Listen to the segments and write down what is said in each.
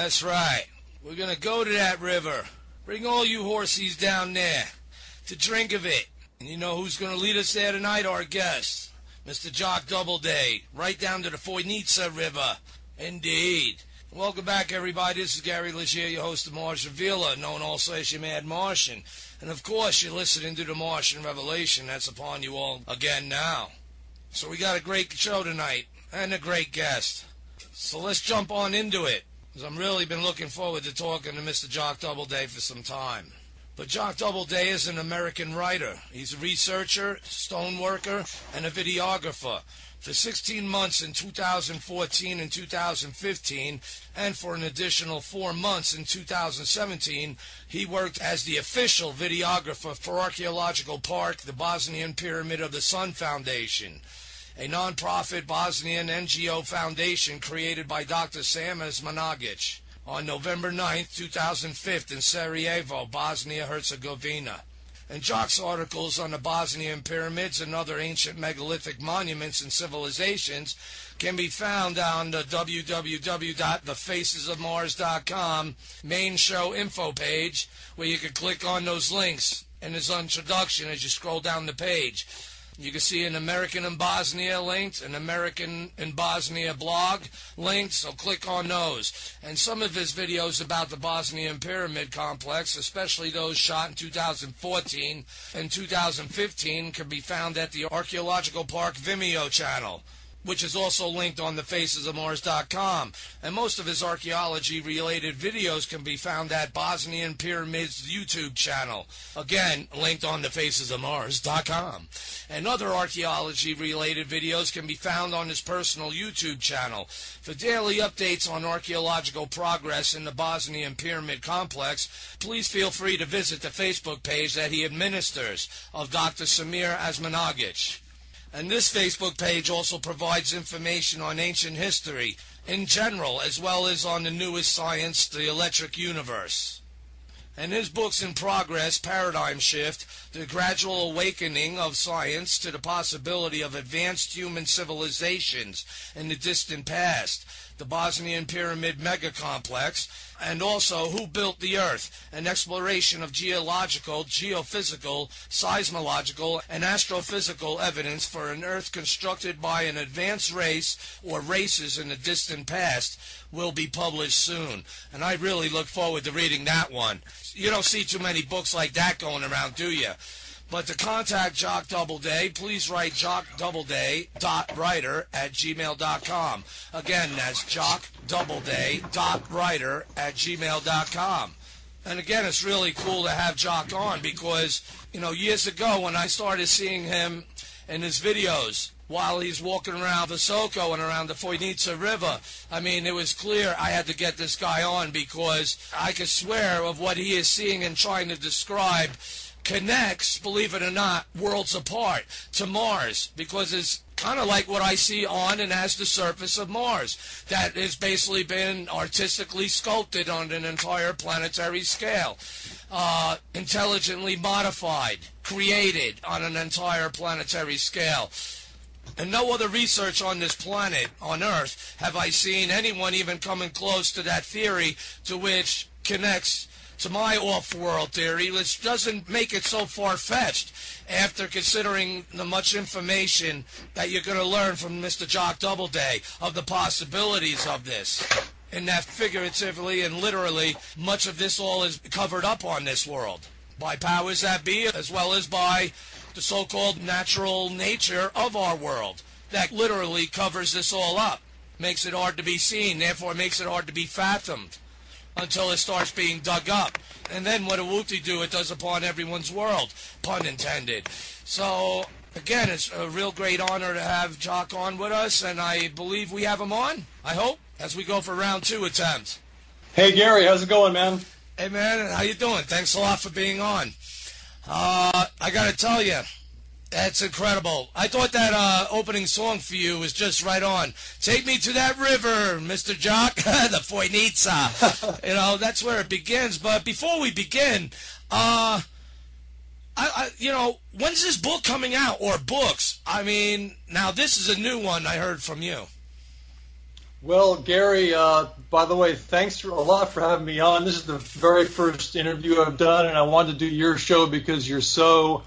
That's right. We're going to go to that river. Bring all you horsies down there to drink of it. And you know who's going to lead us there tonight? Our guest, Mr. Jock Doubleday, right down to the Foynica River. Indeed. Welcome back, everybody. This is Gary Legier, your host of Martian Revelation, known also as your Mad Martian. And, of course, you're listening to the Martian Revelation. That's upon you all again now. So we got a great show tonight and a great guest. So let's jump on into it, because I've really been looking forward to talking to Mr. Jock Doubleday for some time. But Jock Doubleday is an American writer. He's a researcher, stoneworker, and a videographer. For 16 months in 2014 and 2015, and for an additional 4 months in 2017, he worked as the official videographer for Archaeological Park, the Bosnian Pyramid of the Sun Foundation, a non-profit Bosnian NGO foundation created by Dr. Sam on November 9, 2005 in Sarajevo, Bosnia-Herzegovina. And Jock's articles on the Bosnian Pyramids and other ancient megalithic monuments and civilizations can be found on the www.thefacesofmars.com main show info page, where you can click on those links in his introduction as you scroll down the page. You can see an American in Bosnia linked, an American in Bosnia blog linked, so click on those. And some of his videos about the Bosnian Pyramid complex, especially those shot in 2014 and 2015, can be found at the Archaeological Park Vimeo channel, which is also linked on thefacesofmars.com. And most of his archaeology-related videos can be found at Bosnian Pyramid's YouTube channel, again, linked on thefacesofmars.com. And other archaeology-related videos can be found on his personal YouTube channel. For daily updates on archaeological progress in the Bosnian Pyramid complex, please feel free to visit the Facebook page that he administers of Dr. Samir Asmanagic. And this Facebook page also provides information on ancient history in general, as well as on the newest science, the electric universe. And his books in progress, Paradigm Shift, The Gradual Awakening of Science to the Possibility of Advanced Human Civilizations in the Distant Past, the Bosnian Pyramid Mega Complex, and also Who Built the Earth, an exploration of geological, geophysical, seismological, and astrophysical evidence for an Earth constructed by an advanced race or races in the distant past, will be published soon. And I really look forward to reading that one. You don't see too many books like that going around, do you? But to contact Jock Doubleday, please write jockdoubleday.writer@gmail.com. Again, that's jockdoubleday.writer@gmail.com. And again, it's really cool to have Jock on because, years ago when I started seeing him in his videos while he's walking around Visoko and around the Foinica River, it was clear I had to get this guy on because I could swear of what he is seeing and trying to describe connects, believe it or not, worlds apart to Mars, because it's kind of like what I see on and as the surface of Mars that has basically been artistically sculpted on an entire planetary scale, intelligently modified, created on an entire planetary scale. And no other research on this planet, on Earth, have I seen anyone even coming close to that theory to which connects to my off-world theory, which doesn't make it so far-fetched after considering the much information that you're going to learn from Mr. Jock Doubleday of the possibilities of this. And that figuratively and literally, much of this all is covered up on this world by powers that be, as well as by the so-called natural nature of our world that literally covers this all up, makes it hard to be seen, therefore makes it hard to be fathomed, until it starts being dug up. And then what a whoop-de-doo it does upon everyone's world, pun intended. So, again, it's a real great honor to have Jock on with us, and I believe we have him on, I hope, as we go for round 2 attempt. Hey, Gary, how's it going, man? Hey, man, how you doing? Thanks a lot for being on. I got to tell you, that's incredible. I thought that opening song for you was just right on. Take me to that river, Mr. Jock, the Foinica. That's where it begins. But before we begin, when's this book coming out, or books? Now this is a new one I heard from you. Well, Gary, by the way, thanks a lot for having me on. This is the very first interview I've done, and I wanted to do your show because you're so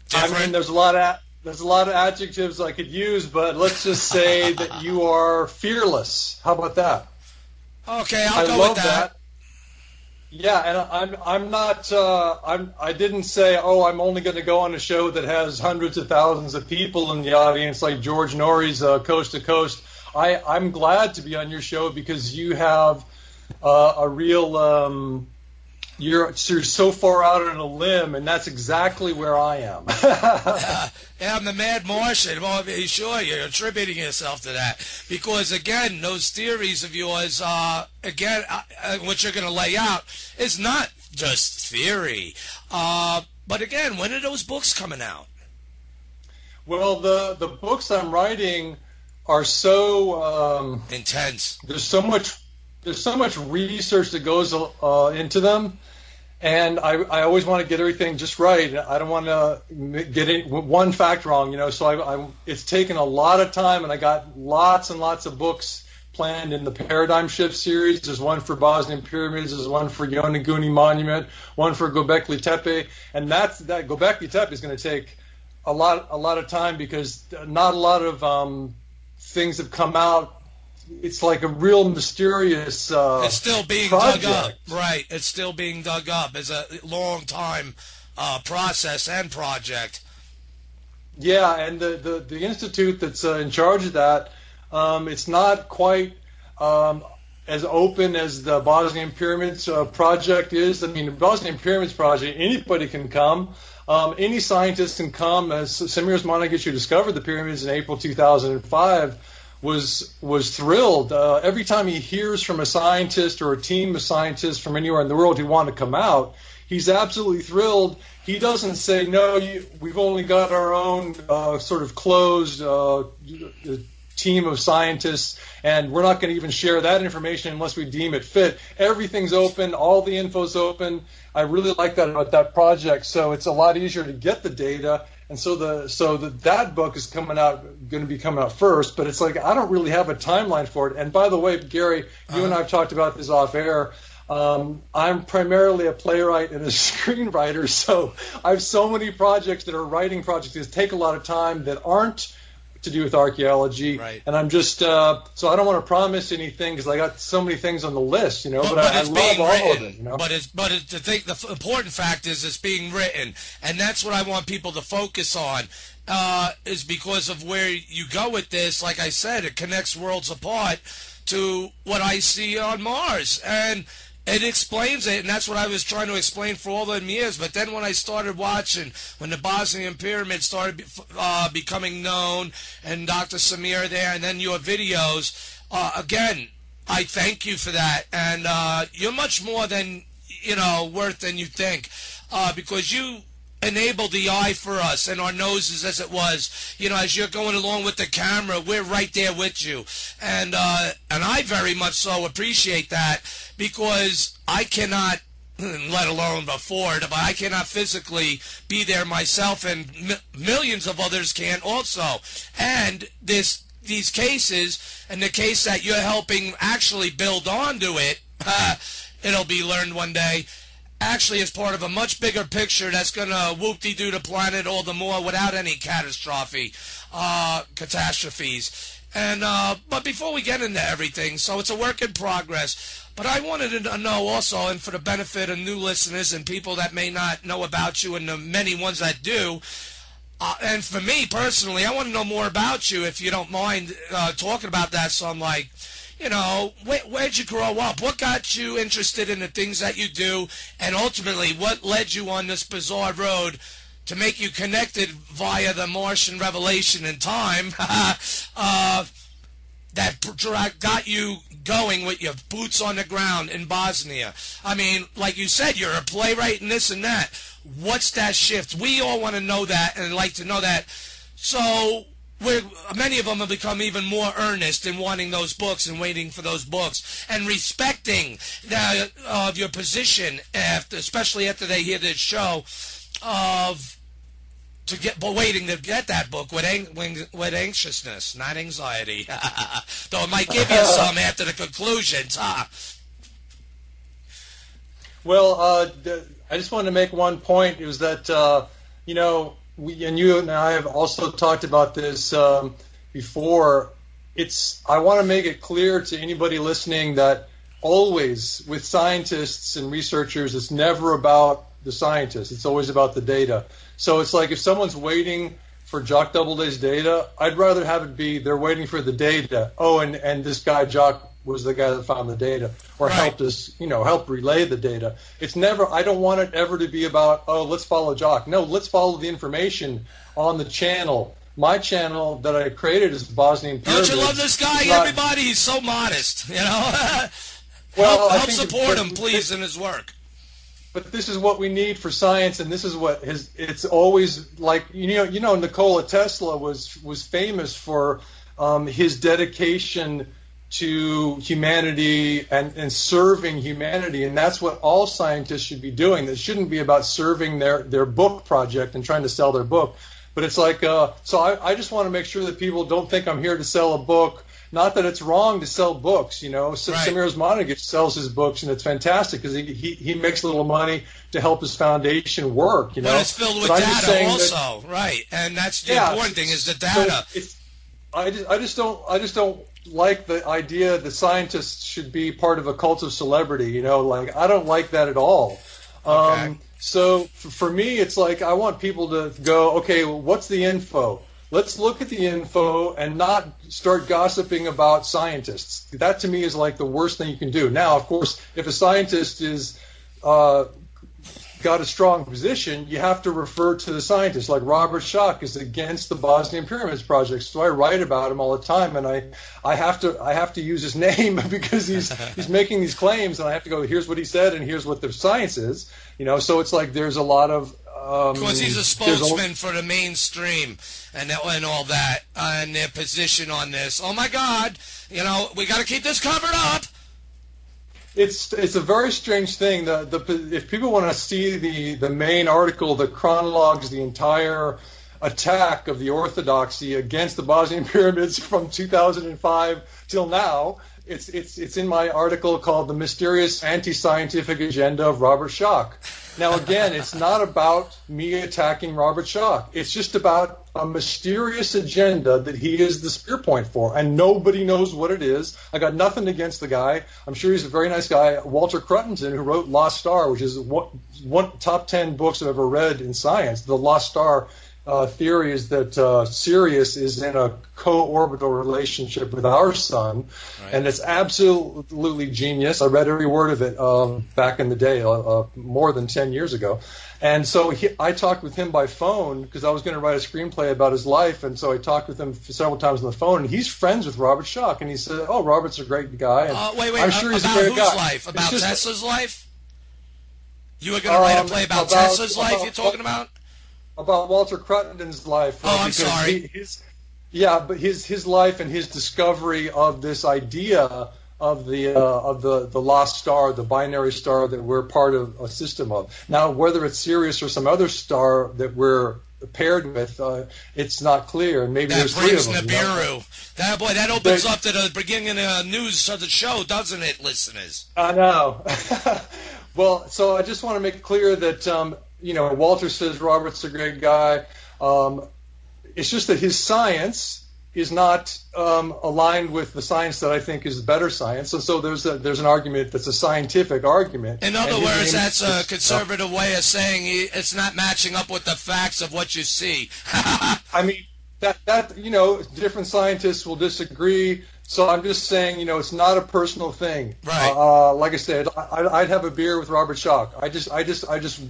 different. There's a lot of adjectives I could use, but let's just say that you are fearless. How about that? Okay, I'll go with that. Yeah, and I'm not. I didn't say, I'm only going to go on a show that has hundreds of thousands of people in the audience, like George Norrie's Coast to Coast. I'm glad to be on your show because you have a real. You're so far out on a limb, and that's exactly where I am. Yeah, I'm the Mad Martian. Well, sure, you're attributing yourself to that. Because, again, those theories of yours, what you're going to lay out is not just theory. But, again, when are those books coming out? Well, the books I'm writing are so intense. There's so much research that goes into them. And I always want to get everything just right. I don't want to get one fact wrong, So it's taken a lot of time, and I got lots and lots of books planned in the Paradigm Shift series. There's one for Bosnian Pyramids, there's one for Yonaguni Monument, one for Göbekli Tepe, and that Göbekli Tepe is going to take a lot of time because not a lot of things have come out. It's like a real mysterious it's still being project. dug up, right? It's still being dug up. It's a long time process and project. Yeah, and the institute that's in charge of that, it's not quite as open as the Bosnian Pyramids project is. I mean, the Bosnian Pyramids project, anybody can come. Any scientist can come. As Semiramis Montagu discovered the pyramids in April 2005, was thrilled. Every time he hears from a scientist or a team of scientists from anywhere in the world who want to come out, he's absolutely thrilled. He doesn't say, no, we've only got our own sort of closed team of scientists, and we're not going to even share that information unless we deem it fit. Everything's open. All the info's open. I really like that about that project. So it's a lot easier to get the data. And so that book is going to be coming out first, but it's like I don't really have a timeline for it. And by the way, Gary, you and I have talked about this off air. I'm primarily a playwright and a screenwriter, so I have so many projects that are writing projects that take a lot of time that aren't to do with archaeology, right. And I'm just so I don't want to promise anything because I got so many things on the list, but I love all of it, the important fact is it's being written, and that's what I want people to focus on. Is because of where you go with this. Like I said, it connects worlds apart to what I see on Mars, and it explains it, and that's what I was trying to explain for all them years. But then when I started watching, when the Bosnian Pyramid started becoming known, and Dr. Samir there, and then your videos, again, I thank you for that. And you're much more than, worth than you think, because you enabled the eye for us and our noses as it was. As you're going along with the camera, we're right there with you. And I very much so appreciate that, because I cannot, let alone afford, but I cannot physically be there myself, and millions of others can also. And these cases, and the case that you're helping actually build onto it, it'll be learned one day, actually is part of a much bigger picture that's going to whoop-de-doo the planet all the more without any catastrophes. And but before we get into everything, so it's a work in progress. But I wanted to know also, and for the benefit of new listeners and people that may not know about you, and the many ones that do, and for me personally, I want to know more about you, if you don't mind talking about that. So I'm like, where'd you grow up? What got you interested in the things that you do? And ultimately, what led you on this bizarre road to make you connected via the Martian Revelation in time that got you going with your boots on the ground in Bosnia? I mean, like you said, you're a playwright and this and that. What's that shift? We all want to know that and like to know that. So many of them have become even more earnest in wanting those books and waiting for those books and respecting your position, especially after they hear this show, waiting to get that book with anxiousness, not anxiety. Though it might give you some after the conclusions. Well, I just wanted to make one point. It was that, you and I have also talked about this before. I want to make it clear to anybody listening that always with scientists and researchers, it's never about the scientists. It's always about the data. So it's like if someone's waiting for Jock Doubleday's data, I'd rather have it be they're waiting for the data. Oh, and this guy Jock was the guy that found the data or right. helped us, help relay the data. It's never, I don't want it ever to be about, oh, let's follow Jock. No, let's follow the information on the channel. My channel that I created is Bosnian Pyramid. Don't you love this guy? Everybody, he's so modest, Well, help support him, please, in his work. But this is what we need for science, and this is what it's always like. Nikola Tesla was famous for his dedication to humanity and serving humanity, and that's what all scientists should be doing. It shouldn't be about serving their book project and trying to sell their book, but it's like so I just want to make sure that people don't think I'm here to sell a book. Not that it's wrong to sell books, you know. Right. Samir Osmanagich sells his books, and it's fantastic because he makes a little money to help his foundation work, you know. But it's filled with data also, right? And that's the important thing is the data. I just don't like the idea that scientists should be part of a cult of celebrity, you know. Like, I don't like that at all. Okay. So for me, it's like I want people to go, okay, well, what's the info? Let's look at the info and not start gossiping about scientists. That to me is like the worst thing you can do. Now, of course, if a scientist is got a strong position, you have to refer to the scientist. Like Robert Schoch is against the Bosnian Pyramids project, so I write about him all the time, and I have to use his name because he's making these claims, and I have to go, here's what he said, and here's what the science is, you know. So it's like there's a lot of because he's a spokesman for the mainstream and all that, and their position on this. Oh my God, you know, we got to keep this covered up. It's a very strange thing. If people want to see the main article that chronologues the entire attack of the orthodoxy against the Bosnian Pyramids from 2005 till now, it's in my article called "The Mysterious Anti-Scientific Agenda of Robert Schoch." Now, again, it's not about me attacking Robert Schoch. It's just about a mysterious agenda that he is the spear point for, and nobody knows what it is. I got nothing against the guy. I'm sure he's a very nice guy. Walter Cruttenden, who wrote Lost Star, which is one top 10 books I've ever read in science. The Lost Star theory is that Sirius is in a co-orbital relationship with our sun, right. And it's absolutely genius. I read every word of it back in the day, more than 10 years ago. And so I talked with him by phone because I was going to write a screenplay about his life, and so I talked with him several times on the phone, and he's friends with Robert Schoch, and he said, "Oh, Robert's a great guy." And wait, I'm sure he's a great guy. About whose life? About Tesla's life? You were going to write a play about Tesla's life you're talking about? About Walter Cruttenden's life. Oh, I'm sorry. But his life and his discovery of this idea of the lost star, the binary star that we're part of a system of. Now, whether it's Sirius or some other star that we're paired with, it's not clear. And maybe that there's three of them. Nibiru. That opens up to the beginning of the news of the show, doesn't it, listeners? I know. Well, so I just want to make it clear that Walter says Robert's a great guy. It's just that his science is not aligned with the science that I think is better science. And so there's an argument that's a scientific argument. In other words, that's a conservative way of saying it's not matching up with the facts of what you see. I mean, that different scientists will disagree. So I'm just saying, it's not a personal thing. Right. Like I said, I'd have a beer with Robert Schoch.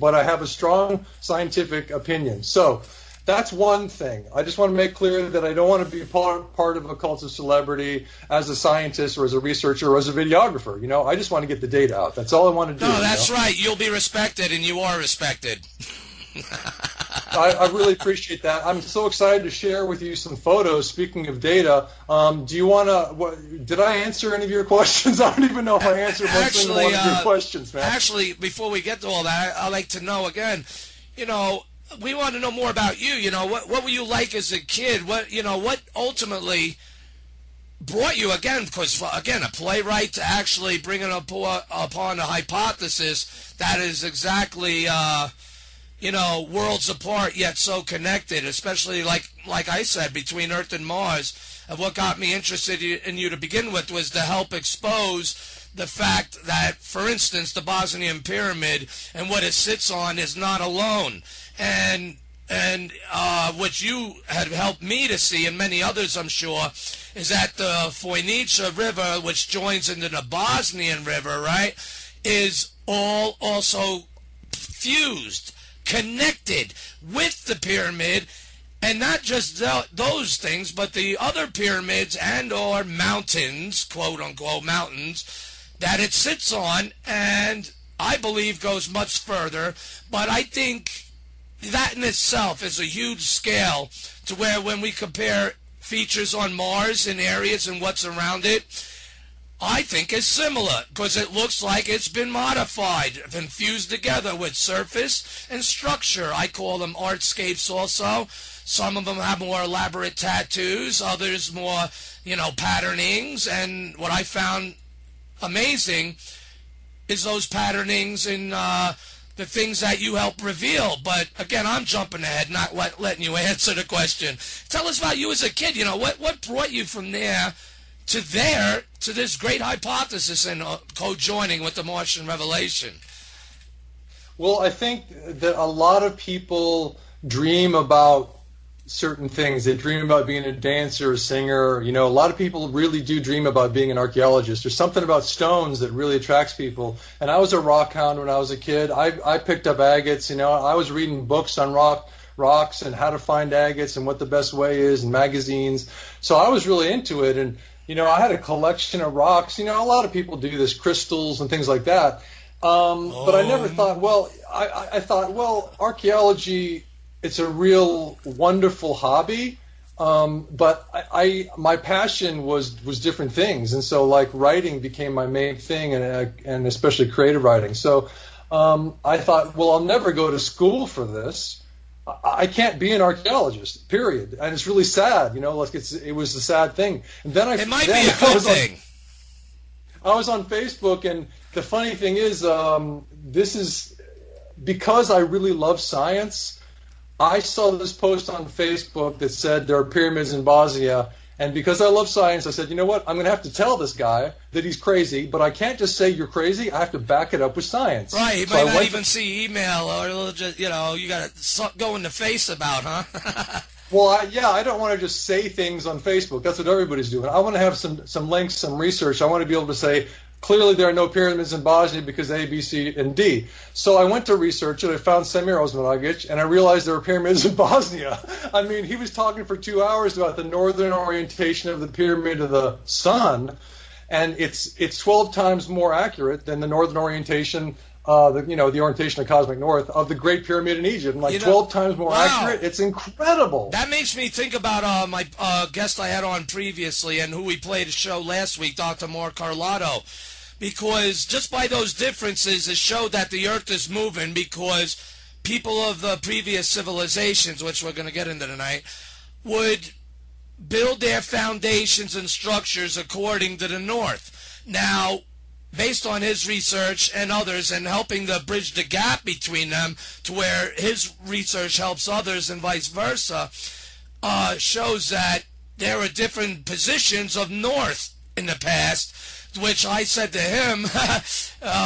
But I have a strong scientific opinion. So that's one thing. I just want to make clear that I don't want to be part of a cult of celebrity as a scientist or as a researcher or as a videographer. I just want to get the data out. That's all I want to do. No, that's right. You'll be respected, and you are respected. I really appreciate that. I'm so excited to share with you some photos. Speaking of data, do you want to? Did I answer any of your questions? I don't even know if I answered one of your questions, man. Actually, before we get to all that, I'd like to know again. We want to know more about you. What were you like as a kid? What ultimately brought you because a playwright to actually bring it upon a hypothesis that is exactly. Worlds apart yet so connected, especially like I said, between Earth and Mars. And what got me interested in you to begin with was to help expose the fact that, for instance, the Bosnian Pyramid and what it sits on is not alone. And what you had helped me to see, and many others I'm sure, is that the Phoenicia River, which joins into the Bosnian River, right, is all also fused, connected with the pyramid, and not just those things, but the other pyramids and or mountains, quote-unquote mountains, that it sits on, and I believe goes much further. But I think that in itself is a huge scale to where when we compare features on Mars and areas and what's around it, I think is similar because it looks like it's been modified and fused together with surface and structure. I call them artscapes also. Some of them have more elaborate tattoos, others more, patternings. And what I found amazing is those patternings in the things that you help reveal. But again, I'm jumping ahead, not letting you answer the question. Tell us about you as a kid. What brought you from there to this great hypothesis and co-joining with the Martian Revelation? Well, I think that a lot of people dream about certain things. They dream about being a dancer, a singer. A lot of people really do dream about being an archaeologist. There's something about stones that really attracts people. And I was a rock hound when I was a kid. I picked up agates. I was reading books on rocks and how to find agates and what the best way is, and magazines. So I was really into it. And I had a collection of rocks. A lot of people do this, crystals and things like that. But I never thought, I thought, archaeology, it's a real wonderful hobby. But my passion was different things. And so like writing became my main thing, and especially creative writing. So I thought, I'll never go to school for this. I can't be an archaeologist, period. And it's really sad, it was a sad thing. And then it might be a good thing. I was on Facebook, and the funny thing is, this is because I really love science. I saw this post on Facebook that said there are pyramids in Bosnia, and because I love science, I said, you know what, I'm going to have to tell this guy that he's crazy, but I can't just say you're crazy. I have to back it up with science. Right, he might not even see email, or just, you got to go in the face about, huh? Well, I don't want to just say things on Facebook. That's what everybody's doing. I want to have some links, some research. I want to be able to say, clearly there are no pyramids in Bosnia because A, B, C, and D. So I went to research it. I found Semir Osmanagic, and I realized there were pyramids in Bosnia. I mean, he was talking for 2 hours about the northern orientation of the Pyramid of the Sun, and it's 12 times more accurate than the northern orientation, the orientation of cosmic north of the Great Pyramid in Egypt. And 12 times more accurate. It's incredible. That makes me think about my guest I had on previously and who we played a show last week, Dr. Mark Carlotto. Because just by those differences, it showed that the Earth is moving, because people of the previous civilizations, which we're going to get into tonight, would build their foundations and structures according to the north. Now, based on his research and others, and helping to bridge the gap between them to where his research helps others and vice versa, shows that there are different positions of north in the past, which I said to him,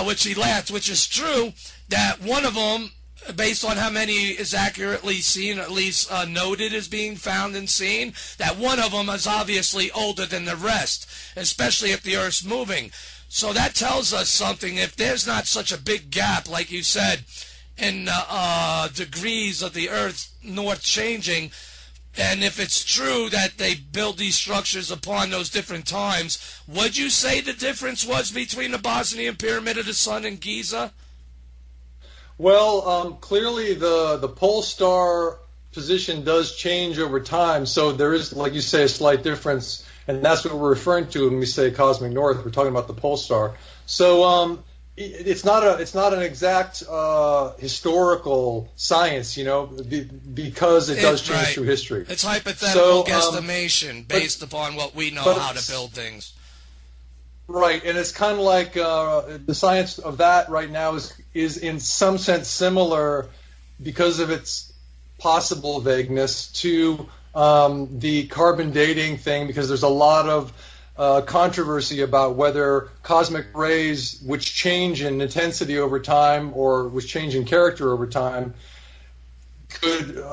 which he laughed, which is true, that one of them, based on how many is accurately seen, at least noted as being found and seen, that one of them is obviously older than the rest, especially if the Earth's moving. So that tells us something. If there's not such a big gap, like you said, in degrees of the Earth north changing, and if it's true that they build these structures upon those different times, would you say the difference was between the Bosnian Pyramid of the Sun and Giza? Well, clearly the pole star position does change over time, so there is, like you say, a slight difference, and that's what we're referring to when we say cosmic north. We're talking about the pole star. So it's not an exact historical science, because it does change through history. It's hypothetical guesstimation based upon what we know how to build things. Right, and it's kind of like the science of that right now is in some sense similar because of its possible vagueness to the carbon dating thing, because there's a lot of controversy about whether cosmic rays, which change in intensity over time or which change in character over time, could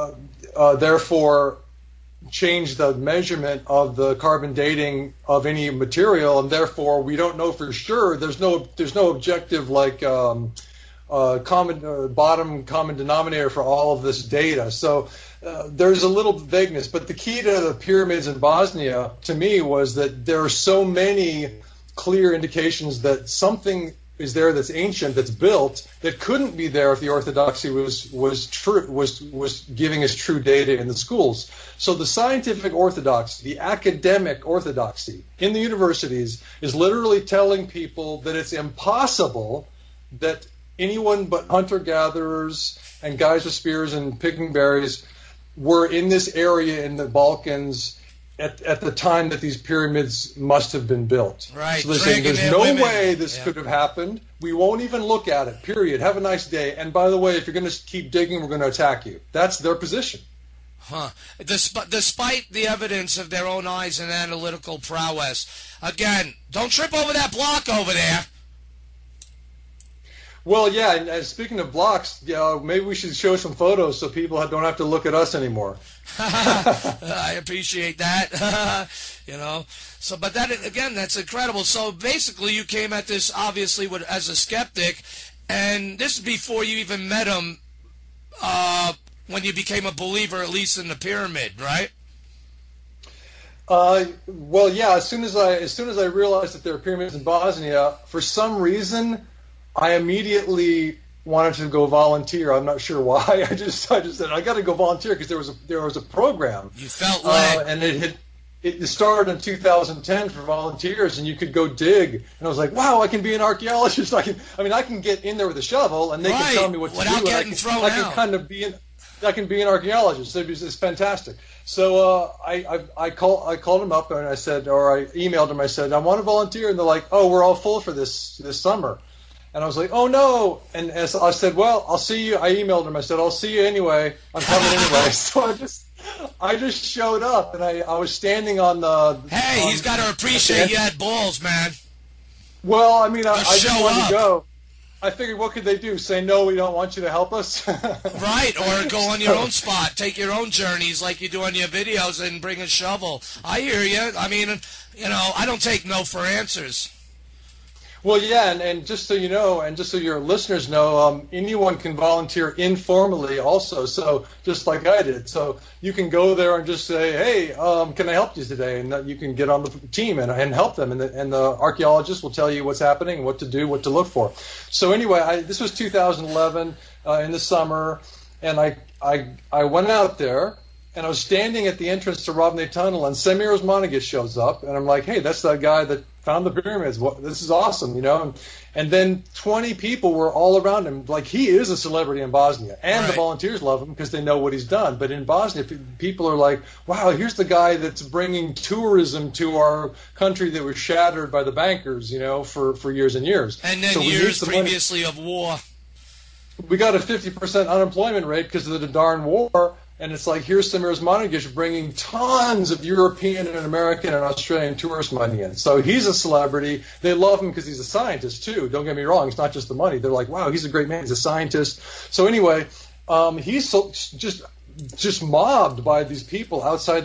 therefore change the measurement of the carbon dating of any material, and therefore we don't know for sure. There's no objective like bottom common denominator for all of this data. So there's a little vagueness, but the key to the pyramids in Bosnia, to me, was that there are so many clear indications that something is there that's ancient, that's built, that couldn't be there if the orthodoxy was giving us true data in the schools. So the scientific orthodoxy, the academic orthodoxy in the universities is literally telling people that it's impossible that anyone but hunter-gatherers and guys with spears and picking berries were in this area in the Balkans at the time that these pyramids must have been built. Right. So they're saying there's no way this could have happened. We won't even look at it, period. Have a nice day. And by the way, if you're going to keep digging, we're going to attack you. That's their position. Huh. Despite the evidence of their own eyes and analytical prowess. Again, don't trip over that block over there. Well, yeah, and speaking of blocks, maybe we should show some photos so people don't have to look at us anymore. I appreciate that. So, but that, again, that's incredible. So basically you came at this, obviously, as a skeptic, and this is before you even met him, when you became a believer, at least in the pyramid, right? Well, yeah, as soon as I realized that there were pyramids in Bosnia, for some reason, I immediately wanted to go volunteer. I'm not sure why. I just said I got to go volunteer because there was a program. You felt and it started in 2010 for volunteers, and you could go dig. And I was like, wow, I can be an archaeologist. I can get in there with a shovel, and they can tell me what to do. Without getting thrown out. I can be an archaeologist. It's fantastic. So I called them up and I said, or I emailed them. I said, I want to volunteer, and they're like, oh, we're all full for this summer. And I was like, oh, no. And as I said, well, I'll see you. I emailed him. I said, I'll see you anyway. I'm coming anyway. So I just showed up, and I was standing on the... Hey, he's got to appreciate you had balls, man. Well, I mean, I just wanted to go. I figured, what could they do? Say, no, we don't want you to help us? Right, or go on your own spot. Take your own journeys like you do on your videos and bring a shovel. I hear you. I mean, I don't take no for answers. Well, yeah, and just so you know, and just so your listeners know, anyone can volunteer informally also, so just like I did. So you can go there and just say, hey, can I help you today? And you can get on the team and help them, and the archaeologist will tell you what's happening, what to do, what to look for. So anyway, this was 2011 in the summer, and I went out there, and I was standing at the entrance to Ravne Tunnel, and Semir Osmanagic shows up, and I'm like, hey, that's that guy that found the pyramids. This is awesome, And then 20 people were all around him. Like, he is a celebrity in Bosnia, and the volunteers love him because they know what he's done. But in Bosnia, people are like, wow, here's the guy that's bringing tourism to our country that was shattered by the bankers, for years and years. And then years previously of war. We got a 50% unemployment rate because of the darn war. And it's like, here's Semir Osmanagic bringing tons of European and American and Australian tourist money in. So he's a celebrity. They love him because he's a scientist, too. Don't get me wrong. It's not just the money. They're like, wow, he's a great man. He's a scientist. So anyway, he's just mobbed by these people outside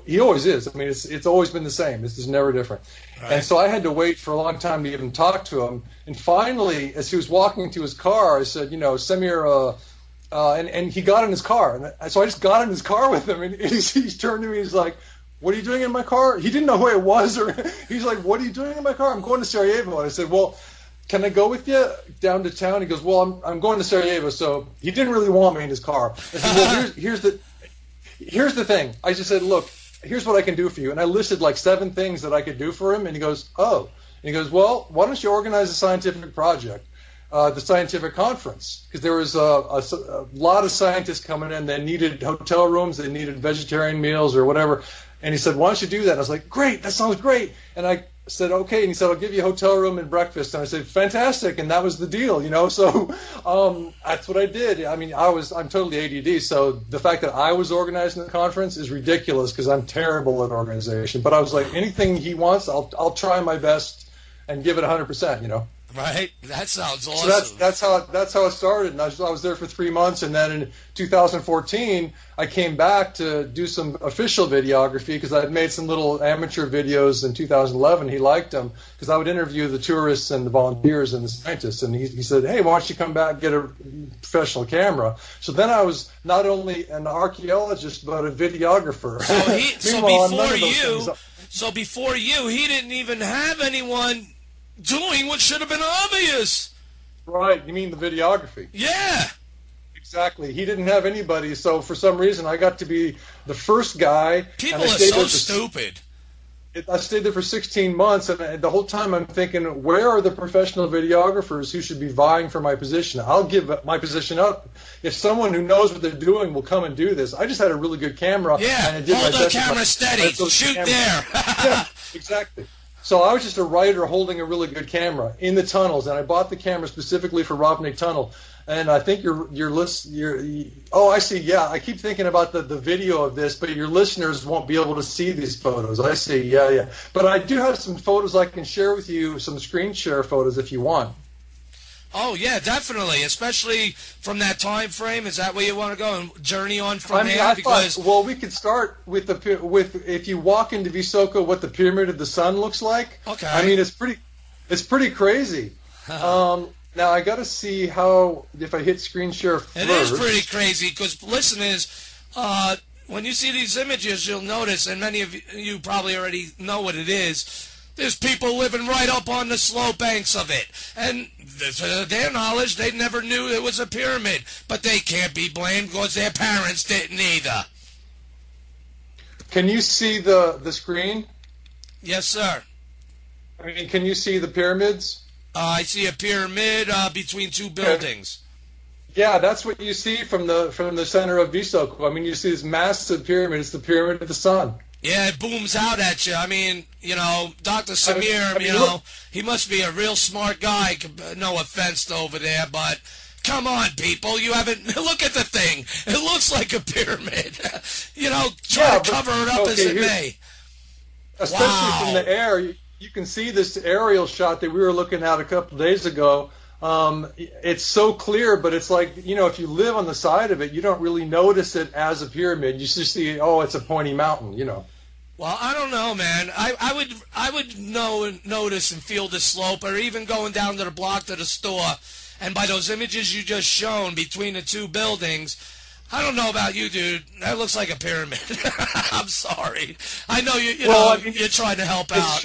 he always is. I mean, it's always been the same. This is never different. Right. And so I had to wait for a long time to even talk to him. And finally, as he was walking to his car, I said, Semir... and he got in his car, and so I just got in his car with him, and he's turned to me, he's like, what are you doing in my car? He didn't know who I was, or he's like, what are you doing in my car? I'm going to Sarajevo. And I said, well, can I go with you down to town? He goes, well, I'm going to Sarajevo. So he didn't really want me in his car. I said, well, here's the thing. I just said, look, here's what I can do for you. And I listed like 7 things that I could do for him, and he goes, oh. And he goes, well, why don't you organize a scientific project? The scientific conference, because there was a lot of scientists coming in. They needed hotel rooms, they needed vegetarian meals or whatever. And he said, why don't you do that? And I was like, great, that sounds great. And I said, okay. And he said, I'll give you a hotel room and breakfast. And I said, fantastic. And that was the deal, So that's what I did. I mean, I'm totally ADD. So the fact that I was organizing the conference is ridiculous because I'm terrible at organization. But I was like, anything he wants, I'll try my best and give it 100%, Right, that sounds awesome. So that's how it started. And I was there for 3 months, and then in 2014, I came back to do some official videography because I had made some little amateur videos in 2011. He liked them because I would interview the tourists and the volunteers and the scientists. And he said, hey, why don't you come back and get a professional camera? So then I was not only an archaeologist but a videographer. So before you, he didn't even have anyone doing what should have been obvious. Right. You mean the videography? Yeah. Exactly. He didn't have anybody, so for some reason I got to be the first guy. People are so stupid. I stayed there for 16 months, and the whole time I'm thinking, where are the professional videographers who should be vying for my position? I'll give my position up if someone who knows what they're doing will come and do this. I just had a really good camera. Yeah, and I did hold my the best camera steady. Shoot there. Yeah, exactly. So I was just a writer holding a really good camera in the tunnels, and I bought the camera specifically for Ravnik Tunnel. And I think oh, I see. Yeah, I keep thinking about the video of this, but your listeners won't be able to see these photos. I see. Yeah. But I do have some photos I can share with you, some screen share photos if you want. Oh yeah, definitely. Especially from that time frame. Is that where you want to go and journey on from there? Well, we could start with if you walk into Visoko, what the Pyramid of the Sun looks like. Okay. I mean, it's pretty crazy. Now I got to see if I hit screen share first. It is pretty crazy because listeners, when you see these images, you'll notice, and many of you probably already know what it is. There's people living right up on the slope banks of it, and to their knowledge, they never knew it was a pyramid, but they can't be blamed because their parents didn't either. Can you see the screen? Yes, sir. I mean, can you see the pyramids? I see a pyramid between two buildings. Yeah, that's what you see from the center of Visoko. I mean, you see this massive pyramid. It's the Pyramid of the Sun. Yeah, it booms out at you. I mean, Dr. Samir, he must be a real smart guy. No offense over there, but come on, people. You haven't... Look at the thing. It looks like a pyramid. Try to cover it up as it may. Especially from the air... You can see this aerial shot that we were looking at a couple of days ago. It's so clear, but it's like, if you live on the side of it, you don't really notice it as a pyramid. You just see, it's a pointy mountain, Well, I don't know, man. I would notice and feel the slope, or even going down to the block to the store, and by those images you just shown between the two buildings, I don't know about you, dude. That looks like a pyramid. I'm sorry. I know you're trying to help out.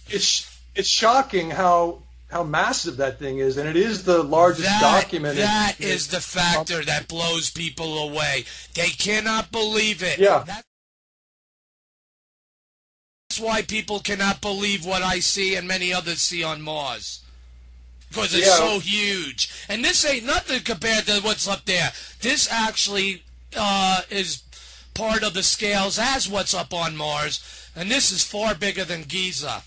It's shocking how massive that thing is, and it is the largest document. That is the factor that blows people away. They cannot believe it. Yeah. That's why people cannot believe what I see and many others see on Mars. Because it's so huge. And this ain't nothing compared to what's up there. This actually is part of the scales as what's up on Mars. And this is far bigger than Giza.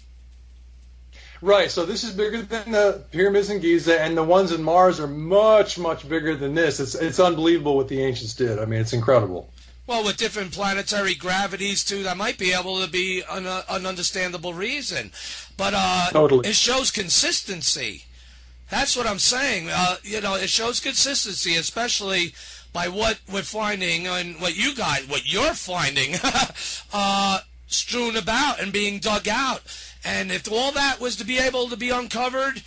Right, so this is bigger than the pyramids in Giza, and the ones in Mars are much, much bigger than this. It's unbelievable what the ancients did. I mean, it's incredible. Well, with different planetary gravities, too, that might be able to be an understandable reason. But totally. It shows consistency. That's what I'm saying. It shows consistency, especially by what we're finding and what you're finding strewn about and being dug out. And if all that was to be able to be uncovered,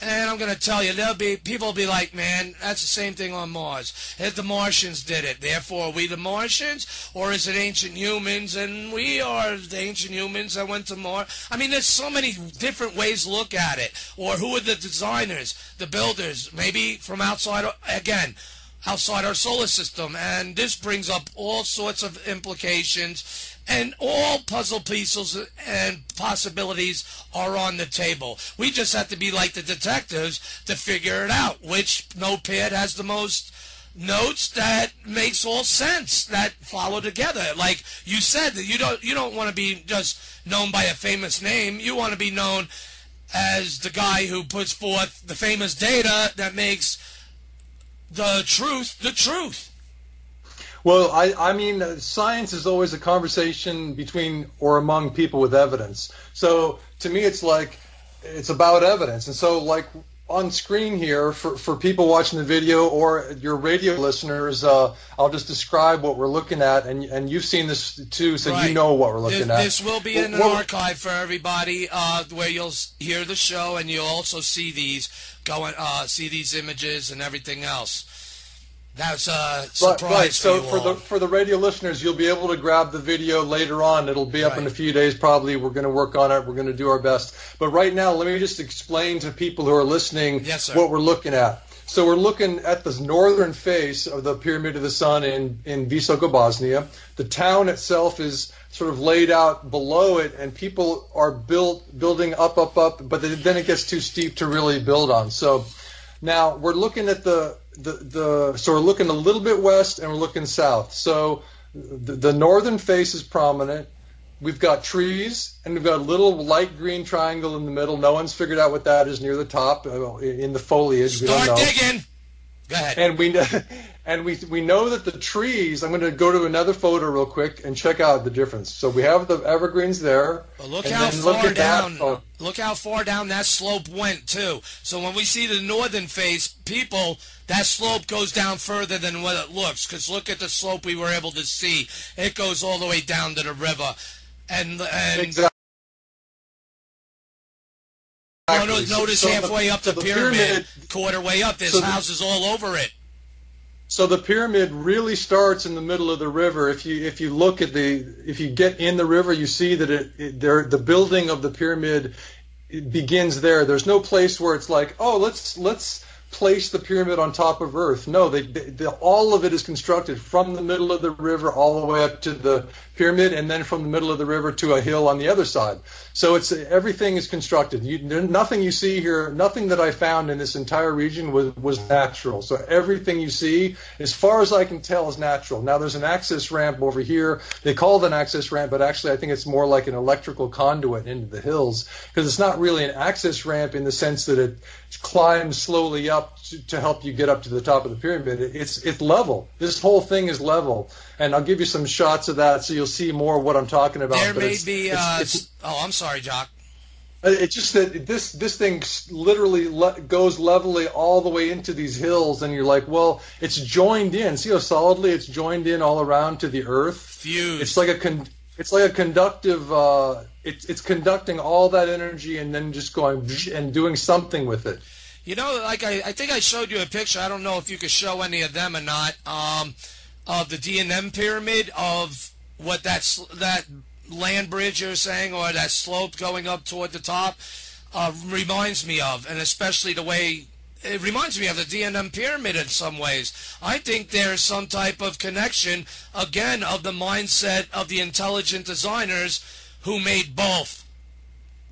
and I'm going to tell you, people will be like, man, that's the same thing on Mars. If the Martians did it, therefore are we the Martians? Or is it ancient humans and we are the ancient humans that went to Mars? I mean, there's so many different ways to look at it. Or who are the designers, the builders, maybe from outside our solar system. And this brings up all sorts of implications. And all puzzle pieces and possibilities are on the table. We just have to be like the detectives to figure it out. Which notepad has the most notes that makes all sense, that follow together? Like you said, that you don't want to be just known by a famous name. You want to be known as the guy who puts forth the famous data that makes the truth the truth. Well, I mean, science is always a conversation between or among people with evidence. So to me, it's about evidence. And so like on screen here for people watching the video or your radio listeners, I'll just describe what we're looking at. And you've seen this too, so right. You know what we're looking at. This will be in an archive for everybody where you'll hear the show and you'll also see these images and everything else. That's a surprise Right. So for you all. for the radio listeners, you'll be able to grab the video later on. It'll be up in a few days probably. We're going to work on it. We're going to do our best. But right now, let me just explain to people who are listening what we're looking at. So we're looking at the northern face of the Pyramid of the Sun in Visoko, Bosnia. The town itself is sort of laid out below it, and people are building up, but then it gets too steep to really build on. So now we're looking at so we're looking a little bit west and we're looking south. So the northern face is prominent. We've got trees, and we've got a little light green triangle in the middle. No one's figured out what that is near the top in the foliage. We don't know. Start digging. Go ahead. And we know that the trees. I'm going to go to another photo real quick and check out the difference. So we have the evergreens there. Well, look how far down. Look how far down that slope went too. So when we see the northern face, people, that slope goes down further than what it looks. Because look at the slope we were able to see. It goes all the way down to the river. And exactly. Notice halfway up the pyramid, quarter way up, there's houses all over it. So the pyramid really starts in the middle of the river. If you look at if you get in the river, you see that the building of the pyramid begins there. There's no place where it's like, oh, let's place the pyramid on top of Earth. No, all of it is constructed from the middle of the river all the way up to the pyramid, and then from the middle of the river to a hill on the other side. So everything is constructed. Nothing you see here, nothing that I found in this entire region was natural. So everything you see, as far as I can tell, is natural. Now there's an access ramp over here. They call it an access ramp, but actually I think it's more like an electrical conduit into the hills, because it's not really an access ramp in the sense that it climbs slowly up to help you get up to the top of the pyramid. It's level. This whole thing is level. And I'll give you some shots of that so you'll see more of what I'm talking about. There may be... I'm sorry, Jock. It's just that this thing literally goes levelly all the way into these hills, and you're like, well, it's joined in. See how solidly it's joined in all around to the earth? Fused. It's like a conductive... it's conducting all that energy and then just going and doing something with it. You know, like I think I showed you a picture. I don't know if you could show any of them or not. Of the D&M pyramid, of what that land bridge you're saying, or that slope going up toward the top, reminds me of, and especially the way it reminds me of the D&M pyramid in some ways. I think there's some type of connection, again, of the mindset of the intelligent designers who made both.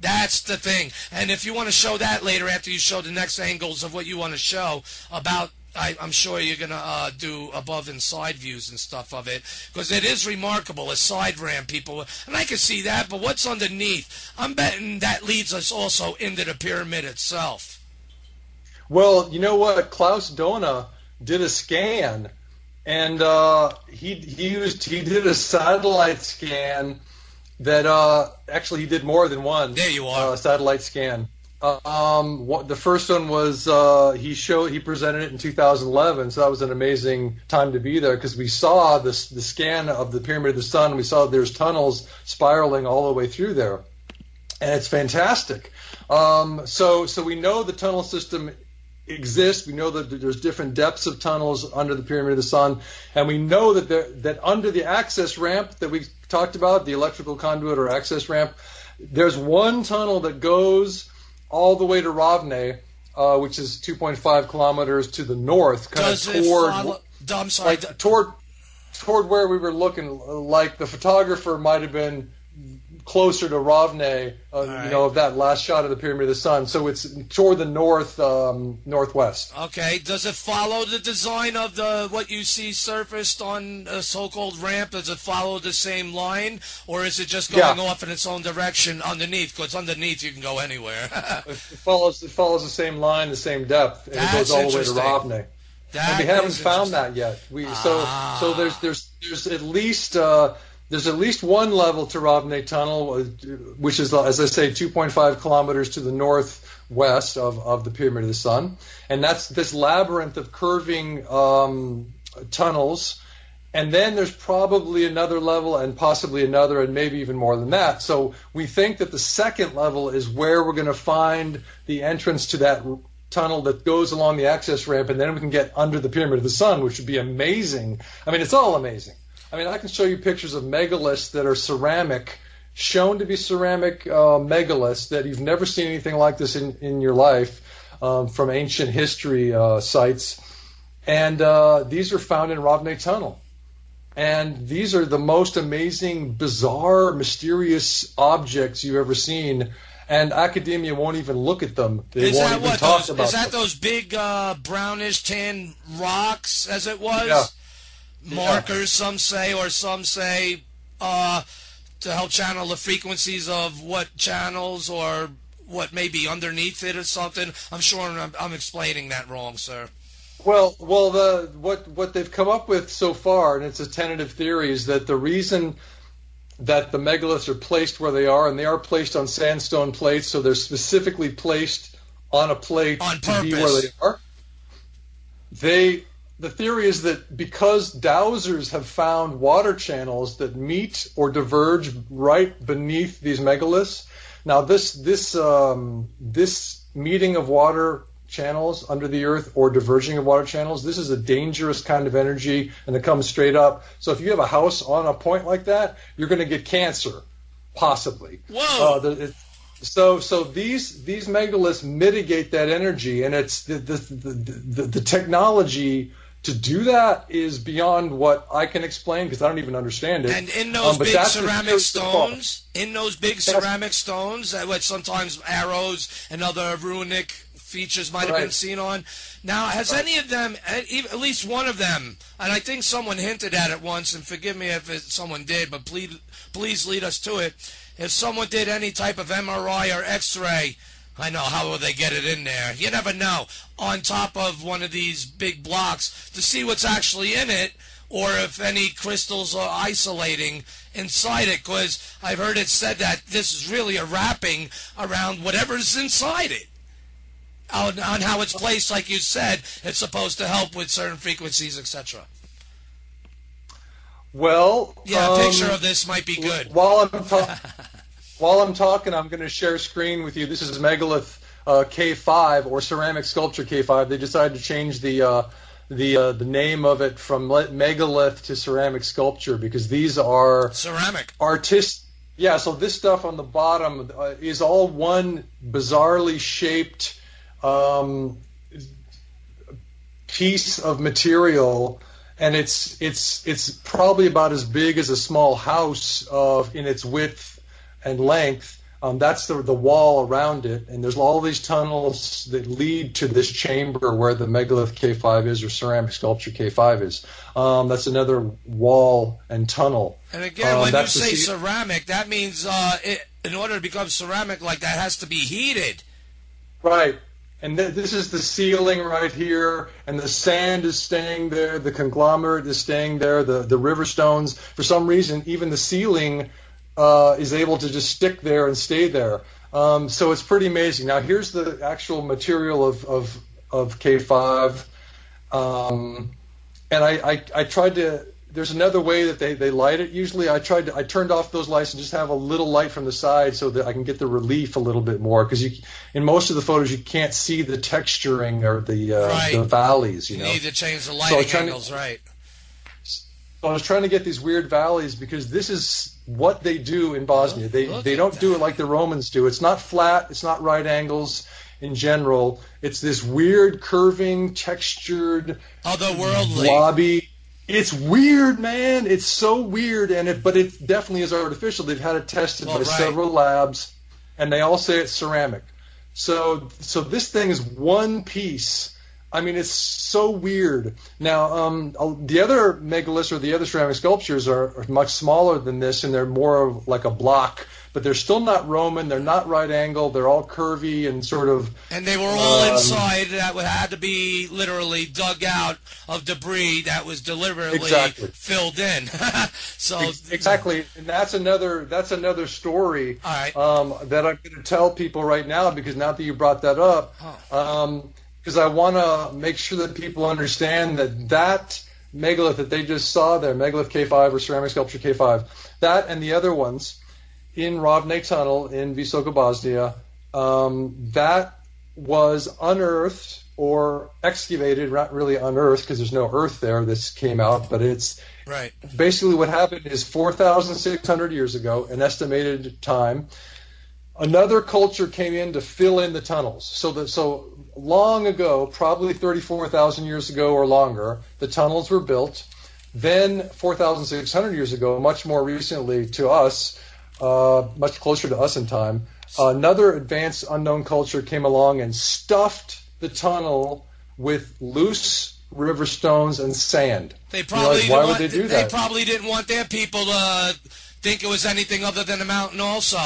That's the thing. And if you want to show that later after you show the next angles of what you want to show about, I'm sure you're going to do above and side views and stuff of it, because it is remarkable, a side ramp, people. And I can see that, but what's underneath? I'm betting that leads us also into the pyramid itself. Well, you know what? Klaus Dona did a scan, and he did a satellite scan that actually he did more than one. There you are. Satellite scan. The first one was he presented it in 2011, so that was an amazing time to be there, because we saw the scan of the Pyramid of the Sun. We saw there's tunnels spiraling all the way through there, and it's fantastic. So we know the tunnel system exists. We know that there's different depths of tunnels under the Pyramid of the Sun, and we know that under the access ramp that we talked about, the electrical conduit or access ramp, there's one tunnel that goes all the way to Ravne, which is 2.5 kilometers to the north, kind of toward where we were looking. Like the photographer might have been closer to Ravne, of that last shot of the Pyramid of the Sun. So it's toward the northwest. Okay. Does it follow the design of what you see surfaced on a so-called ramp? Does it follow the same line, or is it just going off in its own direction underneath? Because underneath you can go anywhere. It follows the same line, the same depth, and it goes all the way to Ravne. And we haven't found that yet. So there's at least. There's at least one level to Ravne Tunnel, which is, as I say, 2.5 kilometers to the northwest of the Pyramid of the Sun. And that's this labyrinth of curving tunnels. And then there's probably another level and possibly another and maybe even more than that. So we think that the second level is where we're going to find the entrance to that tunnel that goes along the access ramp, and then we can get under the Pyramid of the Sun, which would be amazing. I mean, it's all amazing. I mean, I can show you pictures of megaliths that are ceramic, shown to be ceramic megaliths that you've never seen anything like this in your life from ancient history sites. And these are found in Ravne Tunnel. And these are the most amazing, bizarre, mysterious objects you've ever seen. And academia won't even look at them. They won't even talk about them. Is that those big brownish tan rocks, as it was? Yeah. Markers, some say, or some say to help channel the frequencies of what channels or what may be underneath it or something. I'm sure I'm explaining that wrong, sir. Well, what they've come up with so far, and it's a tentative theory, is that the reason that the megaliths are placed where they are, and they are placed on sandstone plates, so they're specifically placed on a plate on to purpose. Be where they are. The theory is that because dowsers have found water channels that meet or diverge right beneath these megaliths. Now, this meeting of water channels under the earth or diverging of water channels, this is a dangerous kind of energy, and it comes straight up. So if you have a house on a point like that, you're going to get cancer, possibly. Whoa! So these megaliths mitigate that energy, and it's the technology to do that is beyond what I can explain because I don't even understand it. And in those big ceramic stones, what sometimes arrows and other runic features might have been seen on. Now, has any of them, at least one of them, and I think someone hinted at it once, and forgive me if someone did, but please lead us to it. If someone did any type of MRI or X-ray, I know, how will they get it in there? You never know. On top of one of these big blocks to see what's actually in it, or if any crystals are isolating inside it, because I've heard it said that this is really a wrapping around whatever's inside it. On how it's placed, like you said, it's supposed to help with certain frequencies, etc. Well, yeah, a picture of this might be good. While I'm talking, I'm going to share screen with you. This is megalith K5 or ceramic sculpture K5. They decided to change the name of it from megalith to ceramic sculpture because these are ceramic artists. Yeah, so this stuff on the bottom is all one bizarrely shaped piece of material, and it's probably about as big as a small house in its width and length. That's the wall around it, and there's all these tunnels that lead to this chamber where the megalith K5 is, or ceramic sculpture K5 is. That's another wall and tunnel. And again, when you say ceramic, that means in order to become ceramic like that, it has to be heated. Right. And this is the ceiling right here, and the sand is staying there, the conglomerate is staying there, the river stones. For some reason, even the ceiling is able to just stick there and stay there. So it's pretty amazing. Now, here's the actual material of K5. And I tried to... There's another way that they light it. Usually I turned off those lights and just have a little light from the side so that I can get the relief a little bit more, because in most of the photos you can't see the texturing or the valleys. You need to change the lighting angles, right? So I was trying to get these weird valleys because this is what they do in Bosnia. They don't do it like the Romans do. It's not flat. It's not right angles in general. It's this weird curving, textured, otherworldly, blobby. It's weird, man. It's so weird, but it definitely is artificial. They've had it tested by several labs, and they all say it's ceramic. So this thing is one piece. I mean, it's so weird. Now, the other megaliths or the other ceramic sculptures are much smaller than this, and they're more of like a block. But they're still not Roman. They're not right angle. They're all curvy and sort of. And they were all inside. That had to be literally dug out of debris that was deliberately filled in. Exactly, and that's another story. All right. That I'm going to tell people right now, because now that you brought that up, because I want to make sure that people understand that megalith that they just saw there, megalith K5 or ceramic sculpture K5, that and the other ones in Ravne Tunnel in Visoka, Bosnia, that was unearthed or excavated, not really unearthed because there's no earth there. This came out, but it's right. Basically what happened is 4,600 years ago, an estimated time, another culture came in to fill in the tunnels. So long ago, probably 34,000 years ago or longer, the tunnels were built. Then 4,600 years ago, much more recently to us, much closer to us in time, another advanced unknown culture came along and stuffed the tunnel with loose river stones and sand. They probably why would they do that? They probably didn't want their people to think it was anything other than a mountain also.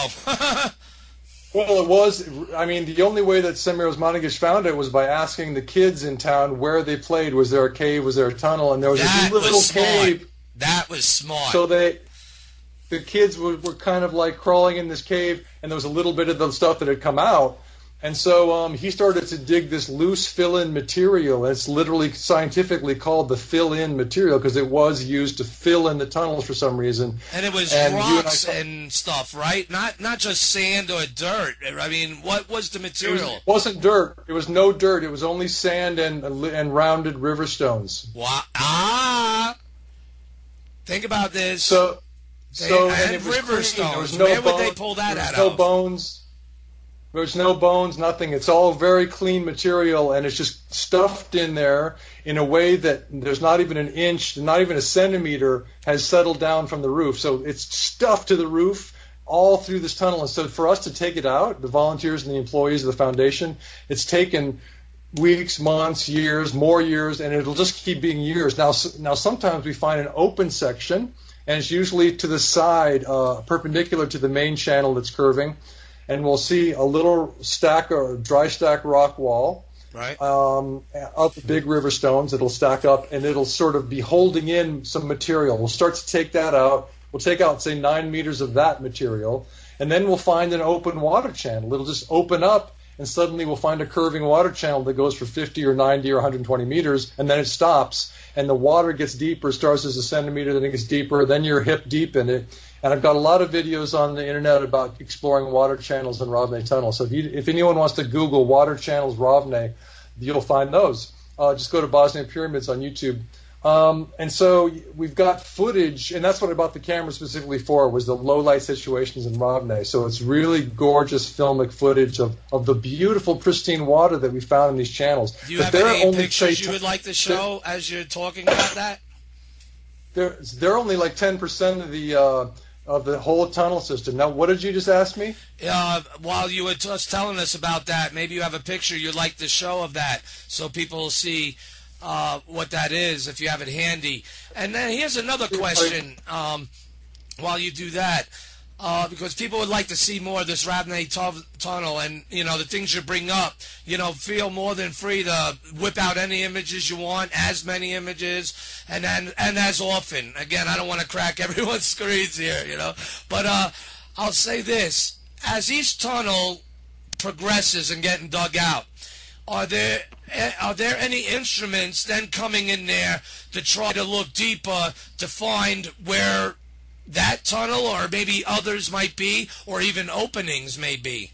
Well, it was. I mean, the only way that Semir Osmanagic found it was by asking the kids in town where they played. Was there a cave? Was there a tunnel? And there was this little cave. That was smart. So the kids were kind of like crawling in this cave, and there was a little bit of the stuff that had come out. And so he started to dig this loose fill-in material. It's literally scientifically called the fill-in material because it was used to fill in the tunnels for some reason. And it was rocks and stuff, right? Not just sand or dirt. I mean, what was the material? It wasn't dirt. It was no dirt. It was only sand and rounded river stones. Wow. Think about this. And it was river stones. Where would they pull that out of? No bones. There's no bones, nothing. It's all very clean material, and it's just stuffed in there in a way that there's not even an inch, not even a centimeter has settled down from the roof. So it's stuffed to the roof all through this tunnel. And so for us to take it out, the volunteers and the employees of the foundation, it's taken weeks, months, years, more years, and it'll just keep being years. Now sometimes we find an open section, and it's usually to the side, perpendicular to the main channel that's curving. And we'll see a little stack or dry stack rock wall, right, of big river stones. It'll stack up, and it'll sort of be holding in some material. We'll start to take that out. We'll take out, say, 9 meters of that material, and then we'll find an open water channel. It'll just open up, and suddenly we'll find a curving water channel that goes for 50 or 90 or 120 meters, and then it stops, and the water gets deeper, starts as a centimeter, then it gets deeper, then you're hip deep in it. And I've got a lot of videos on the internet about exploring water channels in Ravne Tunnel. So if anyone wants to Google water channels Ravne, you'll find those. Just go to Bosnian Pyramids on YouTube. And so we've got footage, and that's what I bought the camera specifically for, was the low-light situations in Ravne. So it's really gorgeous filmic footage of the beautiful, pristine water that we found in these channels. Do you have any pictures you would like to show as you're talking about that? They're only like 10% of the whole tunnel system. Now, what did you just ask me? While you were just telling us about that, maybe you have a picture you'd like to show of that so people will see what that is if you have it handy. And then here's another question while you do that, because people would like to see more of this Ravne tunnel, and the things you bring up, feel more than free to whip out any images you want, as many images, and as often. Again, I don't want to crack everyone's screens here, but I'll say this: as each tunnel progresses and getting dug out, are there any instruments then coming in there to try to look deeper to find where that tunnel or maybe others might be, or even openings may be?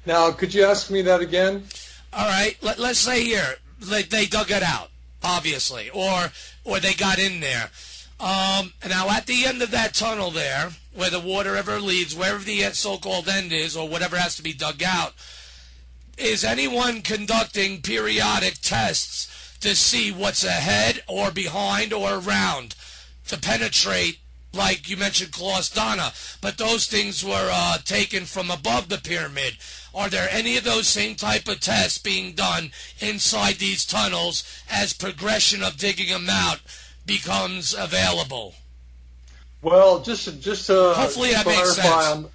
Now, could you ask me that again? All right, let's say here they dug it out, obviously, or they got in there. Now, at the end of that tunnel there, where the water ever leads, wherever the so-called end is, or whatever has to be dug out, is anyone conducting periodic tests to see what's ahead or behind or around to penetrate, like you mentioned Dana, but those things were taken from above the pyramid? Are there any of those same type of tests being done inside these tunnels as progression of digging them out becomes available? Well, just to hopefully that makes sense.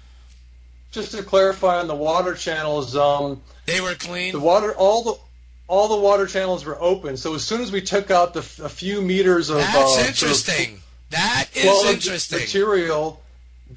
Just to clarify on the water channels, they were clean. The water, all the water channels were open. So as soon as we took out a few meters of that's interesting. That is interesting material,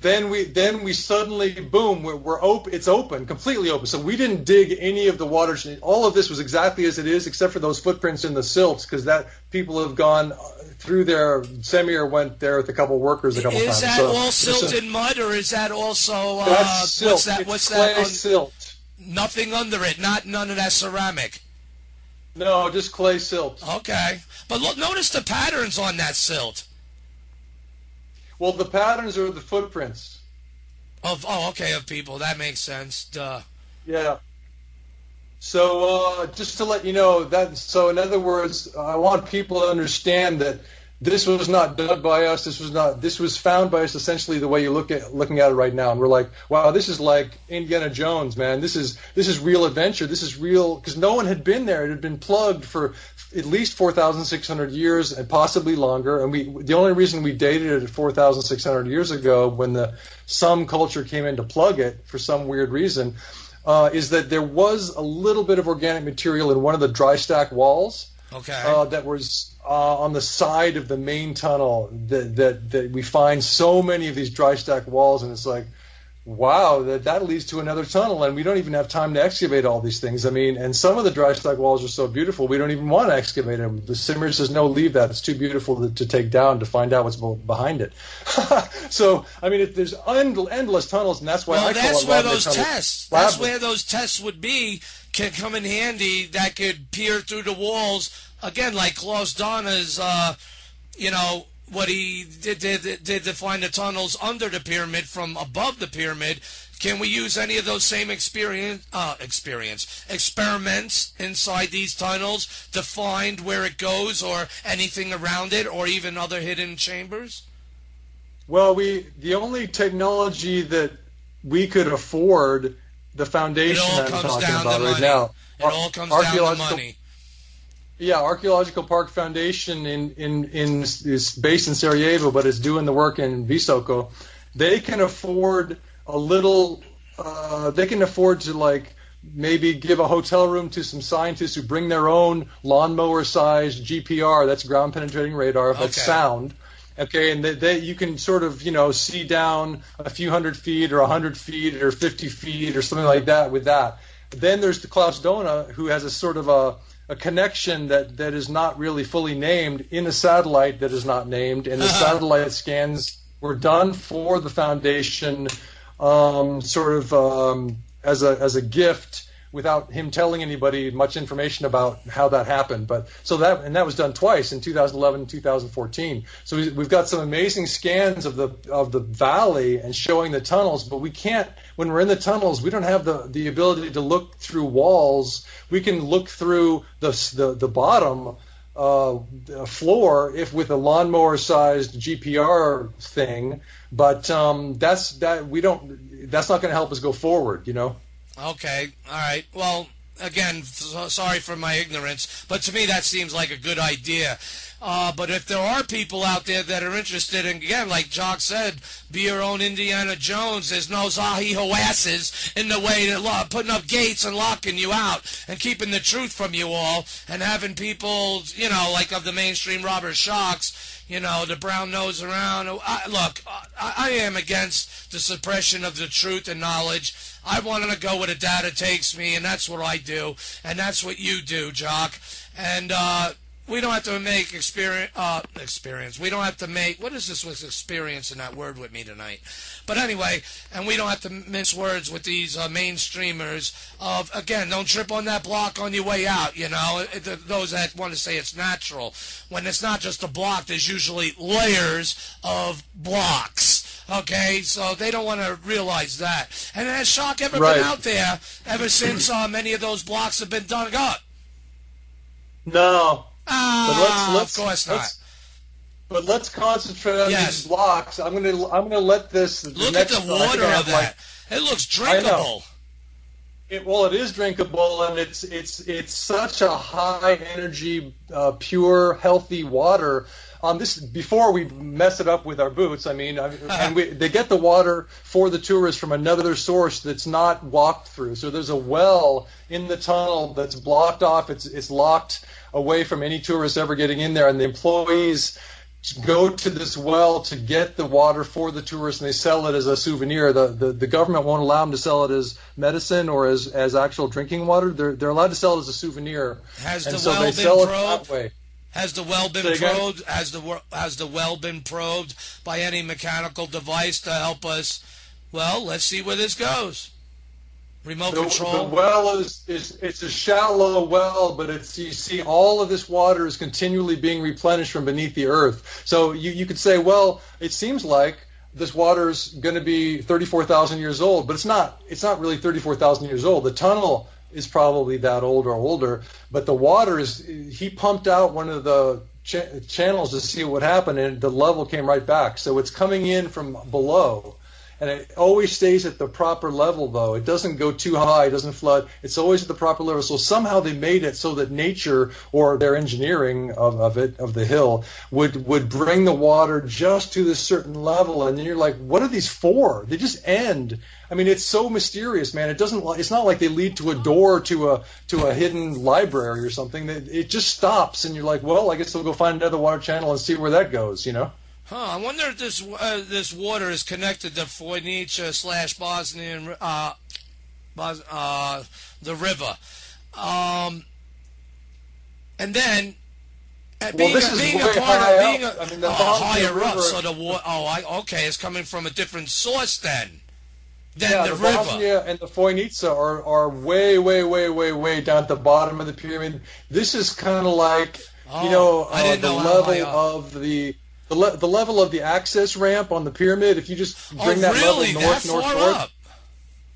then we suddenly boom, we're open. It's open, completely open. So we didn't dig any of the water. All of this was exactly as it is, except for those footprints in the silts, because that people have gone through there. Semir went there with a couple workers a couple times. Is that all silted mud, or is that also that's silt? What's clay that? Silt. Nothing under it. None of that ceramic. No, just clay silt. Okay, but look, notice the patterns on that silt. Well, the patterns are the footprints. Of people. That makes sense. Duh. Yeah. So just to let you know that. So in other words, I want people to understand that this was not dug by us. This was found by us. Essentially, the way you're looking at it right now, and we're like, wow, this is like Indiana Jones, man. This is real adventure. This is real, because no one had been there. It had been plugged for at least 4,600 years and possibly longer. And the only reason we dated it at 4,600 years ago, when some culture came in to plug it for some weird reason, is that there was a little bit of organic material in one of the dry stack walls. Okay. That was on the side of the main tunnel. That we find so many of these dry stack walls, and it's like, wow, that leads to another tunnel, and we don't even have time to excavate all these things. I mean, and some of the dry stack walls are so beautiful, we don't even want to excavate them. The Simmer says, no, leave that. It's too beautiful to take down to find out what's behind it. So, I mean, there's endless tunnels, and that's why I call it That's where those tests would be, can come in handy, that could peer through the walls. Again, like Klaus Donner's, what he did to find the tunnels under the pyramid from above the pyramid. Can we use any of those same experiments inside these tunnels to find where it goes, or anything around it, or even other hidden chambers? Well, the only technology that we could afford, the foundation that I'm talking about right now, it all comes down to money. Yeah, Archaeological Park Foundation is based in Sarajevo, but is doing the work in Visoko. They can afford a little. They can afford to, like, maybe give a hotel room to some scientists who bring their own lawnmower-sized GPR. That's ground penetrating radar. That's sound. Okay, and you can sort of, see down a few hundred feet or 100 feet or 50 feet or something like that with that. Then there's the Klaus Donner, who has a sort of a connection that is not really fully named in a satellite that is not named, and the satellite scans were done for the foundation, as a gift, without him telling anybody much information about how that happened. But that was done twice, in 2011 and 2014. So we've got some amazing scans of the valley and showing the tunnels, but we can't. When we're in the tunnels, we don't have the ability to look through walls. We can look through the bottom floor with a lawnmower-sized GPR thing, but that's not going to help us go forward, Okay, all right. Well, again, sorry for my ignorance, but to me that seems like a good idea. But if there are people out there that are interested, and again, like Jock said, be your own Indiana Jones. There's no Zahi Hoasses in the way that putting up gates and locking you out and keeping the truth from you all, and having people, like of the mainstream Robert Shocks, the brown nose around. Look, I am against the suppression of the truth and knowledge. I want to go where the data takes me, and that's what I do, and that's what you do, Jock. And we don't have to make experience. We don't have to make, what is this with experience in that word with me tonight? But anyway, and we don't have to mince words with these mainstreamers of, again, don't trip on that block on your way out, those that want to say it's natural. When it's not just a block, there's usually layers of blocks. Okay, so they don't want to realize that. And has Shock ever been out there ever since many of those blocks have been dug up? No. But of course not. But let's concentrate on these blocks. I'm gonna let this. Look at the water of that. It looks drinkable. It is drinkable, and it's such a high energy, pure, healthy water. This before we mess it up with our boots. They get the water for the tourists from another source that's not walked through. So there's a well in the tunnel that's blocked off. It's locked away from any tourists ever getting in there, and the employees go to this well to get the water for the tourists, and they sell it as a souvenir. The government won't allow them to sell it as medicine or as actual drinking water. They're allowed to sell it as a souvenir. Has the well been probed? That way. Has the well been probed? Has the well been probed by any mechanical device to help us? Well, let's see where this goes. Remote control. The well it's a shallow well, but you see all of this water is continually being replenished from beneath the earth. So you could say, well, it seems like this water is going to be 34,000 years old, but it's not. It's not really 34,000 years old. The tunnel is probably that old or older, but the water he pumped out one of the channels to see what happened, and the level came right back. So it's coming in from below. And it always stays at the proper level, though. It doesn't go too high. It doesn't flood. It's always at the proper level. So somehow they made it so that nature, or their engineering of the hill, would bring the water just to this certain level. And then you're like, what are these for? They just end. I mean, it's so mysterious, man. It's not like they lead to a door to a hidden library or something. It just stops, and you're like, well, I guess we'll go find another water channel and see where that goes, you know? I wonder if this water is connected to Phoenicia/Bosnian, the river, and then being higher up, so the water. Okay, it's coming from a different source then. The river. Bosnia and the Phoenicia are way down at the bottom of the pyramid. This is kind of like the level of the level of the access ramp on the pyramid. If you just bring that level north,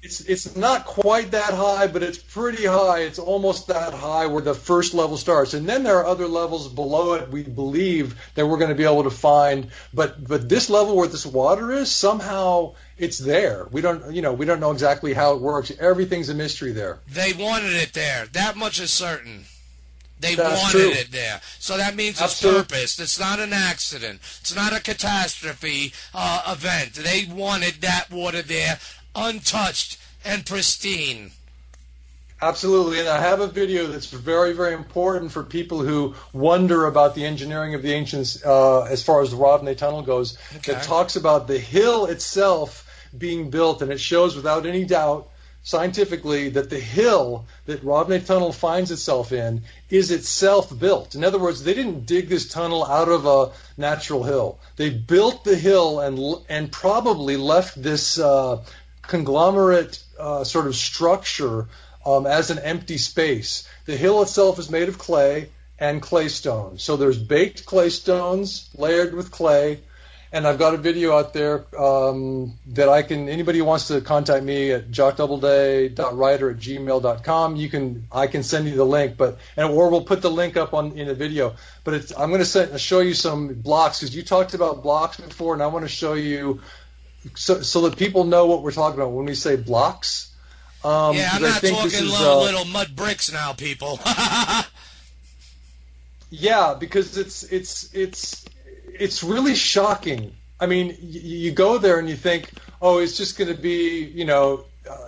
it's not quite that high, but it's pretty high. It's almost that high where the first level starts, and then there are other levels below it. We believe that we're going to be able to find, but this level where this water is, somehow it's there. We don't know exactly how it works. Everything's a mystery there. They wanted it there. That much is certain. They wanted it there. So that means it's purposed. It's not an accident. It's not a catastrophe event. They wanted that water there, untouched and pristine. Absolutely. And I have a video that's very, very important for people who wonder about the engineering of the ancients as far as the Ravne Tunnel goes, that talks about the hill itself being built, and it shows without any doubt scientifically that the hill that Ravne Tunnel finds itself in is itself built. In other words, they didn't dig this tunnel out of a natural hill. They built the hill and probably left this conglomerate sort of structure as an empty space. The hill itself is made of clay and clay stones. So there's baked clay stones layered with clay. And I've got a video out there that anybody who wants to contact me at jockdoubleday.writer@gmail.com, I can send you the link, or we'll put the link up in the video. But I'm going to show you some blocks, because you talked about blocks before, and I want to show you so that people know what we're talking about when we say blocks. I'm not talking little mud bricks now, people. Yeah, because it's really shocking. I mean, you go there and you think, oh, it's just going to be,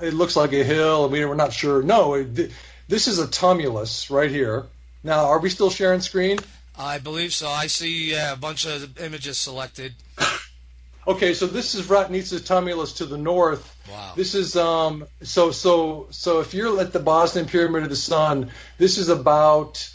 it looks like a hill, and we're not sure. No, this is a tumulus right here. Now, are we still sharing screen? I believe so. I see a bunch of images selected. Okay, so this is Ratnica tumulus to the north. Wow. This is so if you're at the Bosnian Pyramid of the Sun, this is about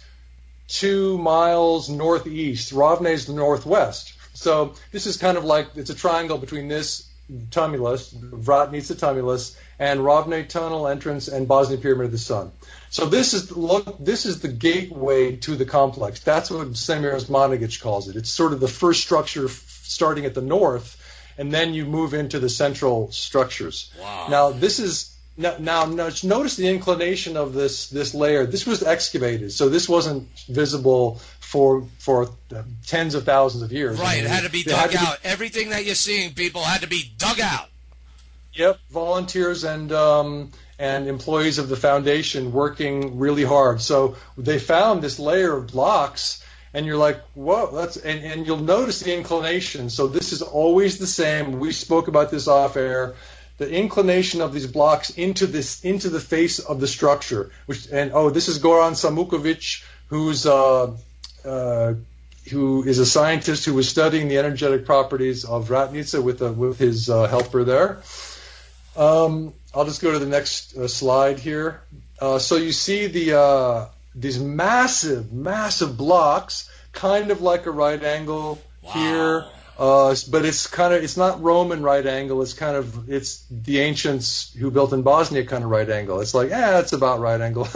2 miles northeast. Ravne is the northwest. So this is kind of like, it's a triangle between this tumulus, Ratnica tumulus, and Ravne tunnel entrance and Bosnian Pyramid of the Sun. So this is the gateway to the complex. That's what Semir Osmanagic calls it. It's sort of the first structure starting at the north, and then you move into the central structures. Wow. Now notice the inclination of this layer. This was excavated, so this wasn't visible for tens of thousands of years. Right, it had to be dug out. Everything that you're seeing, people, had to be dug out. Yep, volunteers and employees of the foundation working really hard. So they found this layer of blocks, and you're like, whoa, and you'll notice the inclination. So this is always the same. We spoke about this off air. The inclination of these blocks into the face of the structure. This is Goran Samukovic, who is a scientist who was studying the energetic properties of Ratnica with his helper there. I'll just go to the next slide here. So you see these massive blocks kind of like a right angle here. Wow. But it's not Roman right angle. It's the ancients who built in Bosnia kind of right angle. It's like, it's about right angle.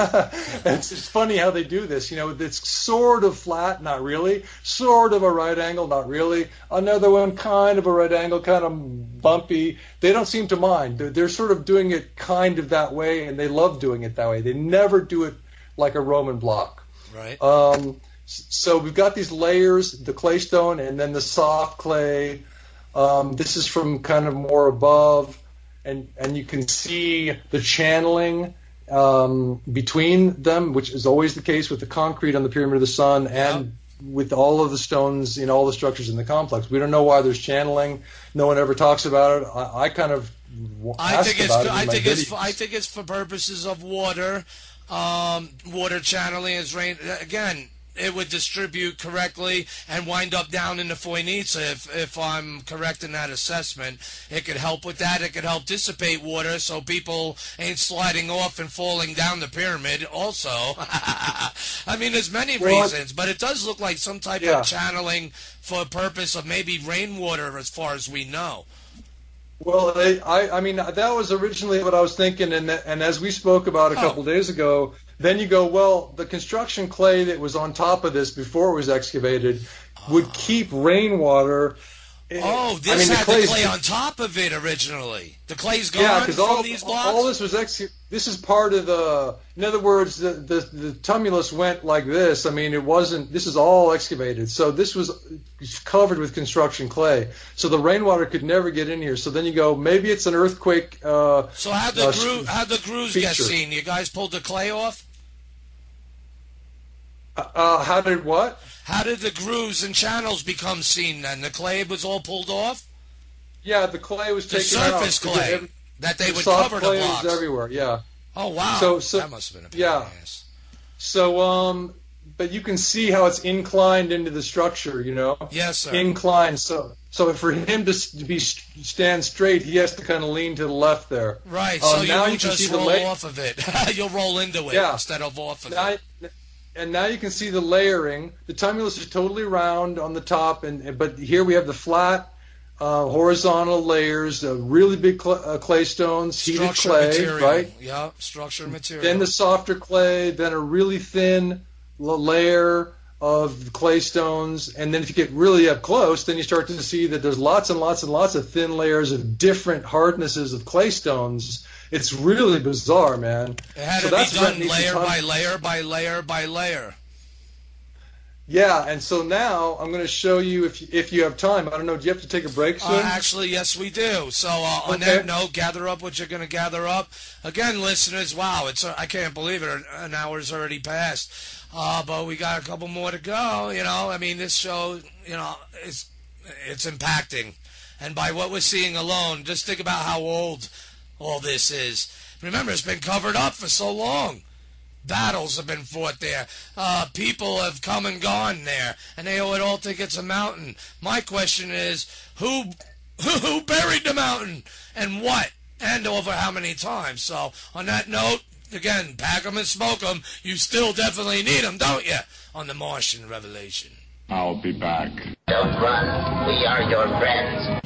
It's funny how they do this. It's sort of flat, not really. Sort of a right angle, not really. Another one, kind of a right angle, kind of bumpy. They don't seem to mind. They're sort of doing it kind of that way, and they love doing it that way. They never do it like a Roman block. Right. So we've got these layers, the claystone and then the soft clay. This is from kind of more above, and you can see the channeling between them, which is always the case with the concrete on the Pyramid of the Sun and with all of the stones in all the structures in the complex. We don't know why there's channeling. No one ever talks about it. I kind of ask about it in my videos. I think it's for purposes of water. Water channeling is rain. Again, it would distribute correctly and wind up down in the Phoenicia if I'm correct in that assessment. It could help with that. It could help dissipate water so people ain't sliding off and falling down the pyramid also. I mean, there's many reasons, but it does look like some type of channeling for a purpose of maybe rainwater as far as we know. Well, I mean, that was originally what I was thinking, and as we spoke about a couple days ago, then you go, well, the construction clay that was on top of this before it was excavated would keep rainwater. Oh, this had the clay on top of it originally. The clay's gone from these blocks? All this was this is part of the, in other words, the tumulus went like this. I mean, this is all excavated. So this was covered with construction clay. So the rainwater could never get in here. So then you go, maybe it's an earthquake. So how'd the grooves get seen? You guys pulled the clay off? How did what? How did the grooves and channels become seen then? The clay was all pulled off? Yeah, the clay was taken out. The surface clay that they would soft cover the clay blocks. was everywhere, yeah. Oh, wow. So that must have been a pain in the ass. So, but you can see how it's inclined into the structure, Yes, sir. Inclined. So for him to stand straight, he has to kind of lean to the left there. Right, so now you just roll off of it. You'll roll into it instead of off of it. And now you can see the layering. The tumulus is totally round on the top, but here we have the flat, horizontal layers, really big clay stones, heated clay, material. right? Yeah, structured material. Then the softer clay, then a really thin layer of clay stones, and then if you get really up close, then you start to see that there's lots and lots and lots of thin layers of different hardnesses of clay stones. It's really bizarre, man. It had to be done layer by layer by layer by layer. Yeah, and so now I'm going to show you, if you have time. I don't know, do you have to take a break soon? Actually, yes, we do. So on that note, gather up what you're going to gather up. Again, listeners, wow, I can't believe it. An hour's already passed. But we got a couple more to go. I mean, this show, it's impacting. And by what we're seeing alone, just think about how old all this is. Remember, it's been covered up for so long. Battles have been fought there. People have come and gone there, and they would all think it's a mountain. My question is, who buried the mountain, and what, and over how many times? So, on that note, again, pack 'em and smoke 'em. You still definitely need 'em, don't you? On the Martian Revelation. I'll be back. Don't run. We are your friends.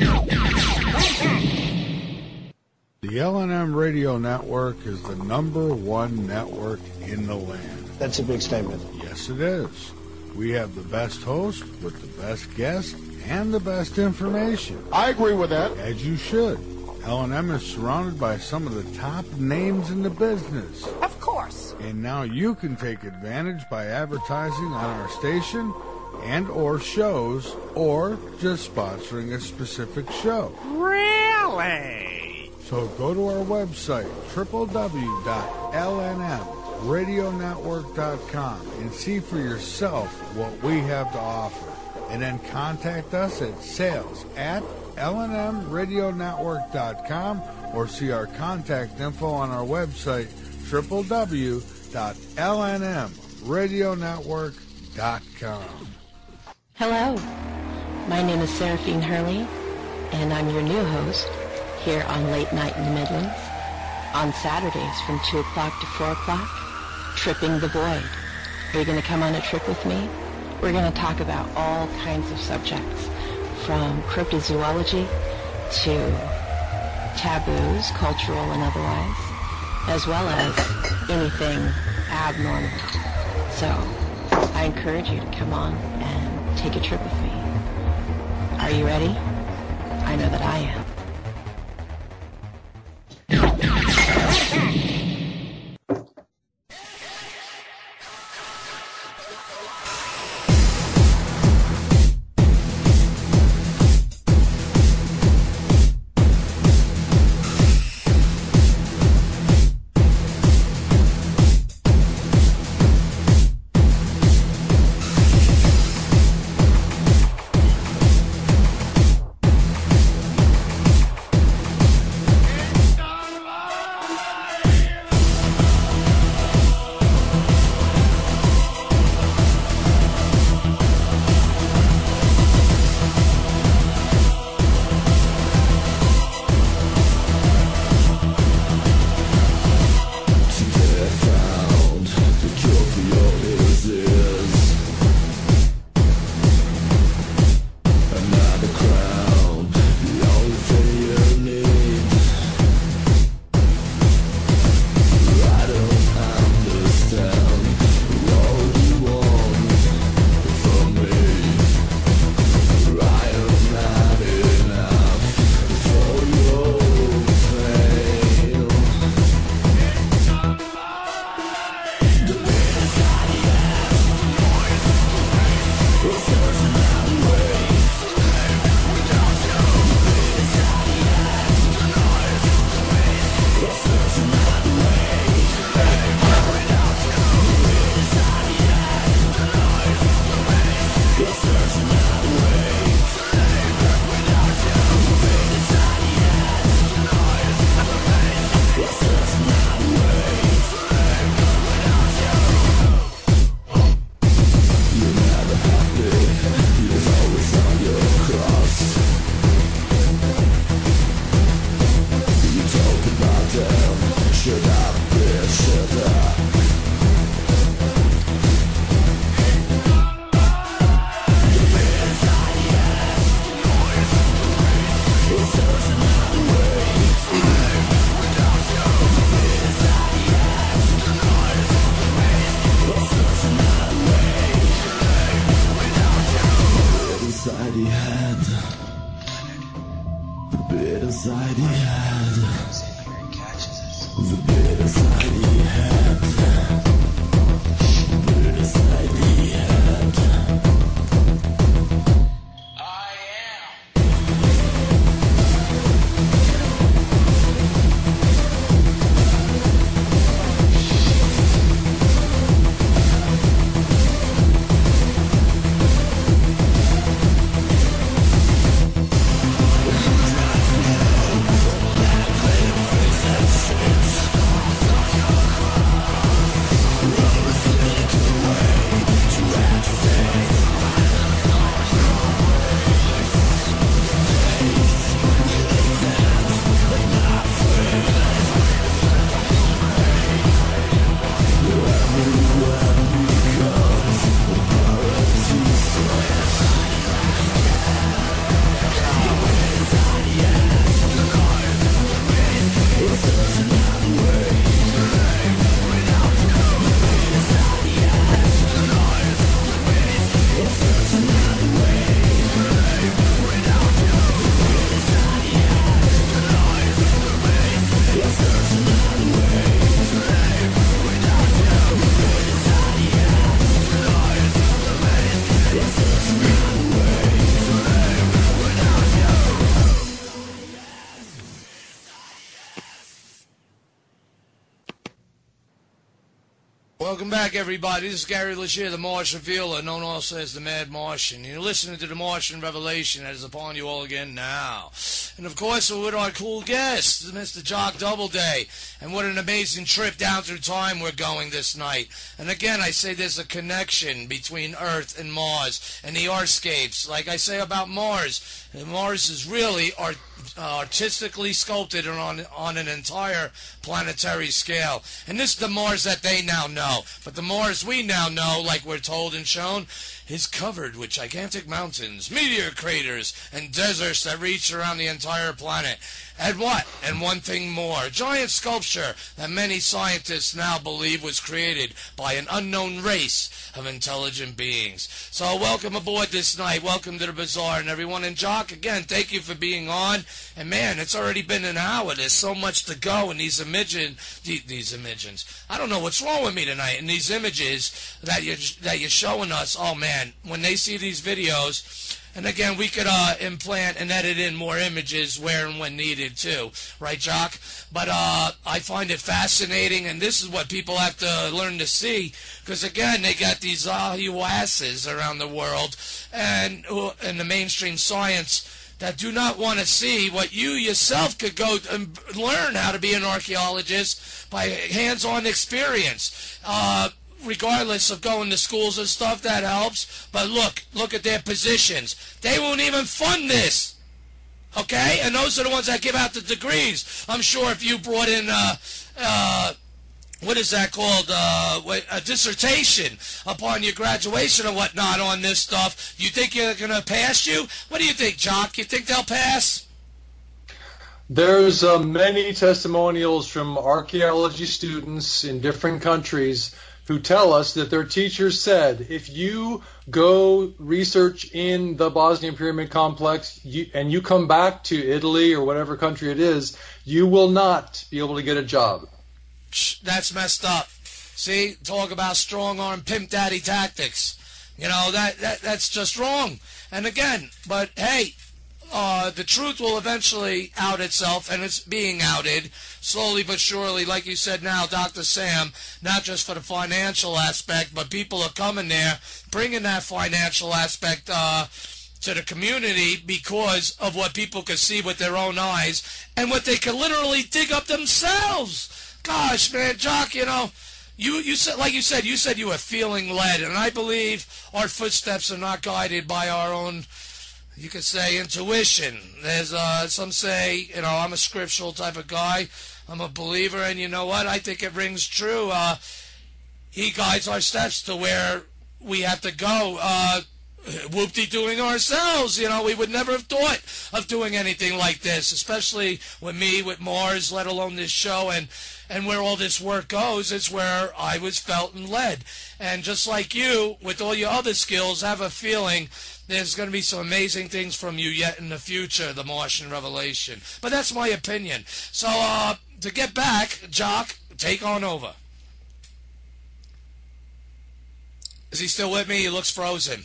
The L&M Radio Network is the #1 network in the land. That's a big statement. Yes, it is. We have the best host with the best guests and the best information. I agree with that. As you should. L&M is surrounded by some of the top names in the business. Of course. And now you can take advantage by advertising on our station and or shows, or just sponsoring a specific show. Really? So go to our website, www.lnmradionetwork.com, and see for yourself what we have to offer. And then contact us at sales@lnmradionetwork.com, or see our contact info on our website, www.lnmradionetwork.com. Hello, my name is Seraphine Hurley, and I'm your new host here on Late Night in the Midlands, on Saturdays from 2 o'clock to 4 o'clock, Tripping the Void. Are you going to come on a trip with me? We're going to talk about all kinds of subjects, from cryptozoology to taboos, cultural and otherwise, as well as anything abnormal. So I encourage you to come on and take a trip with me. Are you ready? I know that I am. Welcome back, everybody. This is Gary Lashir, the Martian Viewer, known also as the Mad Martian. You're listening to the Martian Revelation that is upon you all again now. And, of course, we're with our cool guest, Mr. Jock Doubleday. And what an amazing trip down through time we're going this night. And, again, I say there's a connection between Earth and Mars and the Earthscapes. Like I say about Mars is really our artistically sculpted on an entire planetary scale. And this is the Mars that they now know. But the Mars we now know, like we're told and shown, is covered with gigantic mountains, meteor craters, and deserts that reach around the entire planet. And what? And one thing more. A giant sculpture that many scientists now believe was created by an unknown race of intelligent beings. So welcome aboard this night. Welcome to the Bazaar. And everyone in Jock, again, thank you for being on. And man, it's already been an hour. There's so much to go in these images. I don't know what's wrong with me tonight. And these images that you're showing us, oh man, when they see these videos, and again, we could implant and edit in more images where and when needed too, right, Jock? But I find it fascinating, and this is what people have to learn to see, because again, they got these you asses around the world, and in the mainstream science that do not want to see what you yourself could go and learn how to be an archaeologist by hands-on experience. Regardless of going to schools and stuff, that helps. But look at their positions. They won't even fund this. Okay? And those are the ones that give out the degrees. I'm sure if you brought in, what is that called? A dissertation upon your graduation or whatnot on this stuff, you think you're going to pass you? What do you think, Jock? You think they'll pass? There's many testimonials from archaeology students in different countries who tell us that their teachers said, if you go research in the Bosnian Pyramid complex and you come back to Italy or whatever country it is, you will not be able to get a job. That's messed up. See, talk about strong-arm pimp daddy tactics. You know, that's just wrong. And again, but hey, the truth will eventually out itself, and it's being outed slowly but surely. Like you said now, Dr. Sam, not just for the financial aspect, but people are coming there, bringing that financial aspect to the community because of what people can see with their own eyes and what they can literally dig up themselves. Gosh, man, Jock, you know, you said, like you said you were feeling led, and I believe our footsteps are not guided by our own, you could say, intuition. There's some say, you know, I'm a scriptural type of guy. I'm a believer, and you know what? I think it rings true. He guides our steps to where we have to go. Whoop-de-doing ourselves. You know, we would never have thought of doing anything like this, especially with me, with Mars, let alone this show, and where all this work goes. It's where I was felt and led. And just like you, with all your other skills, have a feeling there's going to be some amazing things from you yet in the future, the Martian Revelation. But that's my opinion. So, to get back, Jock, take on over. Is he still with me? He looks frozen.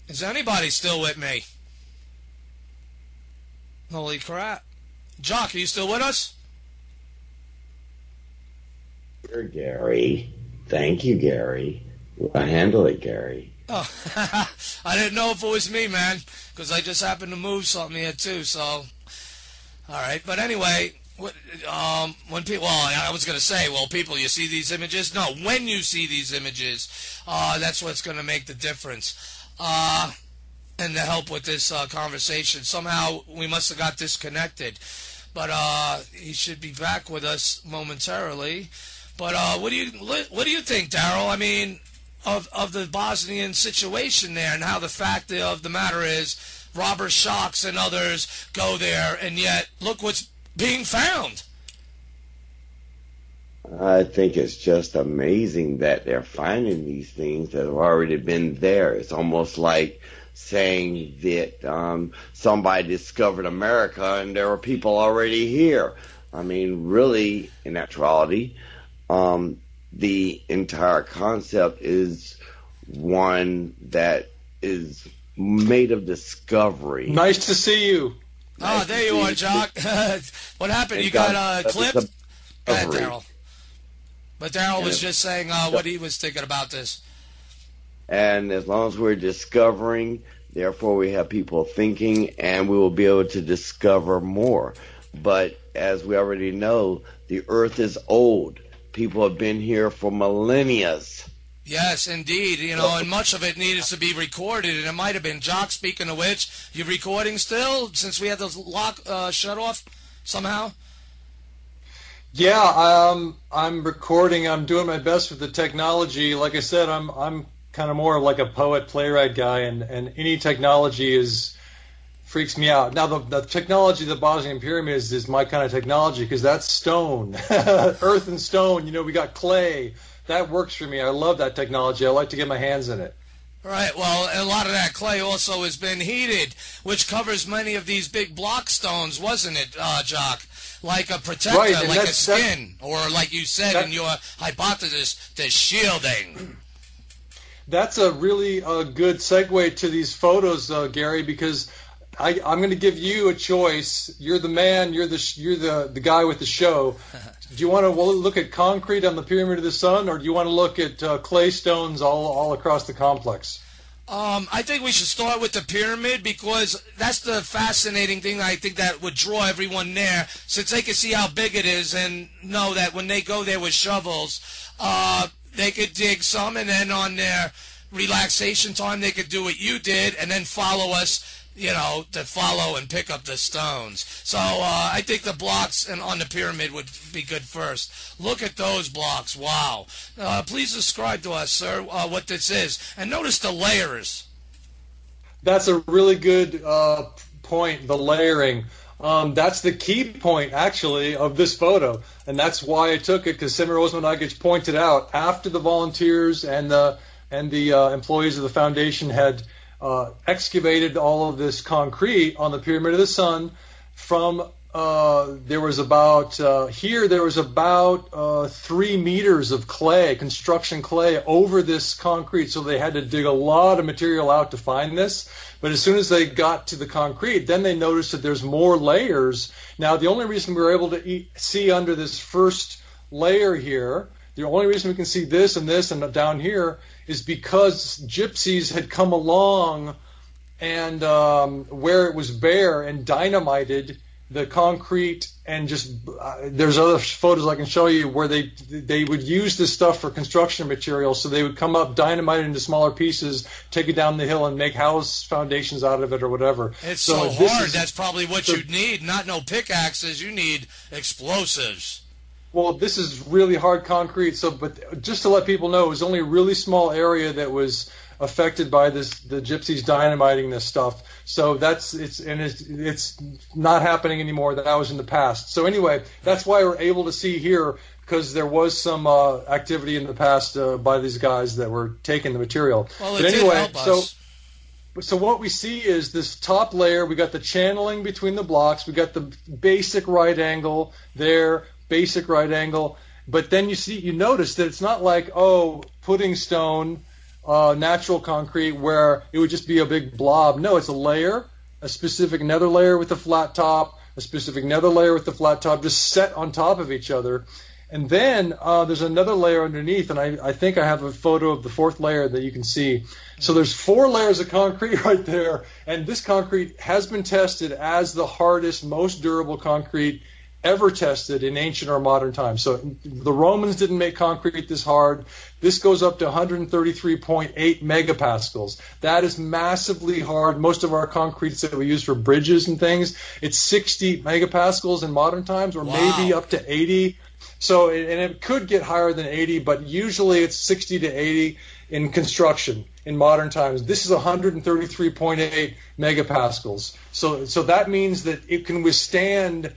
Is anybody still with me? Holy crap. Jock, are you still with us? Sure, Gary. Thank you, Gary. I handle it, Gary. Oh, I didn't know if it was me, man, because I just happened to move something here too. So, all right. But anyway, when people, well, I was going to say, well, people, you see these images? No, when you see these images, that's what's going to make the difference. And to help with this conversation, somehow we must have got disconnected. But he should be back with us momentarily. But what do you think, Daryl? I mean, of the Bosnian situation there, and how the fact of the matter is, Robert Shocks and others go there, and yet look what's being found. I think it's just amazing that they're finding these things that have already been there. It's almost like saying that somebody discovered America and there were people already here. I mean, really, in actuality, the entire concept is one that is made of discovery. Nice to see you. Oh, there you are, Jock. What happened? You got clipped? Go ahead, Daryl. But Daryl was just saying what he was thinking about this. And as long as we're discovering, therefore we have people thinking, and we will be able to discover more. But as we already know, the earth is old. People have been here for millennia. Yes, indeed. You know, and much of it needed to be recorded, and it might have been. Jock, speaking of which, you recording still, since we had the lock shut off somehow? Yeah, I'm recording. I'm doing my best with the technology. Like I said, I'm kind of more like a poet, playwright guy, and any technology freaks me out. Now, the technology of the Bosnian Pyramid is my kind of technology, because that's stone, earth and stone. You know, we got clay. That works for me. I love that technology. I like to get my hands in it. Right. Well, a lot of that clay also has been heated, which covers many of these big block stones, wasn't it, Jock? Like a protector, right, like a skin, or like you said in your hypothesis, the shielding. That's a really good segue to these photos, Gary, because I'm going to give you a choice. You're the man. You're the guy with the show. Do you want to look at concrete on the Pyramid of the Sun, or do you want to look at clay stones all across the complex? I think we should start with the pyramid, because that's the fascinating thing. I think that would draw everyone there, since they can see how big it is and know that when they go there with shovels, they could dig some, and then on their relaxation time they could do what you did and then follow us, you know, to follow and pick up the stones. So I think the blocks on the pyramid would be good first. Look at those blocks. Wow. Please describe to us, sir, what this is. And notice the layers. That's a really good point, the layering. That's the key point, actually, of this photo. And that's why I took it, because Semir Osmanagic pointed out, after the volunteers and the employees of the foundation had excavated all of this concrete on the Pyramid of the Sun, from there was about 3 meters of clay, construction clay, over this concrete. So they had to dig a lot of material out to find this. But as soon as they got to the concrete, then they noticed that there's more layers. Now, the only reason we were able to see under this first layer here, the only reason we can see this and down here, is because gypsies had come along and where it was bare and dynamited the concrete, and just there's other photos I can show you where they would use this stuff for construction material. So they would come up, dynamite it into smaller pieces, take it down the hill, and make house foundations out of it or whatever. It's so hard. That's probably what you'd need. Not no pickaxes. You need explosives. Well, this is really hard concrete. So, but just to let people know, it was only a really small area that was affected by the gypsies dynamiting this stuff. So it's not happening anymore. That was in the past. So anyway, that's why we're able to see here, because there was some activity in the past by these guys that were taking the material. Well, but anyway, so what we see is this top layer. We got the channeling between the blocks. We got the basic right angle there. Basic right angle, but then you notice that it's not like, pudding stone, natural concrete, where it would just be a big blob. No, it's a layer, a specific nether layer with a flat top, a specific nether layer with the flat top, just set on top of each other. And then there's another layer underneath, and I think I have a photo of the fourth layer that you can see. So there's 4 layers of concrete right there, and this concrete has been tested as the hardest, most durable concrete ever tested in ancient or modern times. So the Romans didn't make concrete this hard. This goes up to 133.8 megapascals. That is massively hard. Most of our concretes that we use for bridges and things, it's 60 megapascals in modern times, or maybe up to 80. So, and it could get higher than 80, but usually it's 60 to 80 in construction in modern times. This is 133.8 megapascals. So that means that it can withstand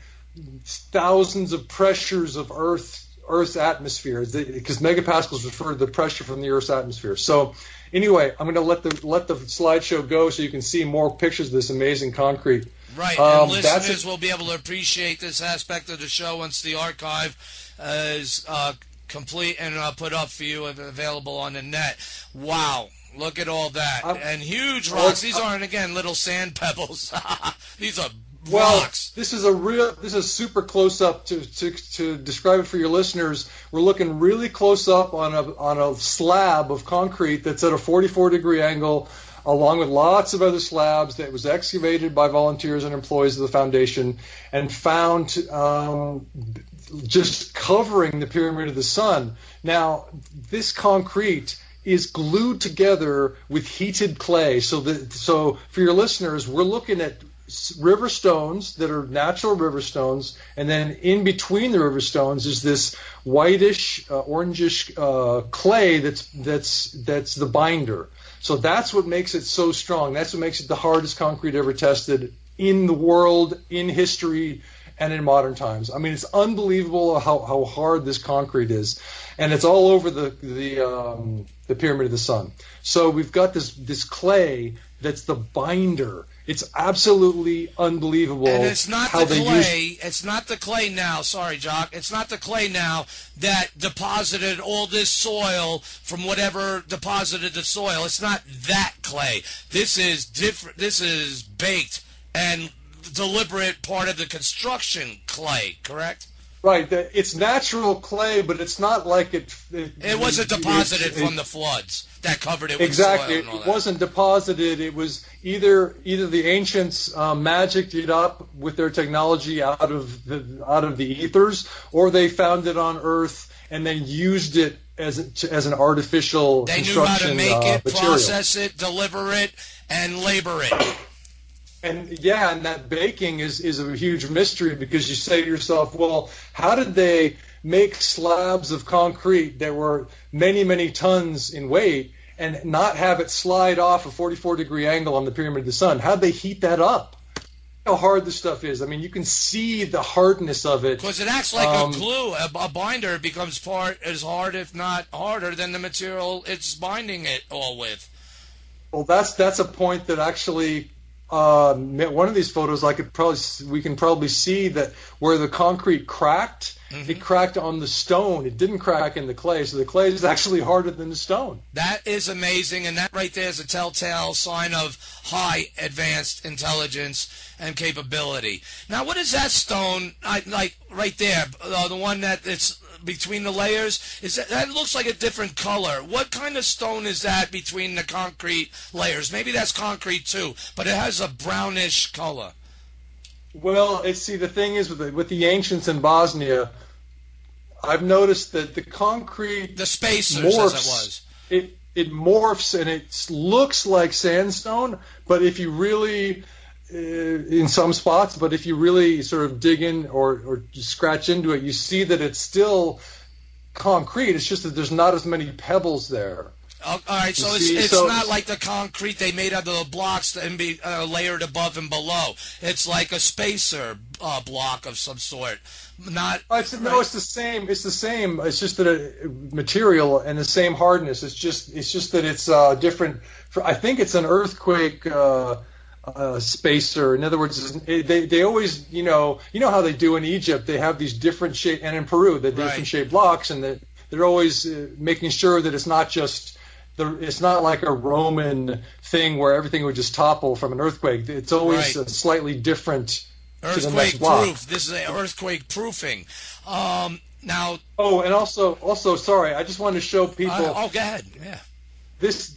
thousands of pressures of Earth's atmosphere, because megapascals refer to the pressure from the Earth's atmosphere. So anyway, I'm going to let the slideshow go so you can see more pictures of this amazing concrete. Right, and listeners will be able to appreciate this aspect of the show once the archive is complete and put up for you and available on the net. Wow. Look at all that. And huge rocks. These aren't, again, little sand pebbles. These are rocks. This is super close up to describe it for your listeners. We're looking really close up on a slab of concrete that's at a 44-degree angle, along with lots of other slabs, that was excavated by volunteers and employees of the foundation and found just covering the Pyramid of the Sun. Now, this concrete is glued together with heated clay. So for your listeners, we're looking at river stones that are natural river stones, and then in between the river stones is this whitish, orangish clay that's the binder. So that's what makes it so strong. That's what makes it the hardest concrete ever tested in the world, in history, and in modern times. I mean, it's unbelievable how hard this concrete is, and it's all over the Pyramid of the Sun. So we've got this clay that's the binder. It's absolutely unbelievable. And it's not the clay. It's not the clay now. Sorry, Jock. It's not the clay now that deposited all this soil from whatever deposited the soil. It's not that clay. This is different. This is baked and deliberate part of the construction clay, correct? Right. It's natural clay, but it's not like it wasn't deposited from the floods that covered it with exactly. soil and all It that. wasn't deposited. It was either the ancients magicked it up with their technology out of the ethers, or they found it on Earth and then used it as an artificial construction material. They knew how to make it, material. process it, deliver it, and labor it. And that baking is a huge mystery, because you say to yourself, well, how did they make slabs of concrete that were many, many tons in weight and not have it slide off a 44-degree angle on the Pyramid of the Sun? How'd they heat that up? How hard this stuff is. I mean, you can see the hardness of it. Because it acts like a glue. A binder becomes as hard, if not harder, than the material it's binding it all with. Well, that's a point that actually... one of these photos, we can probably see that where the concrete cracked, it cracked on the stone. It didn't crack in the clay, so the clay is actually harder than the stone. That is amazing, and that right there is a telltale sign of high advanced intelligence and capability. Now, what is that stone, like right there, the one that it's between the layers? That looks like a different color. What kind of stone is that between the concrete layers? Maybe that's concrete too, but it has a brownish color. Well, the thing is with the ancients in Bosnia, I've noticed that the concrete, the spacers, morphs, as it was. It morphs and it looks like sandstone, but if you really in some spots, but if you really sort of dig in or scratch into it, you see that it's still concrete. It's just that there's not as many pebbles there. All right, so it's not like the concrete they made out of the blocks and be layered above and below. It's like a spacer block of some sort. It's the same. It's the same. It's just that material and the same hardness. It's just that it's different. I think it's an earthquake spacer. In other words, they always, you know how they do in Egypt. They have these different shape, and in Peru, they different shaped blocks, and they're always making sure that it's not just. It's not like a Roman thing where everything would just topple from an earthquake. It's always slightly different. Earthquake proof. This is earthquake proofing. Now. Oh, and also, sorry, I just wanted to show people. Go ahead. Yeah. This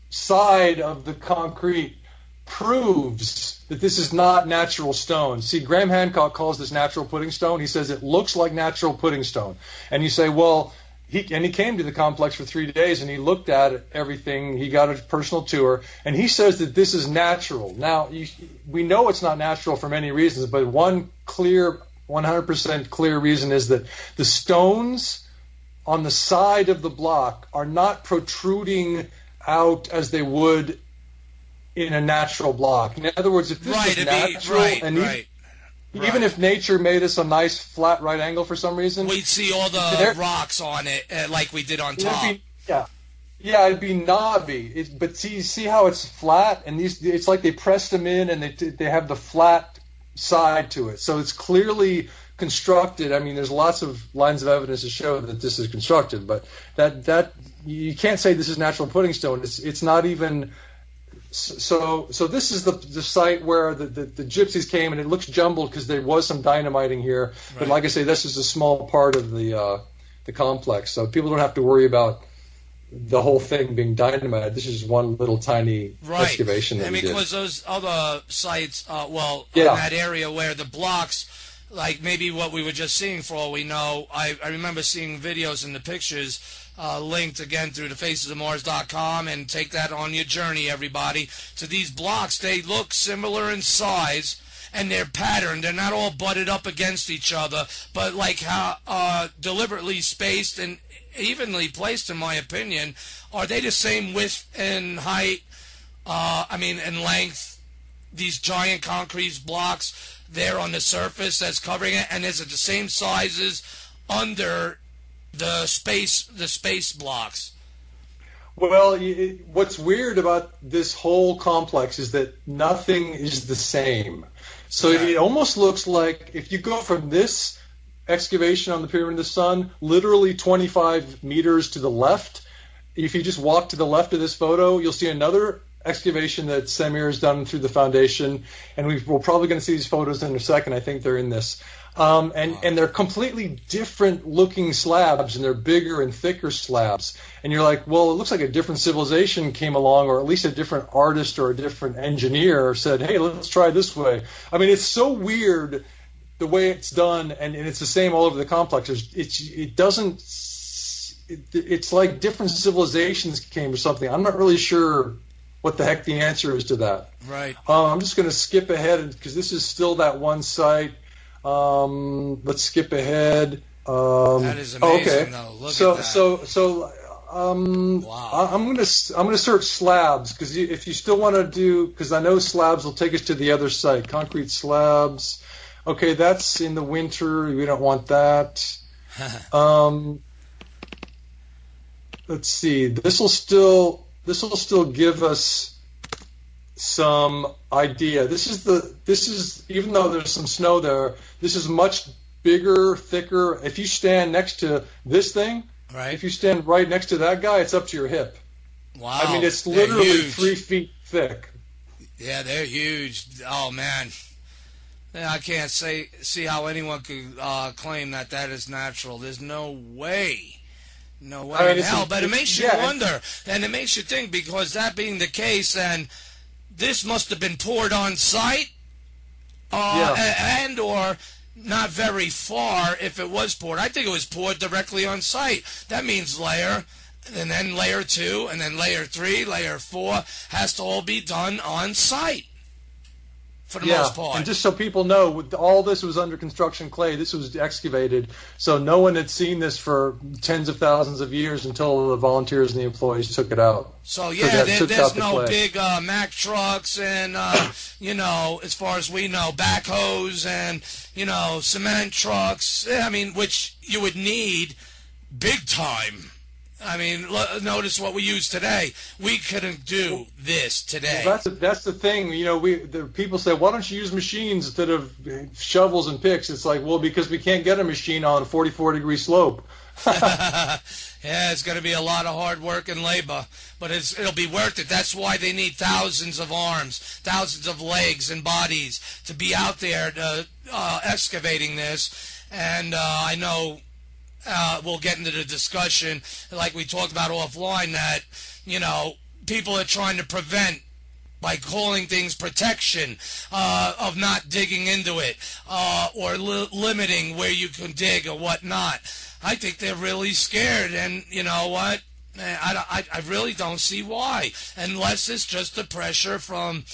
side of the concrete proves that this is not natural stone. See, Graham Hancock calls this natural pudding stone. He says it looks like natural pudding stone, and you say, well. He came to the complex for 3 days and he looked at everything. He got a personal tour and he says that this is natural. Now, we know it's not natural for many reasons, but one clear, 100% clear reason is that the stones on the side of the block are not protruding out as they would in a natural block. In other words, if this was natural, even if nature made us a nice flat right angle for some reason, we'd see all the rocks on it like we did on top. It'd be knobby. But see how it's flat, and it's like they pressed them in, and they have the flat side to it. So it's clearly constructed. I mean, there's lots of lines of evidence to show that this is constructed, but that you can't say this is natural pudding stone. It's not even. So this is the site where the gypsies came, and it looks jumbled because there was some dynamiting here. Right. But like I say, this is a small part of the complex, so people don't have to worry about the whole thing being dynamited. This is one little tiny excavation that we did. Because those other sites, in that area where the blocks like maybe what we were just seeing, for all we know. I remember seeing videos and the pictures linked again through the facesofmars.com, and take that on your journey, everybody, to these blocks. They look similar in size, and they're patterned. They're not all butted up against each other, but like how deliberately spaced and evenly placed, in my opinion. Are they the same width and height, and length, these giant concrete blocks there on the surface that's covering it, and is it the same sizes under the space blocks? Well, what's weird about this whole complex is that nothing is the same. So it almost looks like if you go from this excavation on the Pyramid of the Sun literally 25 meters to the left, if you just walk to the left of this photo, you'll see another excavation that Samir has done through the foundation, and we're probably going to see these photos in a second. I think they're in this. And they're completely different looking slabs, and they're bigger and thicker slabs. And you're like, well, it looks like a different civilization came along, or at least a different artist or a different engineer said, hey, let's try this way. I mean, it's so weird the way it's done, and it's the same all over the complex. It's like different civilizations came or something. I'm not really sure what the heck the answer is to that. Right. I'm just going to skip ahead because this is still that one site. Let's skip ahead. That is amazing, though. Look at that. Wow. I'm gonna search slabs, because if you still want to do, because I know slabs will take us to the other site. Concrete slabs. Okay, that's in the winter. We don't want that. Let's see. This will still give us some idea. This is even though there's some snow there, this is much bigger, thicker. If you stand next to this thing, right, if you stand right next to that guy, it's up to your hip. Wow. I mean, it's literally 3 feet thick. Yeah, they're huge. Oh man, I can't see how anyone could claim that is natural. There's no way. No way in hell. But it makes you wonder, and it makes you think, because that being the case, then this must have been poured on site, and or not very far if it was poured. I think it was poured directly on site. That means layer, and then layer 2, and then layer 3, layer 4 has to all be done on site for the most part. And just so people know, all this was under construction clay. This was excavated, so no one had seen this for tens of thousands of years until the volunteers and the employees took it out. So there's no big Mack trucks and as far as we know, backhoes and cement trucks. I mean, which you would need big time. I mean, notice what we use today. We couldn't do this today. Well, that's the thing. The people say, why don't you use machines instead of shovels and picks? It's like, well, because we can't get a machine on a 44-degree slope. Yeah, it's going to be a lot of hard work and labor, but it'll be worth it. That's why they need thousands of arms, thousands of legs and bodies to be out there excavating this. And I know we'll get into the discussion, like we talked about offline, that people are trying to prevent by calling things protection of not digging into it or limiting where you can dig or whatnot. I think they're really scared, and you know what? I really don't see why, unless it's just the pressure from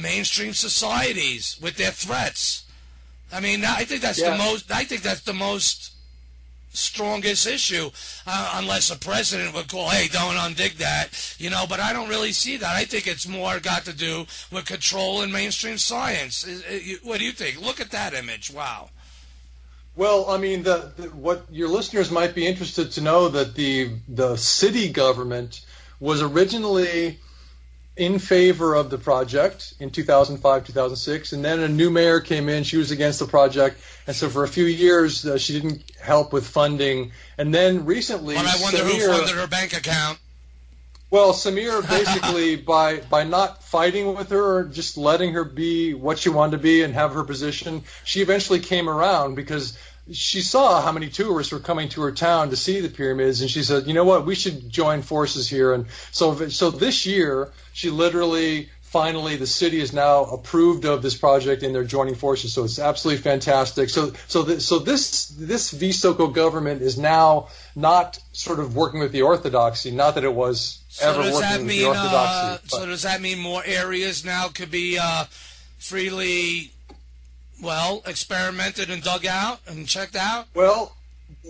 mainstream societies with their threats. I mean, I think that's the most strongest issue, unless a president would call, hey, don't undig that, but I don't really see that. I think it's more got to do with control in mainstream science. What do you think? Look at that image. Wow. Well, I mean, what your listeners might be interested to know, that the city government was originally in favor of the project in 2005, 2006, and then a new mayor came in. She was against the project, and so for a few years she didn't help with funding. And then recently, I wonder who funded her bank account. Well, Samir basically, by not fighting with her or just letting her be what she wanted to be and have her position, she eventually came around, because she saw how many tourists were coming to her town to see the pyramids, and she said, you know what, we should join forces here. And so this year, she literally finally the city is now approved of this project and they're joining forces. So it's absolutely fantastic. So this Visoko government is now not sort of working with the orthodoxy. Not that it was ever working with the orthodoxy. So does that mean more areas now could be freely, experimented and dug out and checked out? Well,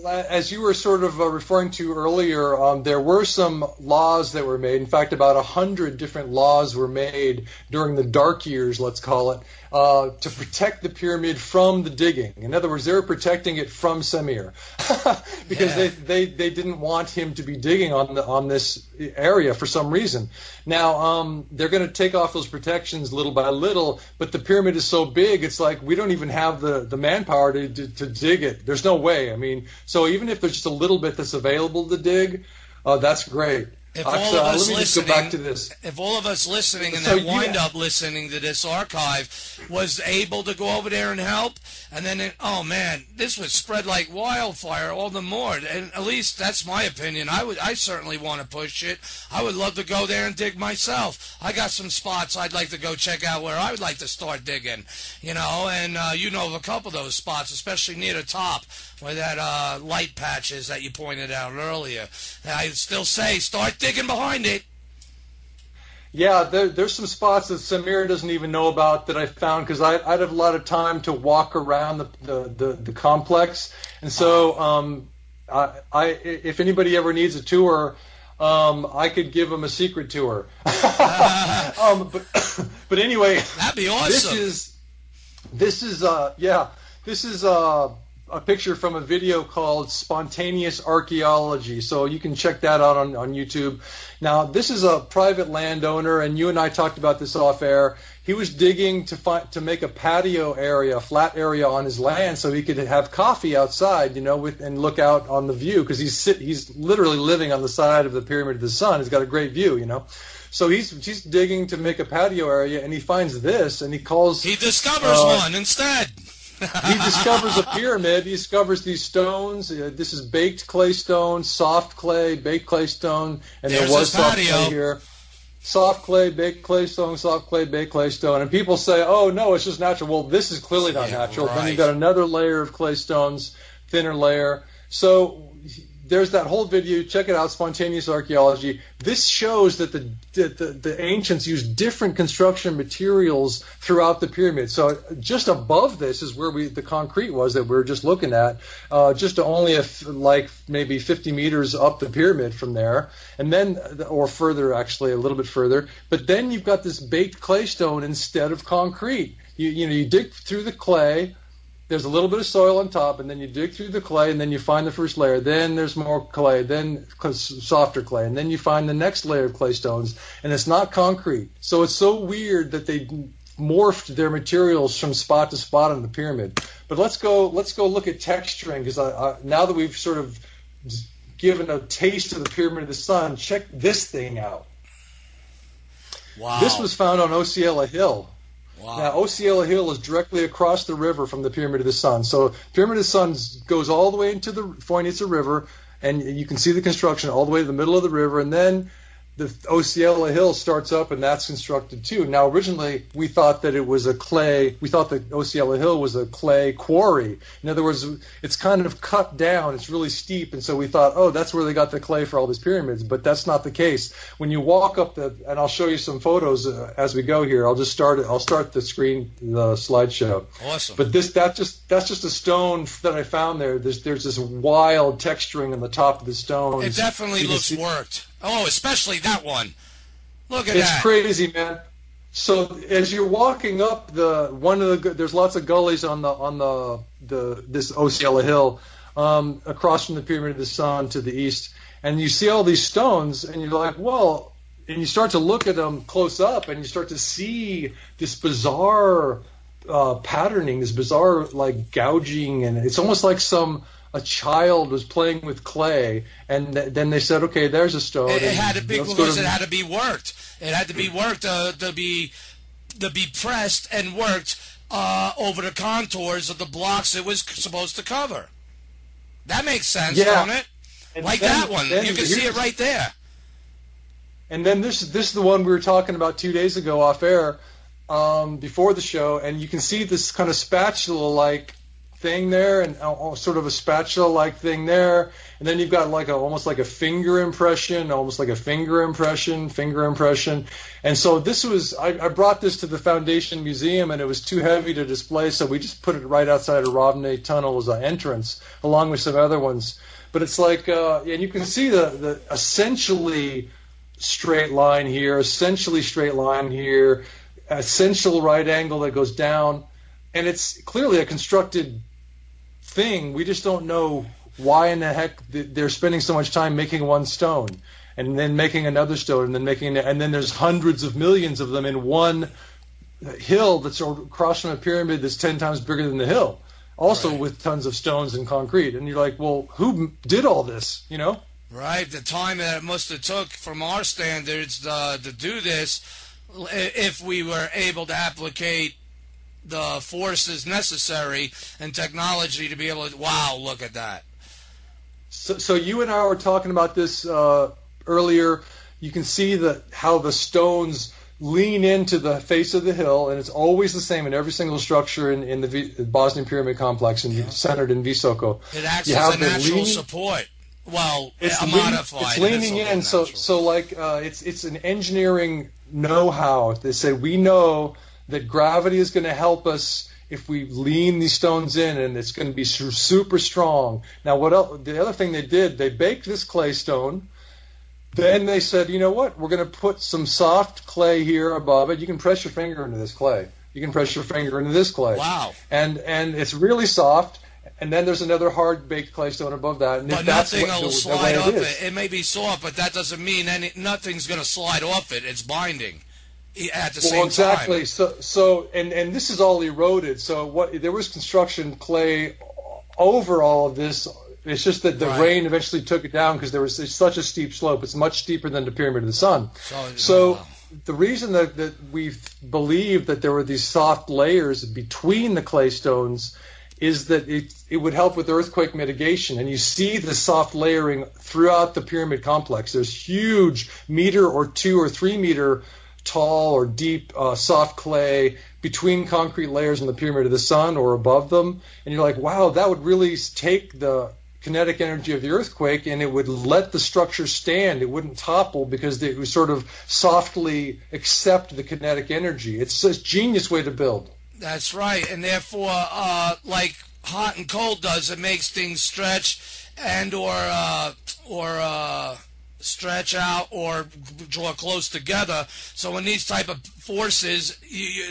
as you were sort of referring to earlier, there were some laws that were made. In fact, about 100 different laws were made during the dark years, let's call it, to protect the pyramid from the digging. In other words, they were protecting it from Samir because they didn't want him to be digging on this area for some reason. Now, they're going to take off those protections little by little, but the pyramid is so big, it's like we don't even have the manpower to dig it. There's no way. I mean, so even if there's just a little bit that's available to dig, that's great. If all of us let me just go back to this. If all of us listening and that wind up listening to this archive was able to go over there and help, and then this would spread like wildfire all the more. And at least that's my opinion. I certainly want to push it. I would love to go there and dig myself. I got some spots I'd like to go check out where I would like to start digging. And of a couple of those spots, especially near the top where that light patch is that you pointed out earlier. And I still say start digging behind it. Yeah, there's some spots that Samir doesn't even know about that I found because I'd have a lot of time to walk around the complex, and so if anybody ever needs a tour, I could give them a secret tour. But anyway, that'd be awesome. This is a picture from a video called Spontaneous Archaeology. So you can check that out on YouTube. Now, this is a private landowner, and you and I talked about this off air. He was digging to make a patio area, a flat area on his land so he could have coffee outside, and look out on the view because he's literally living on the side of the Pyramid of the Sun. He's got a great view, So he's digging to make a patio area, and he finds this, and he discovers one instead. He discovers a pyramid. He discovers these stones. This is baked clay stone, soft clay, baked clay stone, and there was soft clay here. Soft clay, baked clay stone, soft clay, baked clay stone. And people say, oh, no, it's just natural. Well, this is clearly not natural. Right. Then you've got another layer of clay stones, thinner layer. So there's that whole video. Check it out, Spontaneous Archaeology. This shows that the ancients used different construction materials throughout the pyramid. So just above this is where the concrete was that we were just looking at, just only maybe 50 meters up the pyramid from there, and then or further, actually a little bit further. But then you've got this baked clay stone instead of concrete. You dig through the clay. There's a little bit of soil on top, and then you dig through the clay, and then you find the first layer. Then there's more clay, then softer clay, and then you find the next layer of clay stones, and it's not concrete. So it's so weird that they morphed their materials from spot to spot on the pyramid. But let's go look at texturing, because now that we've sort of given a taste of the Pyramid of the Sun, check this thing out. Wow. This was found on Osceola Hill. Wow. Now, Osceola Hill is directly across the river from the Pyramid of the Sun. So Pyramid of the Sun goes all the way into the Phoenician River, and you can see the construction all the way to the middle of the river, and then the Osceola Hill starts up, and that's constructed too. Now, originally, we thought that it was we thought that Osceola Hill was a clay quarry. In other words, it's kind of cut down. It's really steep, and so we thought, oh, that's where they got the clay for all these pyramids, but that's not the case. When you walk up and I'll show you some photos as we go here. I'll start the slideshow. Awesome. But that's just a stone that I found there. There's this wild texturing on the top of the stones. It definitely looks worked. Oh, especially that one. Look at that. It's crazy, man. So as you're walking up there's lots of gullies on this Osceola Hill, across from the Pyramid of the Sun to the east, and you see all these stones, and you're like, well, and you start to look at them close up, and you start to see this bizarre patterning, this bizarre gouging, and it's almost like a child was playing with clay, and then they said, okay, there's a stone. It had to be because it had to be worked. It had to be worked to be pressed and worked over the contours of the blocks it was supposed to cover. That makes sense, don't it? And that one. You can see it right there. And then this is the one we were talking about 2 days ago off air, before the show, and you can see this kind of spatula-like thing there, and sort of a spatula-like thing there, and then you've got like almost like a finger impression, and so this was, I brought this to the Foundation Museum, and it was too heavy to display, so we just put it right outside of Rovne Tunnel's entrance, along with some other ones. But it's like, and you can see the essentially straight line here, essentially right angle that goes down, and it's clearly a constructed thing. We just don't know why in the heck they're spending so much time making one stone, and then making another stone, and then there's hundreds of millions of them in one hill that's across from a pyramid that's 10 times bigger than the hill, also right, with tons of stones and concrete. And you're like, well, who did all this, you know? Right, the time that it must have took from our standards to do this, if we were able to applicate the forces necessary and technology to be able to, wow, look at that. So you and I were talking about this earlier. You can see how the stones lean into the face of the hill, and it's always the same in every single structure in the Bosnian Pyramid complex, centered in Visoko. It acts as a natural support. Well, it's modified. It's leaning in, so like it's an engineering know-how. They say we know that gravity is going to help us if we lean these stones in, and it's going to be super strong. Now, what else? The other thing they did, they baked this clay stone. Then they said, you know what? We're going to put some soft clay here above it. You can press your finger into this clay. You can press your finger into this clay. Wow. And it's really soft. And then there's another hard baked clay stone above that. And but nothing will slide off it. It may be soft, but that doesn't mean nothing's going to slide off it. It's binding at the same exactly. time. So and this is all eroded. So there was construction clay over all of this. It's just that the rain eventually took it down because it's such a steep slope. It's much steeper than the Pyramid of the Sun. So the reason that we believe that there were these soft layers between the clay stones is that it would help with earthquake mitigation. And you see the soft layering throughout the pyramid complex. There's huge 1 or 2 or 3 meter tall or deep soft clay between concrete layers in the Pyramid of the Sun or above them. And you're like, wow, that would really take the kinetic energy of the earthquake, and it would let the structure stand. It wouldn't topple because it would sort of softly accept the kinetic energy. It's a genius way to build. That's right, and therefore, like hot and cold does, it makes things stretch and or stretch out or draw close together. So in these type of forces,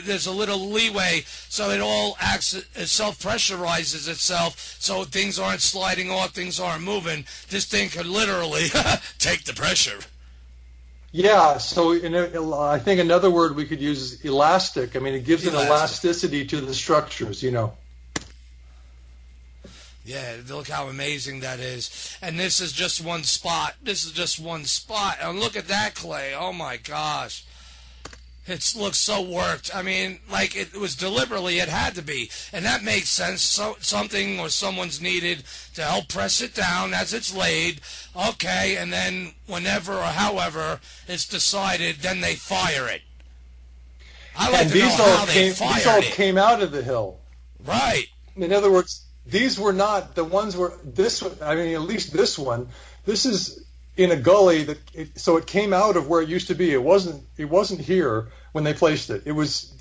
there's a little leeway, so it all acts, it self-pressurizes itself, so things aren't sliding off, things aren't moving. This thing could literally take the pressure. Yeah, so I think another word we could use is elastic. I mean, it gives an elasticity to the structures, you know. Yeah, look how amazing that is. And this is just one spot. This is just one spot. And look at that clay. Oh, my gosh. It looks so worked. I mean, like it was deliberately, it had to be. And that makes sense. So, something or someone's needed to help press it down as it's laid. Okay, and then whenever or however it's decided, then they fire it. I like to know how they fired it. These all came out of the hill. Right. In other words, these were not the ones where this. I mean, at least this one. This is in a gully so it came out of where it used to be. It wasn't here when they placed it. It was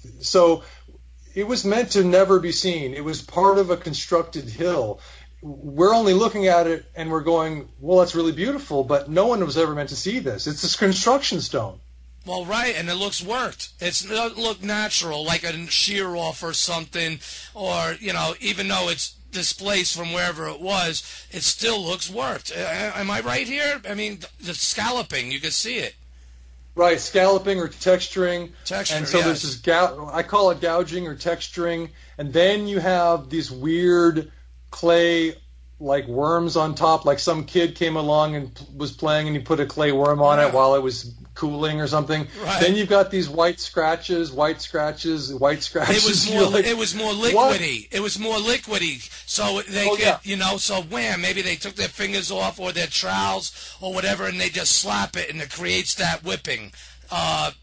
meant to never be seen. It was part of a constructed hill. We're only looking at it and we're going, well, that's really beautiful, but no one was ever meant to see this. It's this construction stone. Well, right, and it looks worked. It doesn't look natural, like a shear off or something, or, you know, even though it's displaced from wherever it was, it still looks worked. Am I right here? I mean, the scalloping, you can see it. Right, scalloping or texturing. Texture, and so yes. There's this I call it gouging or texturing, and then you have these weird clay like worms on top, like some kid came along and was playing and he put a clay worm on it while it was cooling or something. Right. Then you've got these white scratches. It was more liquidy. What? It was more liquidy. So they so wham, maybe they took their fingers off or their trowels or whatever, and they just slap it, and it creates that whipping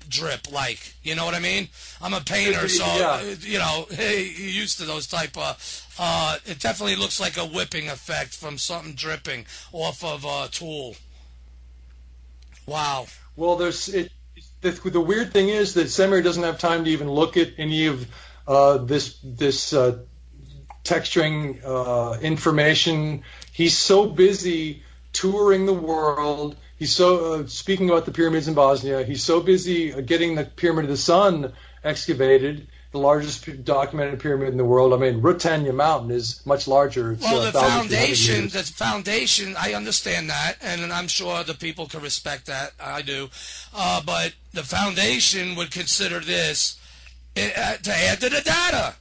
drip, like, you know what I mean? I'm a painter, so, hey, you're used to those type of, it definitely looks like a whipping effect from something dripping off of a tool. Wow. Well, the weird thing is that Semir doesn't have time to even look at any of this texturing information. He's so busy touring the world. He's so speaking about the pyramids in Bosnia. He's so busy getting the Pyramid of the Sun excavated, the largest documented pyramid in the world. I mean, Rutenja Mountain is much larger. It's, well, the foundation, I understand that, and I'm sure the people can respect that. I do. But the foundation would consider this to add to the data,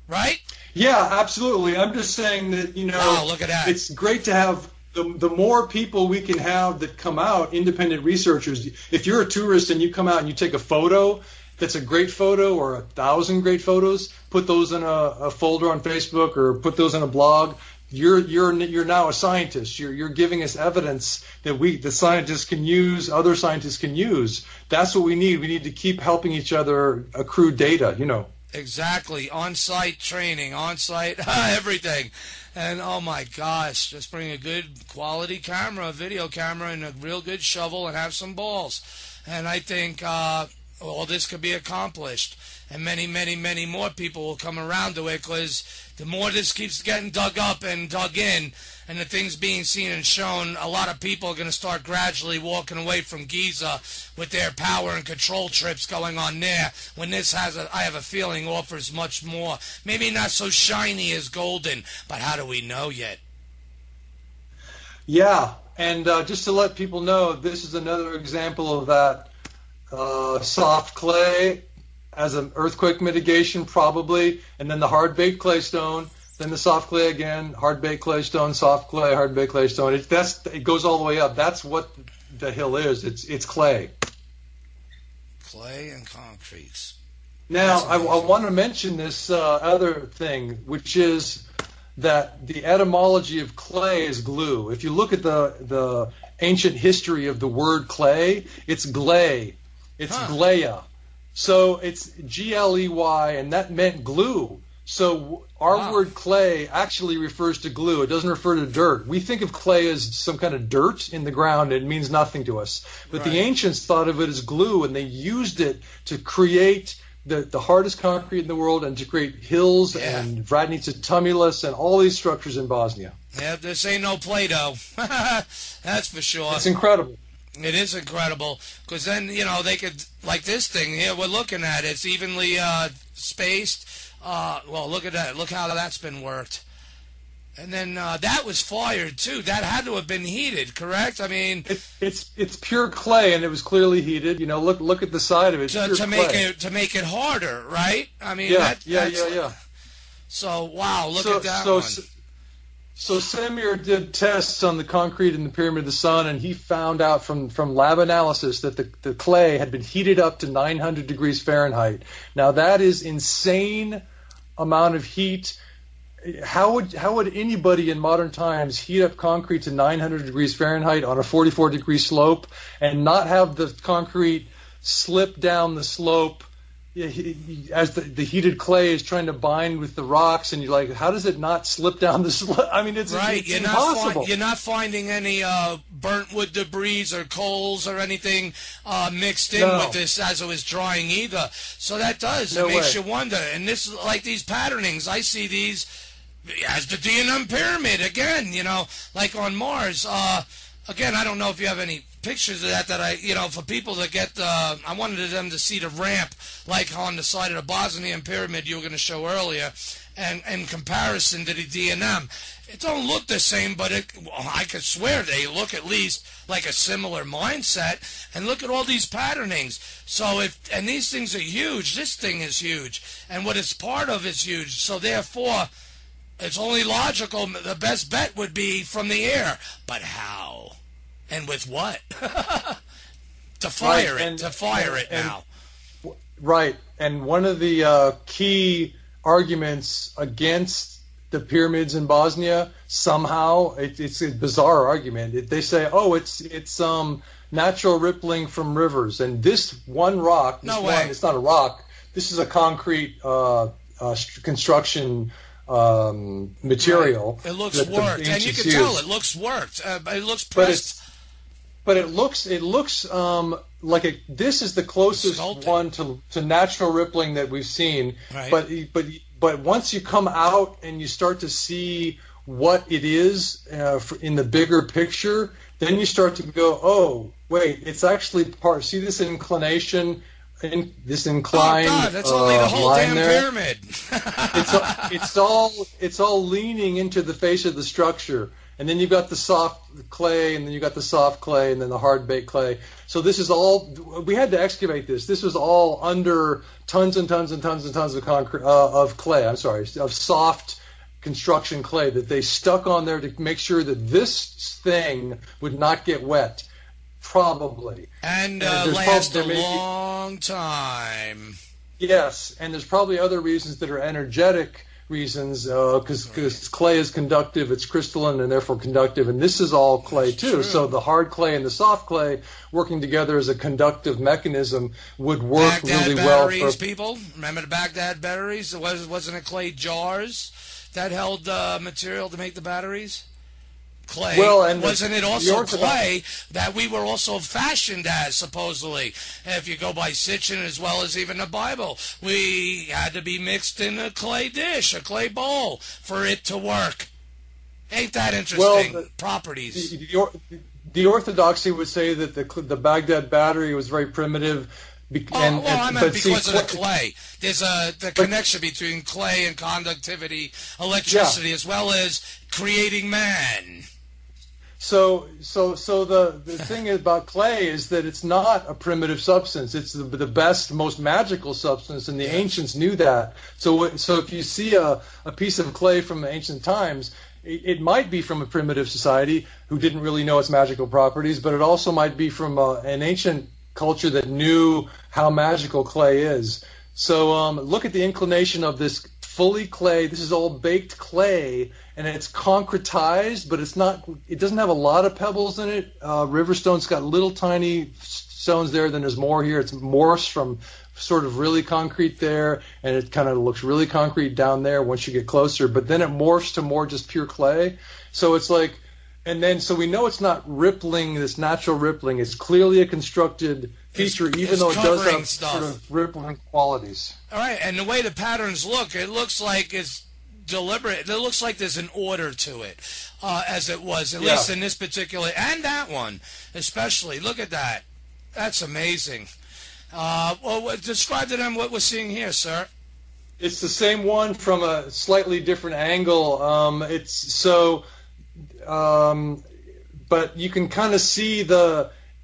right? Yeah, absolutely. I'm just saying that, look at that. It's great to have the more people we can have that come out, independent researchers. If you're a tourist and you come out and you take a photo that's a great photo or 1,000 great photos, put those in a folder on Facebook or put those in a blog. You're now a scientist. You're giving us evidence that the scientists can use, other scientists can use. That's what we need. We need to keep helping each other accrue data, Exactly. On-site training, on-site everything. And, oh, my gosh, just bring a good quality camera, a video camera, and a real good shovel and have some balls. And I think all this could be accomplished. And many, many, many more people will come around to it, because the more this keeps getting dug up and dug in and the things being seen and shown, a lot of people are going to start gradually walking away from Giza with their power and control trips going on there, when this I have a feeling, offers much more. Maybe not so shiny as golden, but how do we know yet? Yeah, and just to let people know, this is another example of that soft clay as an earthquake mitigation, probably, and then the hard-baked clay stone, then the soft clay again, hard-baked clay stone, soft clay, hard-baked clay stone. It goes all the way up. That's what the hill is. It's clay. Clay and concrete. Now, I want to mention this other thing, which is that the etymology of clay is glue. If you look at the ancient history of the word clay, it's gley. It's gleia. So it's Gley, and that meant glue. So our word clay actually refers to glue. It doesn't refer to dirt. We think of clay as some kind of dirt in the ground. It means nothing to us. But the ancients thought of it as glue, and they used it to create the hardest concrete in the world and to create hills and Vratnica Tumulus and all these structures in Bosnia. Yeah, this ain't no Play-Doh. That's for sure. It's incredible. It is incredible, because then, they could, like this thing here we're looking at, it's evenly spaced. Well, look at that. Look how that's been worked. And then that was fired, too. That had to have been heated, correct? I mean... It's pure clay, and it was clearly heated. Look at the side of it. To make it harder, right? I mean... Yeah. So, wow, look at that one. So Semir did tests on the concrete in the Pyramid of the Sun, and he found out from lab analysis that the clay had been heated up to 900 degrees Fahrenheit. Now that is insane amount of heat. How would anybody in modern times heat up concrete to 900 degrees Fahrenheit on a 44-degree slope and not have the concrete slip down the slope as the heated clay is trying to bind with the rocks, and you're like, how does it not slip down the slope? I mean, it's impossible. You're not finding any burnt wood debris or coals or anything mixed in with this as it was drying either. So that makes you wonder. And this, like these patternings, I see these as the D&M Pyramid again, like on Mars. Again, I don't know if you have any pictures of that for people to get I wanted them to see the ramp like on the side of the Bosnian Pyramid you were going to show earlier, and in comparison to the D&M. It don't look the same, but I could swear they look at least like a similar mindset. And look at all these patternings. So and these things are huge. This thing is huge. And what it's part of is huge. So therefore, it's only logical. The best bet would be from the air. But how? And with what? To fire it now. Right. And one of the key arguments against the pyramids in Bosnia somehow. It's a bizarre argument. They say, oh, it's natural rippling from rivers, and this one rock, it's not a rock. This is a concrete construction material. It looks worked, and you can tell it looks worked. It looks pressed. But it looks like this is the closest one to natural rippling that we've seen. Right. But once you come out and you start to see what it is in the bigger picture, then you start to go, oh, wait, it's actually part. See this inclination, this incline. Oh God, that's only the whole damn there? pyramid. it's all leaning into the face of the structure. And then you've got the soft clay, and then you've got the soft clay, and then the hard baked clay. So this is all, we had to excavate this. This was all under tons and tons and tons and tons of concrete, of soft construction clay that they stuck on there to make sure that this thing would not get wet, probably. And last a long time. Yes, and there's probably other reasons that are energetic reasons, because clay is conductive, it's crystalline and therefore conductive, and this is all clay too. True. So the hard clay and the soft clay working together as a conductive mechanism would work really well. Batteries, people remember the Baghdad batteries? Wasn't it clay jars that held material to make the batteries? Clay. Well, and wasn't it also clay that we were also fashioned as, supposedly? If you go by Sitchin as well as even the Bible, we had to be mixed in a clay dish, a clay bowl, for it to work. Ain't that interesting? Well, properties. The orthodoxy would say that the Baghdad battery was very primitive. I meant because of the clay. There's the connection between clay and conductivity, electricity, as well as creating man. So the thing about clay is that it's not a primitive substance. It's the best, most magical substance, and the ancients knew that. So if you see a piece of clay from ancient times, it might be from a primitive society who didn't really know its magical properties, but it also might be from an ancient culture that knew how magical clay is. So look at the inclination of this fully clay. This is all baked clay, and it's concretized, but it doesn't have a lot of pebbles in it. Riverstone's got little tiny stones there, then there's more here. It's morphs from sort of really concrete there, and it kind of looks really concrete down there once you get closer, but then it morphs to more just pure clay. So it's like, and then so we know it's not rippling, this natural rippling. It's clearly a constructed feature, even though it does have sort of rippling qualities. All right, and the way the patterns look, it looks like it's deliberate. It looks like there's an order to it, as it was, at least in this particular, and that one especially. Look at that. That's amazing. Well, describe to them what we're seeing here, sir. It's the same one from a slightly different angle. But you can kind of see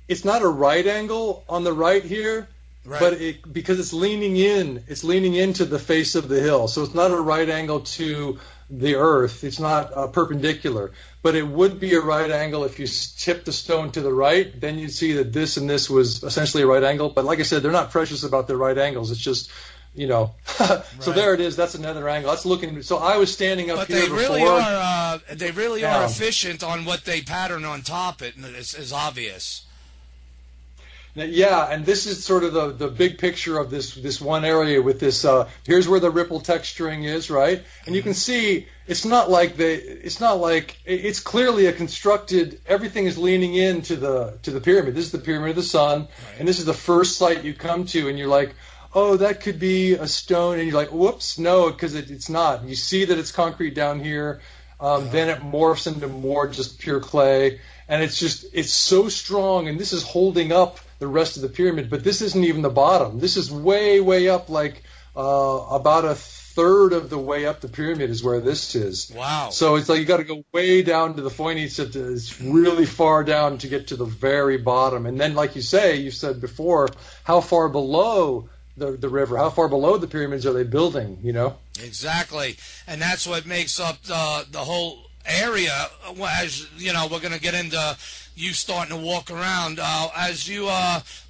it's not a right angle on the right here, right. But because it's leaning into the face of the hill. So it's not a right angle to the earth. It's not perpendicular, but it would be a right angle if you tip the stone to the right. Then you'd see that this and this was essentially a right angle. But like I said, they're not precious about their right angles. It's just, So there it is. That's another angle. That's looking. So I was standing up here before. They really are efficient on what they pattern on top. It is obvious. Yeah, and this is sort of the big picture of this one area with this. Here's where the ripple texturing is, right? And you can see it's clearly a constructed. Everything is leaning into the pyramid. This is the Pyramid of the Sun, right. And this is the first site you come to, and you're like, oh, that could be a stone, and you're like, whoops, no, because it's not. You see that it's concrete down here. Then it morphs into more just pure clay, and it's so strong, and this is holding up the rest of the pyramid, but this isn't even the bottom. This is way, way up, like about a third of the way up the pyramid is where this is. Wow. So it's like you got to go way down to the Phoenix. It's really far down to get to the very bottom. And then, like you said before, how far below the river, how far below the pyramids are they building, Exactly. And that's what makes up the whole area, as you know, we're going to get into you starting to walk around. As you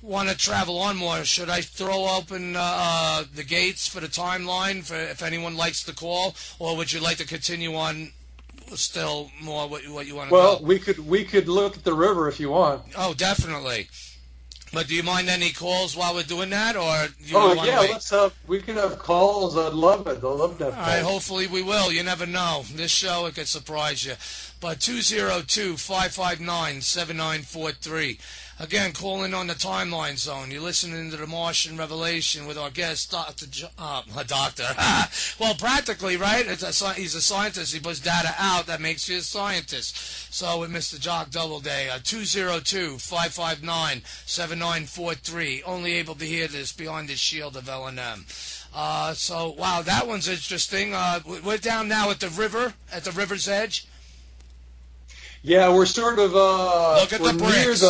want to travel on more, should I throw open the gates for the timeline for if anyone likes to call, or would you like to continue on still more what you want to Well, go? we could look at the river if you want. Oh, definitely. But do you mind any calls while we're doing that, or do you Oh want yeah, to wait? let's have. We can have calls. I'd love it. I'd love to have All right, calls. hopefully we will. You never know. This show, it could surprise you. But 202-559-7943. Again, calling on the timeline zone. You're listening to the Martian Revelation with our guest, Doctor. Well, practically, right? He's a scientist. He puts data out. That makes you a scientist. So with Mr. Jock Doubleday, 202-559-7943. Only able to hear this behind the shield of L&M. So, wow, that one's interesting. We're down now at the river's edge. Yeah, we're sort of Look at we're the near bricks.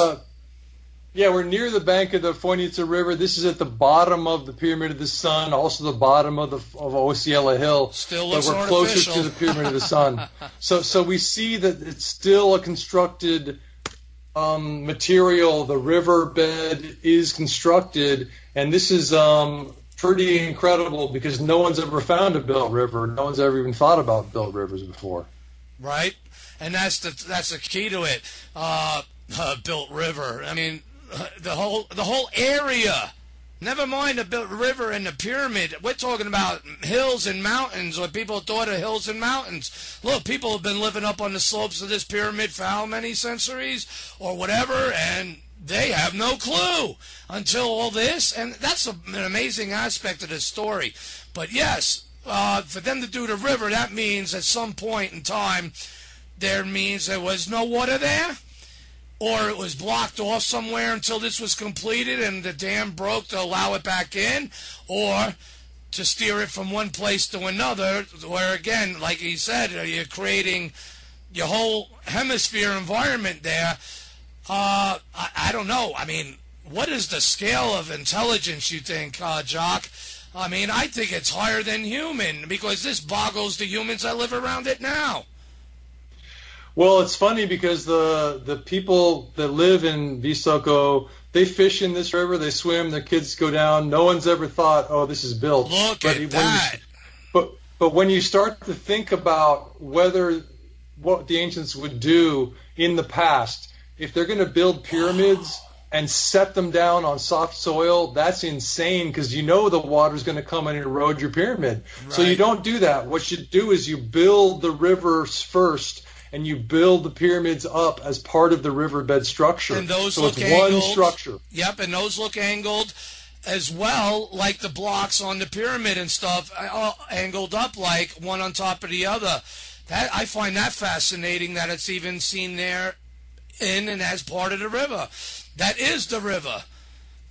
we're near the bank of the Foinica River. This is at the bottom of the Pyramid of the Sun, also the bottom of Osceola Hill. Still but looks we're artificial. closer to the Pyramid of the Sun. So we see that it's still a constructed material. The riverbed is constructed, and this is pretty incredible because no one's ever found a built river. No one's ever even thought about built rivers before. Right? And that's the key to it. Built river. I mean, the whole area. Never mind the built river and the pyramid. We're talking about hills and mountains, or people thought of hills and mountains. Look, people have been living up on the slopes of this pyramid for how many centuries or whatever, and they have no clue until all this. And that's an amazing aspect of this story. But yes, for them to do the river, that means at some point in time, there was no water there, or it was blocked off somewhere until this was completed and the dam broke to allow it back in, or to steer it from one place to another, where again, like he said, you're creating your whole hemisphere environment there. I don't know. I mean, what is the scale of intelligence, you think, Jock? I mean, I think it's higher than human, because this boggles the humans that live around it now. Well, it's funny because the people that live in Visoko, they fish in this river, they swim, their kids go down. No one's ever thought, oh, this is built. Look at that. But when you start to think about what the ancients would do in the past, if they're going to build pyramids and set them down on soft soil, that's insane, because you know the water's going to come and erode your pyramid. Right. So you don't do that. What you do is you build the rivers first, and you build the pyramids up as part of the riverbed structure. And those so look it's angled. one structure. Yep, and those look angled as well, like the blocks on the pyramid and stuff, angled up like one on top of the other. That I find that fascinating, that it's even seen there in and as part of the river. That is the river,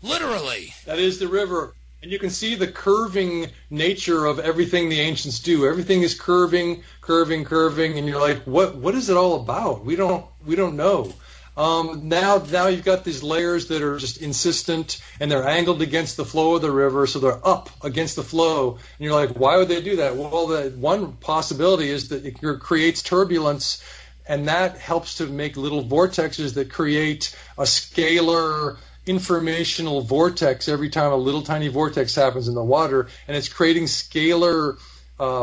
literally. That is the river. And you can see the curving nature of everything the ancients do. Everything is curving, and you're like, what is it all about? We don't know. Now you've got these layers that are just insistent, and they're angled against the flow of the river, so they're up against the flow. And you're like, why would they do that? Well, one possibility is that it creates turbulence, and that helps to make little vortexes that create a scalar informational vortex every time a little tiny vortex happens in the water, and it's creating scalar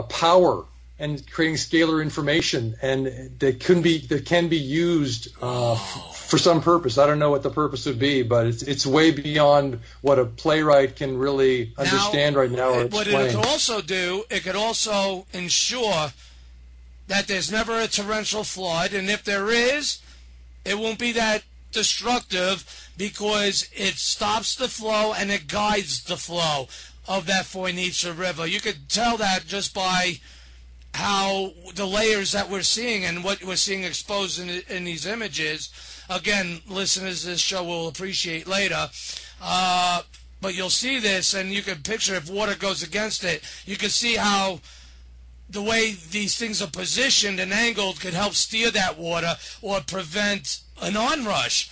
power and creating scalar information, and that can be used for some purpose. I don't know what the purpose would be, but it's way beyond what a playwright can really understand right now or explain. What it could also do, it could also ensure that there's never a torrential flood, and if there is, it won't be that destructive, because it stops the flow and it guides the flow of that Foinica River. You could tell that just by how the layers that we're seeing and what we're seeing exposed in these images. Again, listeners, this show will appreciate later. But you'll see this, and you can picture if water goes against it. You can see how the way these things are positioned and angled could help steer that water or prevent an onrush.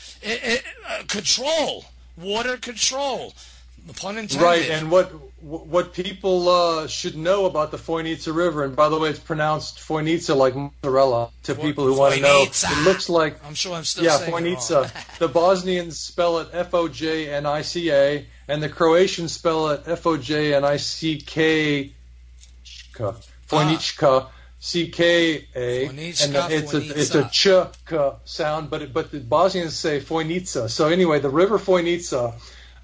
Control, water control. Pun intended. Right, and what people should know about the Foinica River, and by the way, it's pronounced Foinica like mozzarella to people who want to know. It looks like, I'm sure I'm still saying Foinica. it wrong. The Bosnians spell it Fojnica, and the Croatians spell it Fojnica. Foinica. CKA, and it's a ch sound, but the Bosnians say Foinica. So anyway, the river Foinica,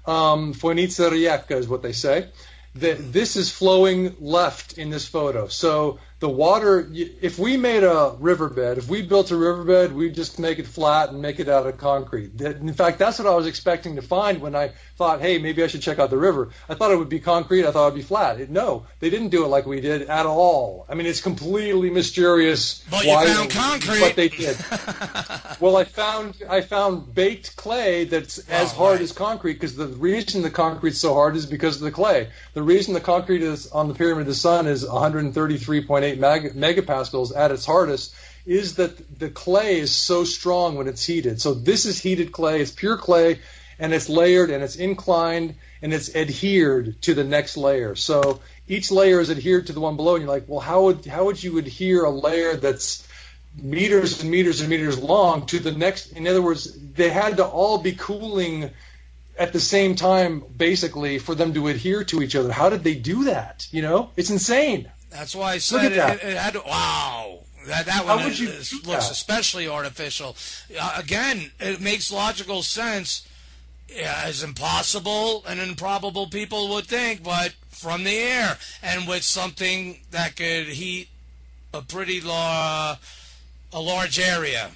Foinica Rijeka is what they say. This is flowing left in this photo. So the water, if we made a riverbed, if we built a riverbed, we'd just make it flat and make it out of concrete. In fact, that's what I was expecting to find when I thought, hey, maybe I should check out the river. I thought it would be concrete. I thought it would be flat. No, they didn't do it like we did at all. I mean, it's completely mysterious. But you found concrete. What they did. Well, I found baked clay that's as hard as concrete, because the reason the concrete's so hard is because of the clay. The reason the concrete is on the Pyramid of the Sun is 133.8 megapascals at its hardest is that the clay is so strong when it's heated. So this is heated clay. It's pure clay, and it's layered, and it's inclined, and it's adhered to the next layer. So each layer is adhered to the one below, and you're like, well, how would you adhere a layer that's meters and meters and meters long to the next? In other words, they had to all be cooling at the same time, basically, for them to adhere to each other. How did they do that? You know, it's insane. That's why I said it had to, wow. That one looks especially artificial. Again, it makes logical sense, as impossible and improbable people would think, but from the air, and with something that could heat a pretty large area.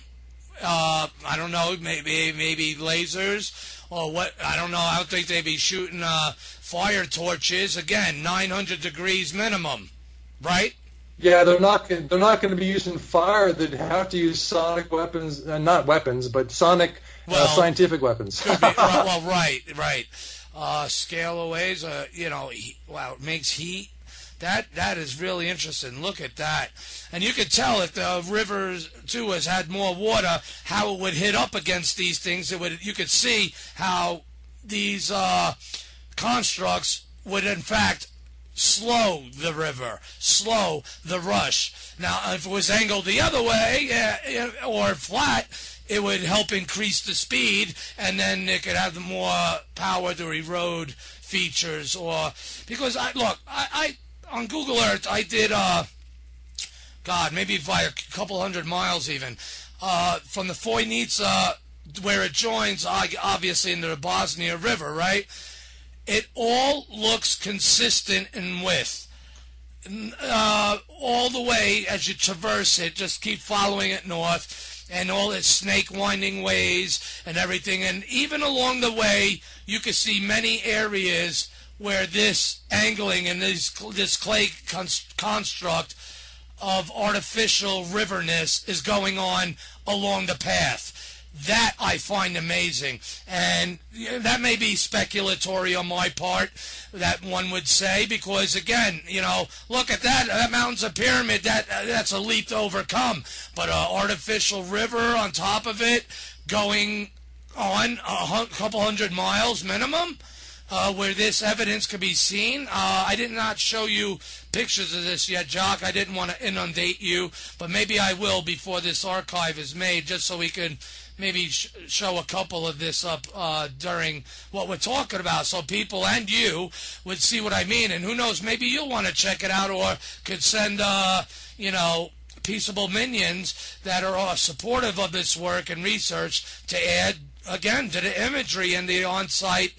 I don't know, maybe lasers or what? I don't know. I don't think they'd be shooting fire torches. Again, 900 degrees minimum, right? Yeah, they're not going to be using fire. They'd have to use sonic weapons, not weapons, but scientific weapons. Could be, well, right. Scalaways, it makes heat. That is really interesting. Look at that. And you could tell if the river, too, has had more water, how it would hit up against these things. You could see how these constructs would, in fact, slow the river, slow the rush. Now, if it was angled the other way or flat, it would help increase the speed, and then it could have the more power to erode features. Or because I on Google Earth I did maybe by a couple hundred miles even from the Foinica where it joins obviously into the Bosnia River, right? It all looks consistent in width. All the way as you traverse it, just keep following it north, and all its snake winding ways and everything. And even along the way, you can see many areas where this angling and this clay construct of artificial riverness is going on along the path. That I find amazing, and that may be speculatory on my part, that one would say, because again, look at that mountain's a pyramid, that's a leap to overcome, but an artificial river on top of it going on a couple hundred miles minimum, where this evidence could be seen. I did not show you pictures of this yet, Jock. I didn't want to inundate you, but maybe I will before this archive is made, just so we could maybe show a couple of this up during what we're talking about, so people and you would see what I mean. And who knows, maybe you'll want to check it out, or could send peaceable minions that are supportive of this work and research to add again to the imagery and the on-site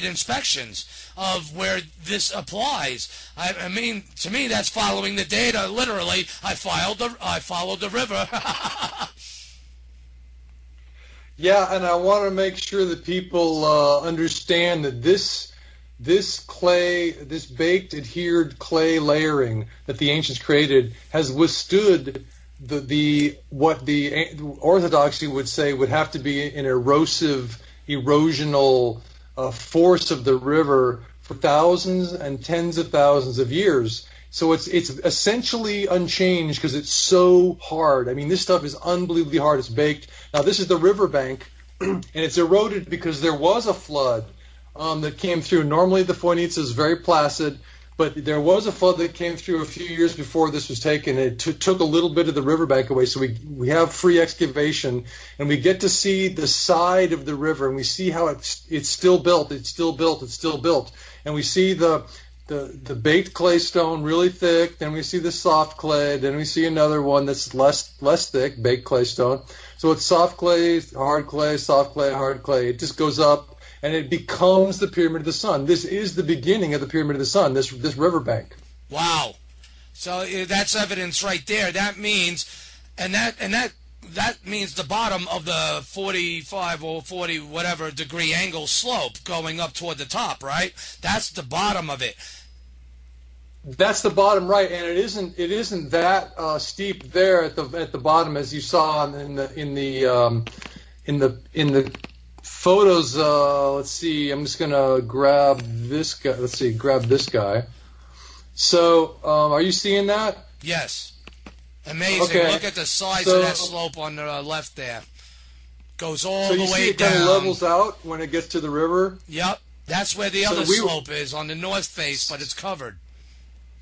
inspections of where this applies. I mean, to me, that's following the data. Literally, I followed the river. Yeah, and I want to make sure that people understand that this clay, this baked, adhered clay layering that the ancients created, has withstood what the orthodoxy would say would have to be an erosive, erosional force of the river for thousands and tens of thousands of years. So it's essentially unchanged because it's so hard. I mean, this stuff is unbelievably hard. It's baked. Now, this is the riverbank and it's eroded because there was a flood that came through. Normally the Phoenicians is very placid, but there was a flood that came through a few years before this was taken. It took a little bit of the riverbank away, so we have free excavation, and we get to see the side of the river, and we see how it's still built, and we see the baked clay stone really thick, then we see the soft clay, then we see another one that's less thick, baked clay stone. So it's soft clay, hard clay, soft clay, hard clay. It just goes up, and it becomes the Pyramid of the Sun. This is the beginning of the Pyramid of the Sun, this riverbank. Wow. So that's evidence right there. That means, and that means the bottom of the 45 or 40 whatever degree angle slope going up toward the top, right? That's the bottom of it. That's the bottom, right? And it isn't that steep there at the bottom as you saw in the photos. Let's see. I'm just gonna grab this guy. Let's see. Grab this guy. So, are you seeing that? Yes. Amazing. Okay. Look at the size of that slope on the left there. Goes all the way down. So you see it kind of levels out when it gets to the river? Yep. That's where the other slope is, on the north face, but it's covered.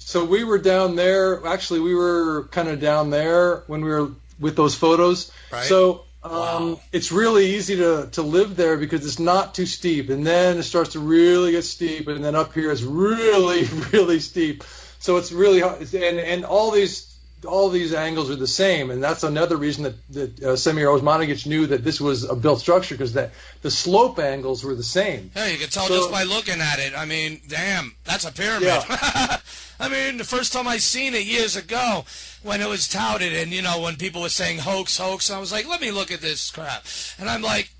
So we were down there. Actually, we were kind of down there when we were with those photos. Right. So Wow. it's really easy to live there because it's not too steep. And then it starts to really get steep. And then up here it's really, really steep. So it's really hard. And all these angles are the same. And that's another reason that Semir Osmanagic knew that this was a built structure, because the slope angles were the same. Yeah, you can tell just by looking at it. I mean, damn, that's a pyramid. Yeah. I mean, the first time I seen it years ago when it was touted, and, you know, when people were saying hoax, I was like, let me look at this crap. And I'm like,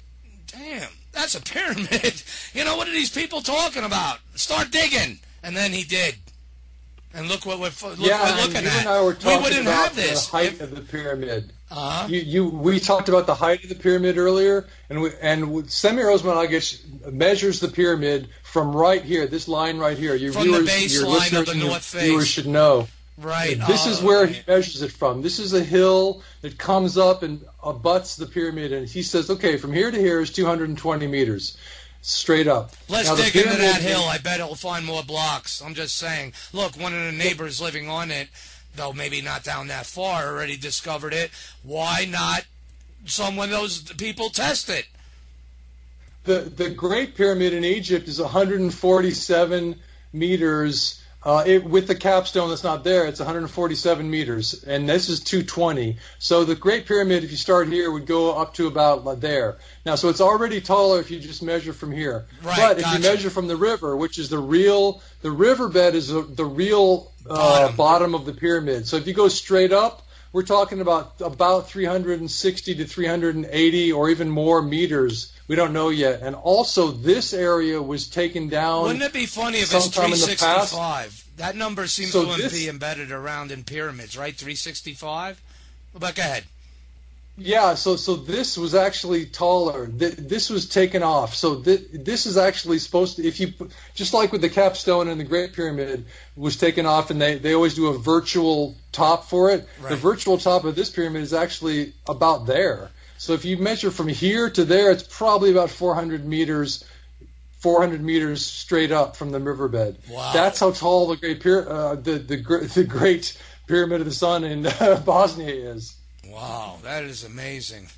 damn, that's a pyramid. You know, what are these people talking about? Start digging. And then he did. And look what we're looking at. You and I were talking about the height of the pyramid. Uh-huh. We talked about the height of the pyramid earlier, and Semir Osmanagic measures the pyramid from right here, this line right here. Your from viewers, the baseline of the north face. Viewers should know. Right. This is where he measures it from. This is a hill that comes up and abuts the pyramid, and he says, okay, from here to here is 220 meters. Straight up. Let's dig into that hill. I bet he'll find more blocks. I'm just saying. Look, one of the neighbors living on it, though maybe not down that far, already discovered it. Why not some of those people test it? The Great Pyramid in Egypt is 147 meters. With the capstone that's not there, it's 147 meters, and this is 220. So the Great Pyramid, if you start here, would go up to about there. Now, so it's already taller if you just measure from here. Right, but if you measure from the river, which is the riverbed is the real bottom of the pyramid. So if you go straight up, we're talking about 360 to 380 or even more meters. We don't know yet. And also, this area was taken down. Wouldn't it be funny if it's 365? That number seems to be embedded around in pyramids, right? 365? But go ahead. Yeah, so this was actually taller. This was taken off. So this is actually supposed to, if you, just like with the capstone and the Great Pyramid, was taken off, and they always do a virtual top for it. Right. The virtual top of this pyramid is actually about there. So if you measure from here to there, it's probably about 400 meters straight up from the riverbed. Wow. That's how tall the Great Pyramid of the Sun in Bosnia is. Wow, that is amazing.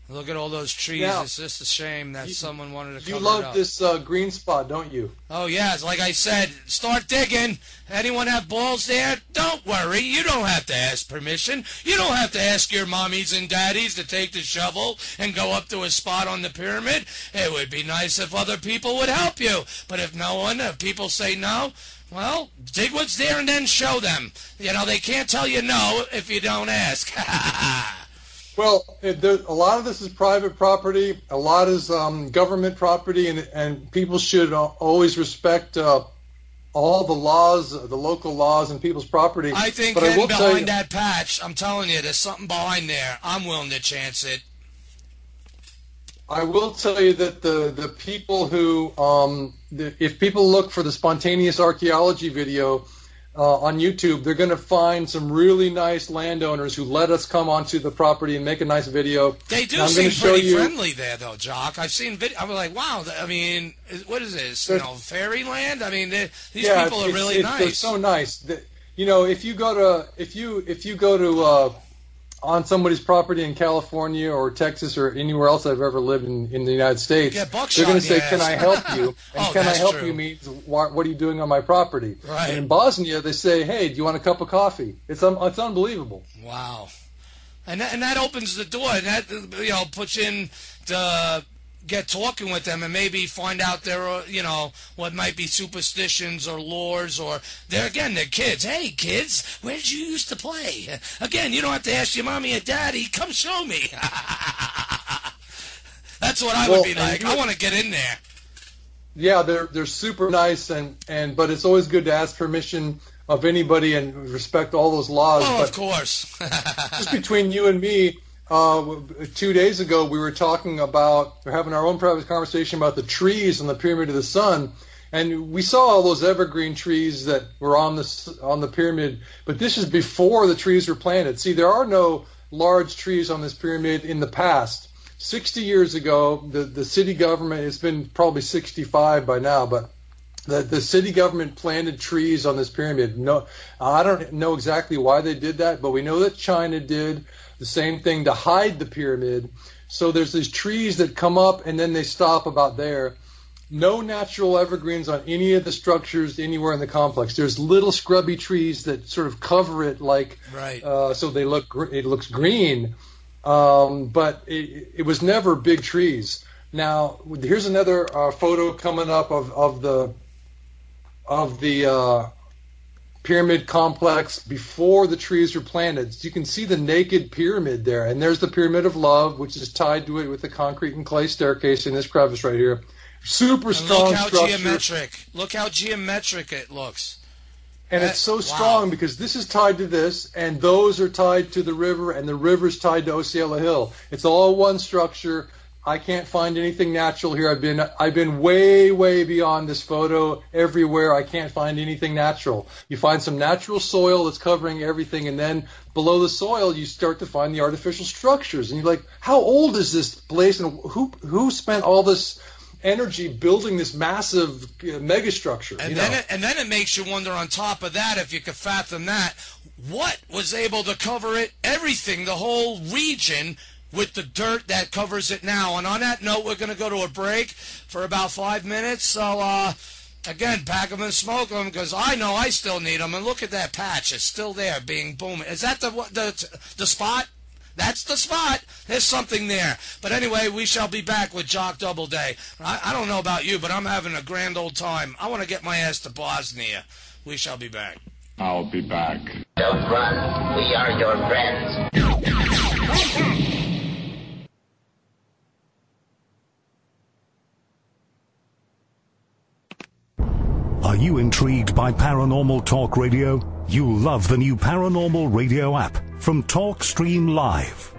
Look at all those trees. Now, it's just a shame that someone wanted to cover it up. You love this green spot, don't you? Oh, yes. Like I said, start digging. Anyone have balls there? Don't worry. You don't have to ask permission. You don't have to ask your mommies and daddies to take the shovel and go up to a spot on the pyramid. It would be nice if other people would help you. But if people say no, well, dig what's there and then show them. You know, they can't tell you no if you don't ask. Well, a lot of this is private property. A lot is government property, and people should always respect all the laws, the local laws, and people's property. I think behind that patch, I'm telling you, there's something behind there. I'm willing to chance it. I will tell you that the people who, if people look for the spontaneous archaeology video, on YouTube, they're going to find some really nice landowners who let us come onto the property and make a nice video. They do seem pretty friendly there, though, Jock. I've seen video. I'm like, wow. I mean, what is this? Fairyland? I mean, these people are really nice. They're so nice. If you go to on somebody's property in California or Texas or anywhere else I've ever lived in the United States, they're going to say, "Can I help you?" And "Can I help you?" means, "What are you doing on my property?" Right. And in Bosnia, they say, "Hey, do you want a cup of coffee?" It's unbelievable. Wow, and that opens the door, and that puts in to get talking with them and maybe find out their what might be superstitions or lores, or they're kids. Hey kids, where did you used to play? Again, you don't have to ask your mommy or daddy. Come show me. That's what I would be like. I want to get in there. Yeah, they're super nice, but it's always good to ask permission of anybody and respect all those laws. Oh, but of course. just between you and me, 2 days ago we were having our own private conversation about the trees on the Pyramid of the Sun, and we saw all those evergreen trees that were on the pyramid, but this is before the trees were planted. See, there are no large trees on this pyramid in the past. 60 years ago, the city government, it's been probably 65 by now, but the city government planted trees on this pyramid. No, I don't know exactly why they did that, but we know that China did the same thing to hide the pyramid. So there's these trees that come up and then they stop about there. No natural evergreens on any of the structures anywhere in the complex. There's little scrubby trees that sort of cover it, so it looks green. But it was never big trees. Now here's another photo coming up of the pyramid complex before the trees were planted. So you can see the naked pyramid there, and there's the Pyramid of Love, which is tied to it with a concrete and clay staircase in this crevice right here. Super strong structure. Look how geometric it looks. And it's so strong because this is tied to this, and those are tied to the river, and the river's tied to Osceola Hill. It's all one structure. I can't find anything natural here. I've been way, way beyond this photo everywhere. I can't find anything natural. You find some natural soil that's covering everything, and then below the soil you start to find the artificial structures. And you're like, how old is this place, and who spent all this energy building this massive megastructure? And then it makes you wonder, on top of that, if you could fathom that, what was able to cover it, everything, the whole region, with the dirt that covers it now. And on that note, we're going to go to a break for about 5 minutes. So, again, pack them and smoke them, because I know I still need them. And look at that patch. It's still there, being booming. Is that the spot? That's the spot. There's something there. But anyway, we shall be back with Jock Doubleday. I don't know about you, but I'm having a grand old time. I want to get my ass to Bosnia. We shall be back. I'll be back. Don't run. We are your friends. Are you intrigued by Paranormal Talk Radio? You'll love the new Paranormal Radio app from TalkStream Live.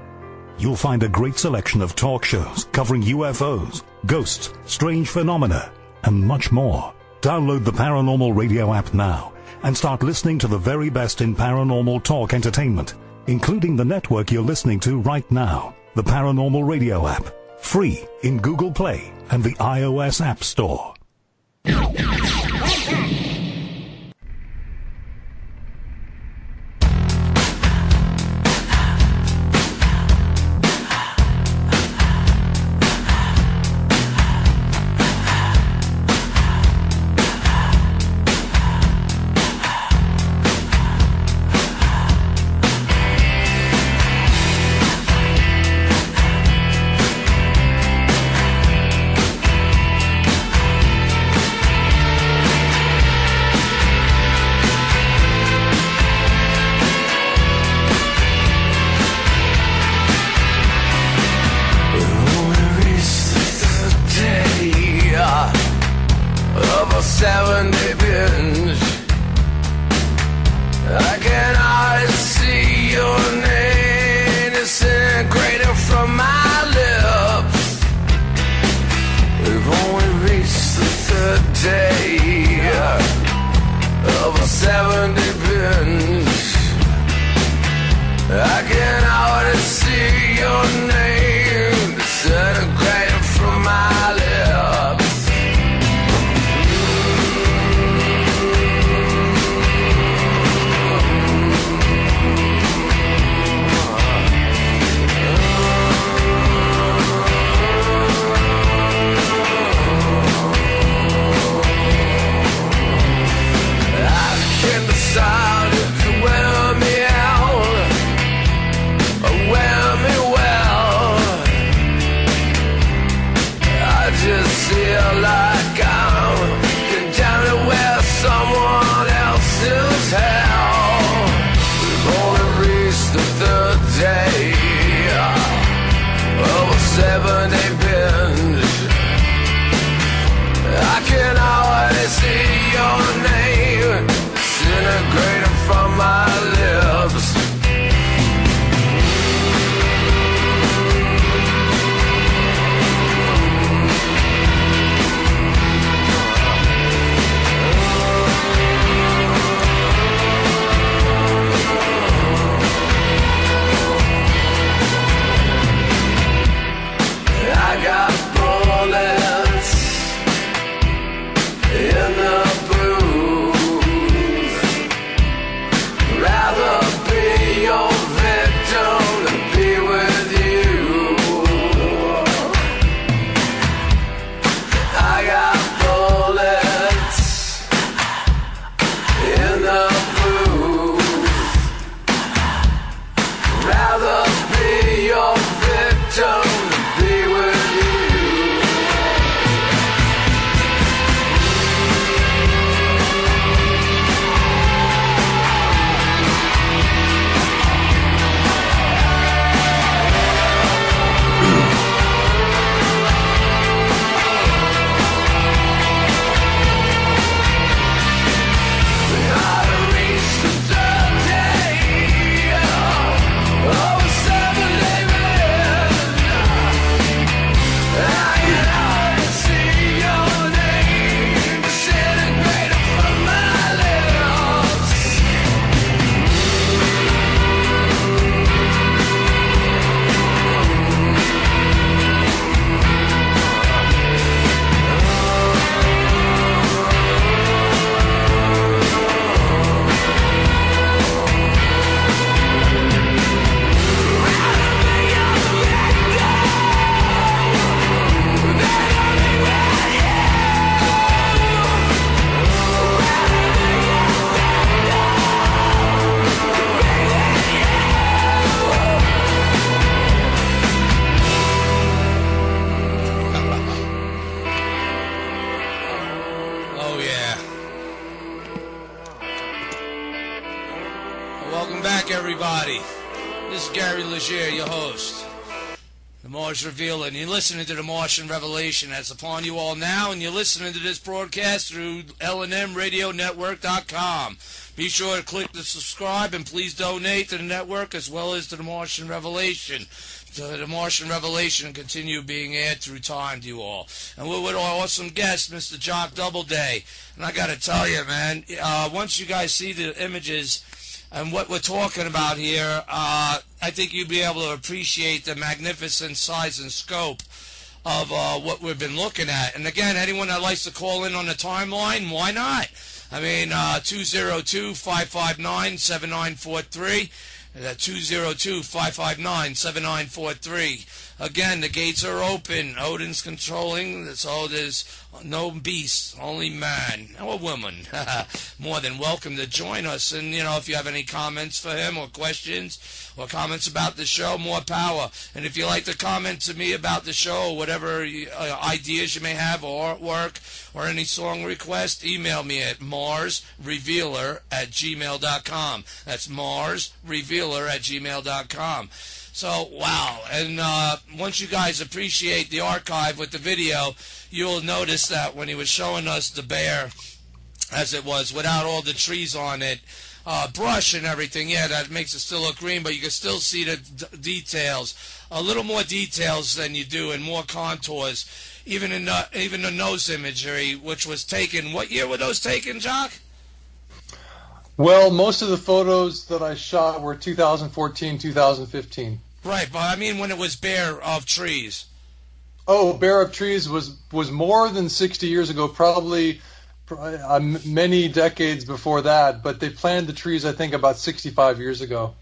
You'll find a great selection of talk shows covering UFOs, ghosts, strange phenomena, and much more. Download the Paranormal Radio app now and start listening to the very best in paranormal talk entertainment, including the network you're listening to right now, the Paranormal Radio app. Free in Google Play and the iOS App Store. Welcome back, everybody. This is Gary Leger, your host, the Mars Revealer, and you're listening to the Martian Revelation. That's upon you all now, and you're listening to this broadcast through LNMRadioNetwork.com. Be sure to click the subscribe, and please donate to the network as well as to the Martian Revelation. So the Martian Revelation continue being aired through time to you all. And we're with our awesome guest, Mr. Jock Doubleday. And I got to tell you, man, once you guys see the images and what we're talking about here, I think you'll be able to appreciate the magnificent size and scope of what we've been looking at. And again, anyone that likes to call in on the timeline, why not? I mean, 202-559-7943. That's 202-559-7943. Again, the gates are open. Odin's controlling, so there's no beast, only man or woman. More than welcome to join us. And, if you have any comments for him or questions or comments about the show, more power. And if you like to comment to me about the show or whatever ideas you may have or artwork or any song request, email me at marsrevealer@gmail.com. That's marsrevealer@gmail.com. So, wow. And once you guys appreciate the archive with the video, you'll notice that when he was showing us the bear, as it was, without all the trees on it, brush and everything, yeah, that makes it still look green, but you can still see the details, a little more details than you do and more contours, even in the nose imagery, which was taken. What year were those taken, Jock? Well, most of the photos that I shot were 2014, 2015. Right, but I mean when it was bare of trees. Oh, bare of trees was more than 60 years ago, probably many decades before that, but they planted the trees, I think, about 65 years ago.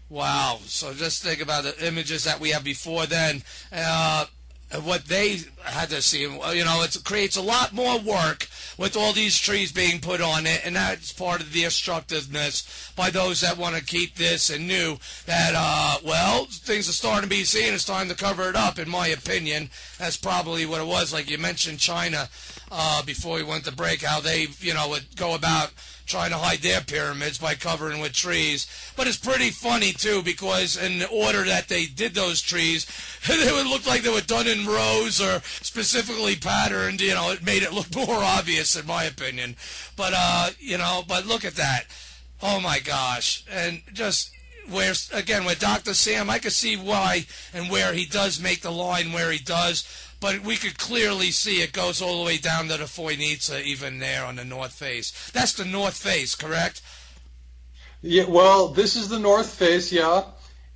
Wow, so just think about the images that we have before then. What they had to see, it creates a lot more work with all these trees being put on it, and that's part of the destructiveness by those that want to keep this and knew that, things are starting to be seen. It's time to cover it up, in my opinion. That's probably what it was. Like you mentioned China before we went to break, how they, would go about trying to hide their pyramids by covering with trees. But it's pretty funny, too, because in the order that they did those trees, they would look like they were done in rows or specifically patterned. It made it look more obvious, in my opinion. But, but look at that. Oh, my gosh. And just with Dr. Sam, I could see why and where he does make the line where he does. But we could clearly see it goes all the way down to the Foynitsa, even there on the north face. That's the north face, correct? Yeah, well, this is the north face, yeah.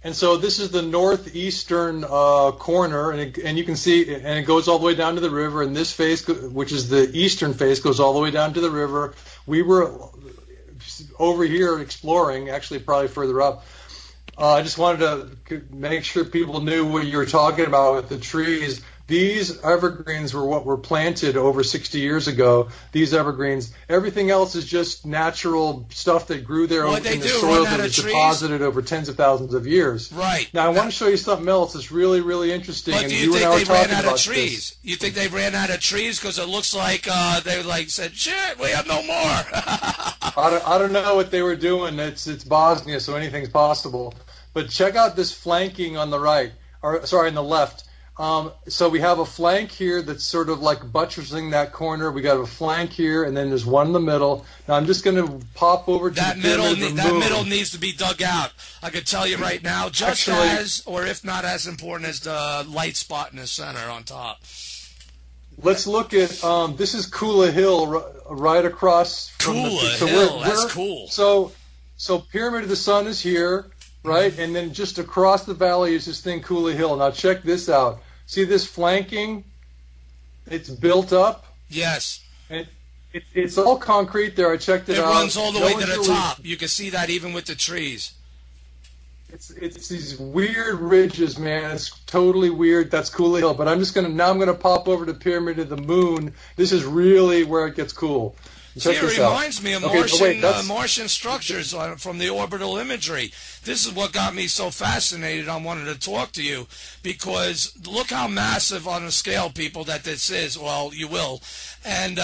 And so this is the northeastern corner, and you can see, and it goes all the way down to the river. And this face, which is the eastern face, goes all the way down to the river. We were over here exploring, actually probably further up. I just wanted to make sure people knew what you were talking about with the trees. These evergreens were what were planted over 60 years ago. These evergreens. Everything else is just natural stuff that grew there in the soil that was deposited over tens of thousands of years. Right. Now, I want to show you something else that's really, really interesting. But do you think they ran out of trees? You think they ran out of trees? Because it looks like they said, shit, we have no more. I don't know what they were doing. It's Bosnia, so anything's possible. But check out this flanking on the right, on the left. So we have a flank here that's sort of like buttressing that corner. We got a flank here, and then there's one in the middle. Now I'm just going to pop over to that middle. That middle needs to be dug out. I can tell you right now, as, or if not as important as the light spot in the center on top. Let's look at this is Kula Hill right across from Kula Hill. That's cool. So Pyramid of the Sun is here, right? And then just across the valley is this thing, Kula Hill. Now check this out. See this flanking? It's built up. Yes. And it's all concrete there. I checked it out. It runs all the way to the top. You can see that even with the trees. It's these weird ridges, man. It's totally weird. That's Kula Hill. But I'm gonna pop over to Pyramid of the Moon. This is really where it gets cool. It reminds me of Martian structures from the orbital imagery. This is what got me so fascinated. I wanted to talk to you because look how massive on a scale, people, that this is. Well, you will. And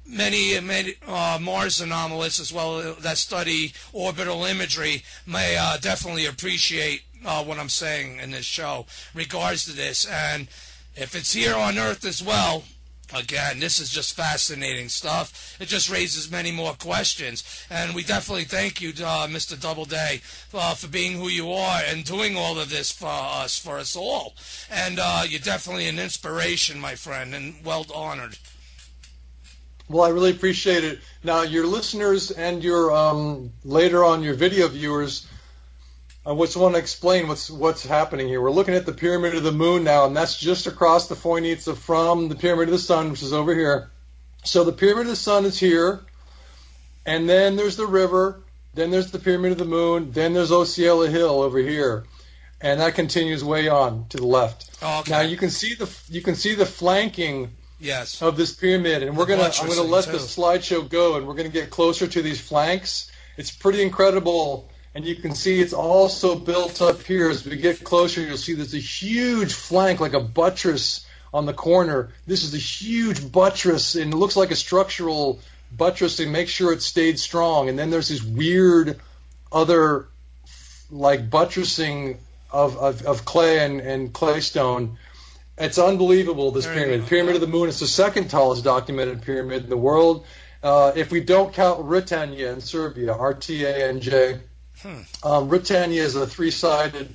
many Mars anomalists as well that study orbital imagery may definitely appreciate what I'm saying in this show regards to this. And if it's here on Earth as well, again, this is just fascinating stuff. It just raises many more questions. And we definitely thank you, Mr. Doubleday, for being who you are and doing all of this for us all. And you're definitely an inspiration, my friend, and well honored. Well, I really appreciate it. Now, your listeners and your later on your video viewers, I just want to explain what's happening here. We're looking at the Pyramid of the Moon now, and that's just across the Phoenicians from the Pyramid of the Sun, which is over here. So the Pyramid of the Sun is here, and then there's the river, then there's the Pyramid of the Moon, then there's Osceola Hill over here, and that continues way on to the left. Oh, okay. Now you can see the flanking. Yes. Of this pyramid, and I'm gonna let the slideshow go, and we're gonna get closer to these flanks. It's pretty incredible, and you can see it's also built up here. As we get closer, you'll see there's a huge flank, like a buttress on the corner. This is a huge buttress, and it looks like a structural buttress to make sure it stayed strong. And then there's this weird other, like buttressing of clay and claystone. It's unbelievable, this pyramid. Pyramid of the Moon is the second tallest documented pyramid in the world. If we don't count Ritanja in Serbia, Rtanj. Ritanja is a three-sided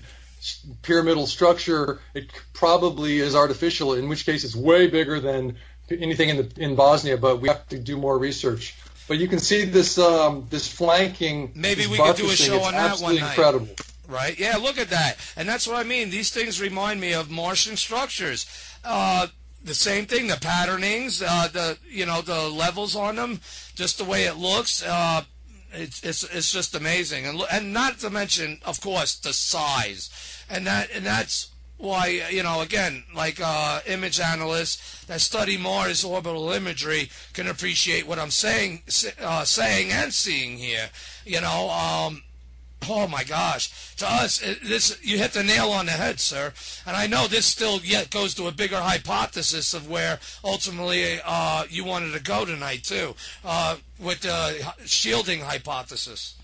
pyramidal structure. It probably is artificial, in which case it's way bigger than anything in Bosnia, but we have to do more research. But you can see this flanking. Maybe we could do a show on that one night. Incredible. Right? Yeah, look at that. And that's what I mean. These things remind me of Martian structures. The same thing, the patternings, the levels on them, just the way it looks. It's just amazing. And not to mention, of course, the size. And that's why, again, like image analysts that study Mars orbital imagery can appreciate what I'm saying and seeing here. Oh my gosh! To us, you hit the nail on the head, sir. And I know this still yet goes to a bigger hypothesis of where ultimately you wanted to go tonight too, with the shielding hypothesis.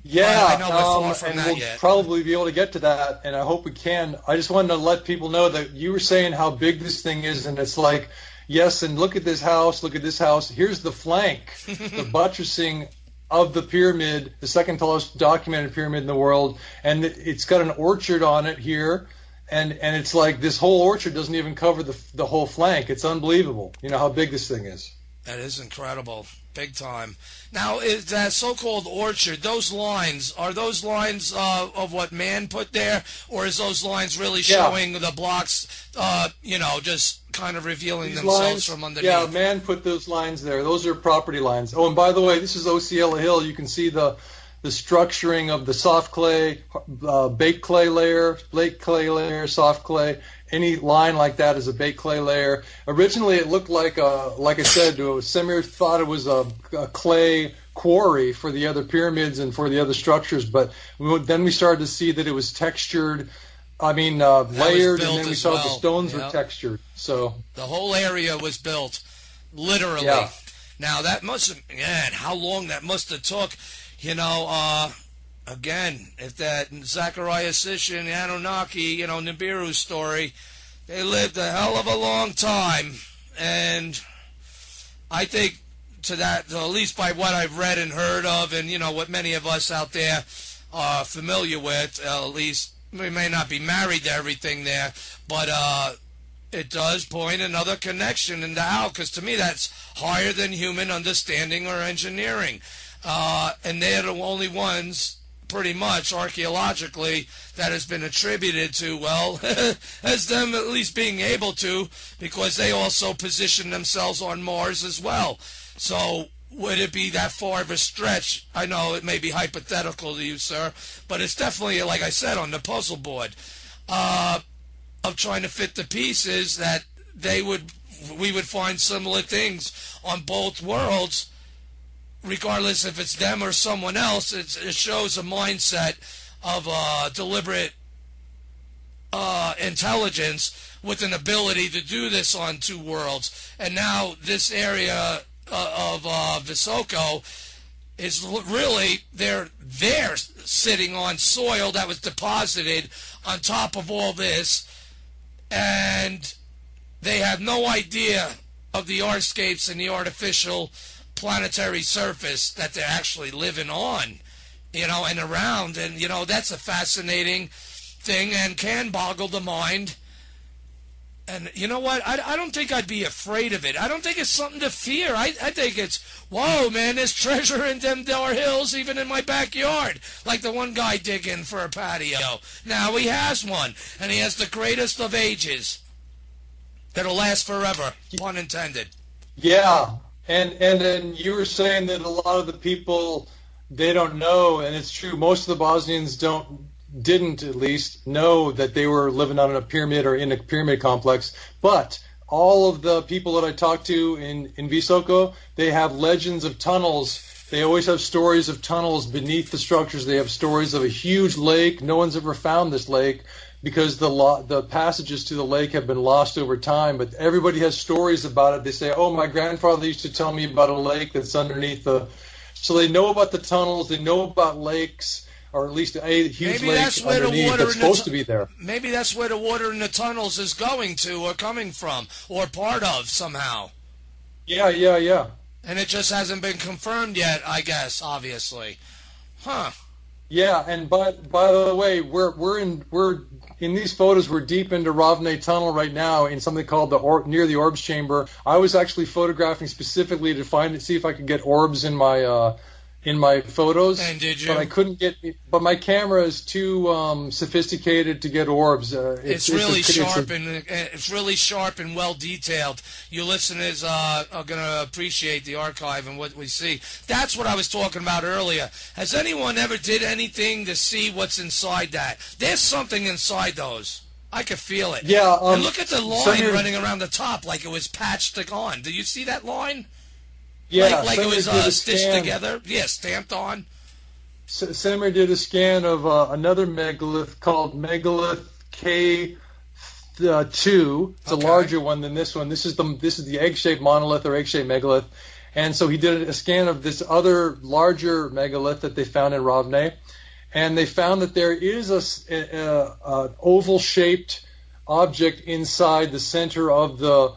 Yeah, I know we're far from and that we'll yet. probably be able to get to that, and I hope we can. I just wanted to let people know that you were saying how big this thing is, and it's like, yes, and look at this house, look at this house. Here's the flank, the buttressing of the pyramid, the second tallest documented pyramid in the world, and it's got an orchard on it here, and it's like this whole orchard doesn't even cover the whole flank. It's unbelievable, how big this thing is. That is incredible, big time. Now, is that so-called orchard, those lines, are those lines of what man put there, or is those lines really showing the blocks, just kind of revealing These themselves lines, from underneath? Yeah, man put those lines there. Those are property lines. Oh, and by the way, this is Osceola Hill. You can see the structuring of the soft clay, baked clay layer, soft clay. Any line like that is a baked clay layer. Originally, it looked like I said, Semir thought it was a clay quarry for the other pyramids and for the other structures, but then we started to see that it was textured. Layered, and then we saw the stones were textured. So the whole area was built, literally. Yeah. Now that must have, man, how long that must have took. Again, if that Zachariah Sitchin, Anunnaki, Nibiru story, they lived a hell of a long time, and I think at least by what I've read and heard of, and what many of us out there are familiar with, at least. We may not be married to everything there, but it does point another connection into how, because to me that's higher than human understanding or engineering. And they're the only ones, pretty much, archaeologically, that has been attributed to, as them at least being able to, because they also position themselves on Mars as well. So would it be that far of a stretch? I know it may be hypothetical to you, sir, but it's definitely, like I said, on the puzzle board of trying to fit the pieces that we would find similar things on both worlds, regardless if it's them or someone else. It shows a mindset of deliberate intelligence with an ability to do this on two worlds. And now this area of Visoko is really, they're sitting on soil that was deposited on top of all this, and they have no idea of the arscapes and the artificial planetary surface that they're actually living on, and around. And, that's a fascinating thing and can boggle the mind. And you know what? I don't think I'd be afraid of it. I don't think it's something to fear. I think it's, whoa, man, there's treasure in them Dar Hills, even in my backyard. Like the one guy digging for a patio. Now he has one, and he has the greatest of ages that'll last forever, pun intended. Yeah, and then you were saying that a lot of the people, they don't know, and it's true. Most of the Bosnians didn't at least know that they were living on a pyramid or in a pyramid complex. But all of the people that I talked to in Visoko, they have legends of tunnels. They always have stories of tunnels beneath the structures. They have stories of a huge lake. No one's ever found this lake because the passages to the lake have been lost over time. But everybody has stories about it. They say, oh, my grandfather used to tell me about a lake that's underneath the... So they know about the tunnels. They know about lakes, or at least a huge lake underneath that's supposed to be there. Maybe that's where the water in the tunnels is going to or coming from or part of somehow. Yeah. And it just hasn't been confirmed yet, I guess, obviously. Huh. Yeah, and by the way, we're in these photos. We're deep into Ravne Tunnel right now in something called near the orbs chamber. I was actually photographing specifically to see if I could get orbs in my photos. And did you? But I couldn't get. But my camera is too sophisticated to get orbs. It's really sharp and well detailed. You listeners are going to appreciate the archive and what we see. That's what I was talking about earlier. Has anyone ever did anything to see what's inside that? There's something inside those. I could feel it. Yeah. And look at the line running around the top like it was patched on. Do you see that line? Yeah, like it was stitched together. Yeah, stamped on. Semir did a scan of another megalith called Megalith K2. It's a larger one than this one. This is the egg-shaped monolith or egg-shaped megalith. And so he did a scan of this other larger megalith that they found in Ravne, and they found that there is an oval-shaped object inside the center of the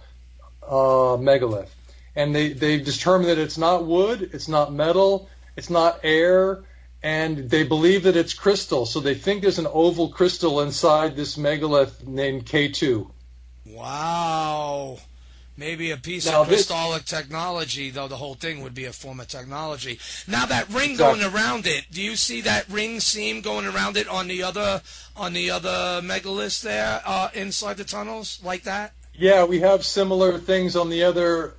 megalith. And they determined that it's not wood, it's not metal, it's not air, and they believe that it's crystal. So they think there's an oval crystal inside this megalith named K2. Wow. Maybe a piece of crystallic technology, though the whole thing would be a form of technology. Now that ring going around it, do you see that ring seam going around it on the other megaliths there inside the tunnels like that? Yeah, we have similar things on the other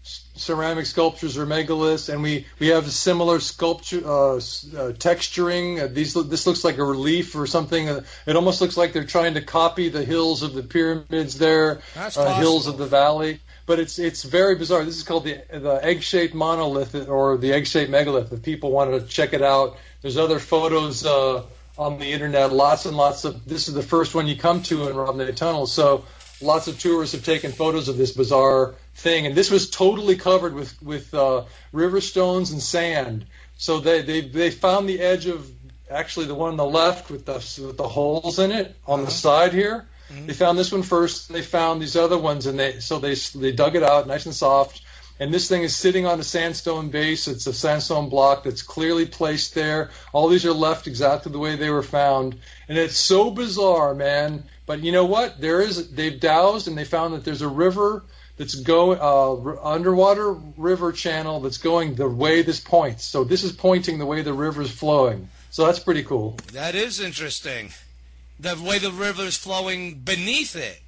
ceramic sculptures or megaliths, and we have a similar sculpture texturing. This looks like a relief or something. It almost looks like they're trying to copy the hills of the pyramids there, hills of the valley. But it's very bizarre. This is called the egg-shaped monolith or the egg-shaped megalith. If people want to check it out, there's other photos on the internet. Lots and lots of. This is the first one you come to in Ravne Tunnel. So. Lots of tourists have taken photos of this bizarre thing, and this was totally covered with river stones and sand. So they found the edge of actually the one on the left with the holes in it on the side here. Mm-hmm. They found this one first. And they found these other ones, and they dug it out nice and soft. And this thing is sitting on a sandstone base. It's a sandstone block that's clearly placed there. All these are left exactly the way they were found, and it's so bizarre, man. But you know what? They've dowsed and they found that there's a river that's going underwater river channel that's going the way this points. So this is pointing the way the river's flowing. So that's pretty cool. That is interesting. The way the river's flowing beneath it.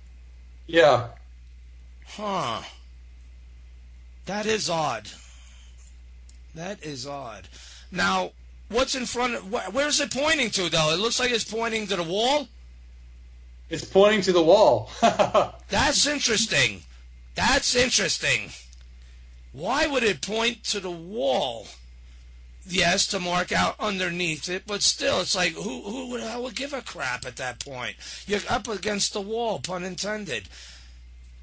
Yeah. Huh. That is odd. That is odd. Now, what's in front of... Where's it pointing to, though? It looks like it's pointing to the wall. It's pointing to the wall. That's interesting. That's interesting. Why would it point to the wall? yes, to mark out underneath it, but still, it's like, who would give a crap at that point? You're up against the wall, pun intended.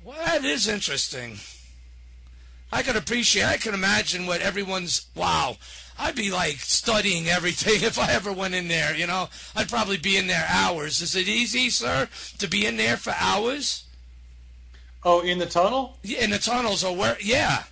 Well, that is interesting. I can imagine what everyone's, wow, I'd be like studying everything if I ever went in there, you know. I'd probably be in there hours. Is it easy, sir, to be in there for hours? Oh, in the tunnel? Yeah, in the tunnels, or where, yeah.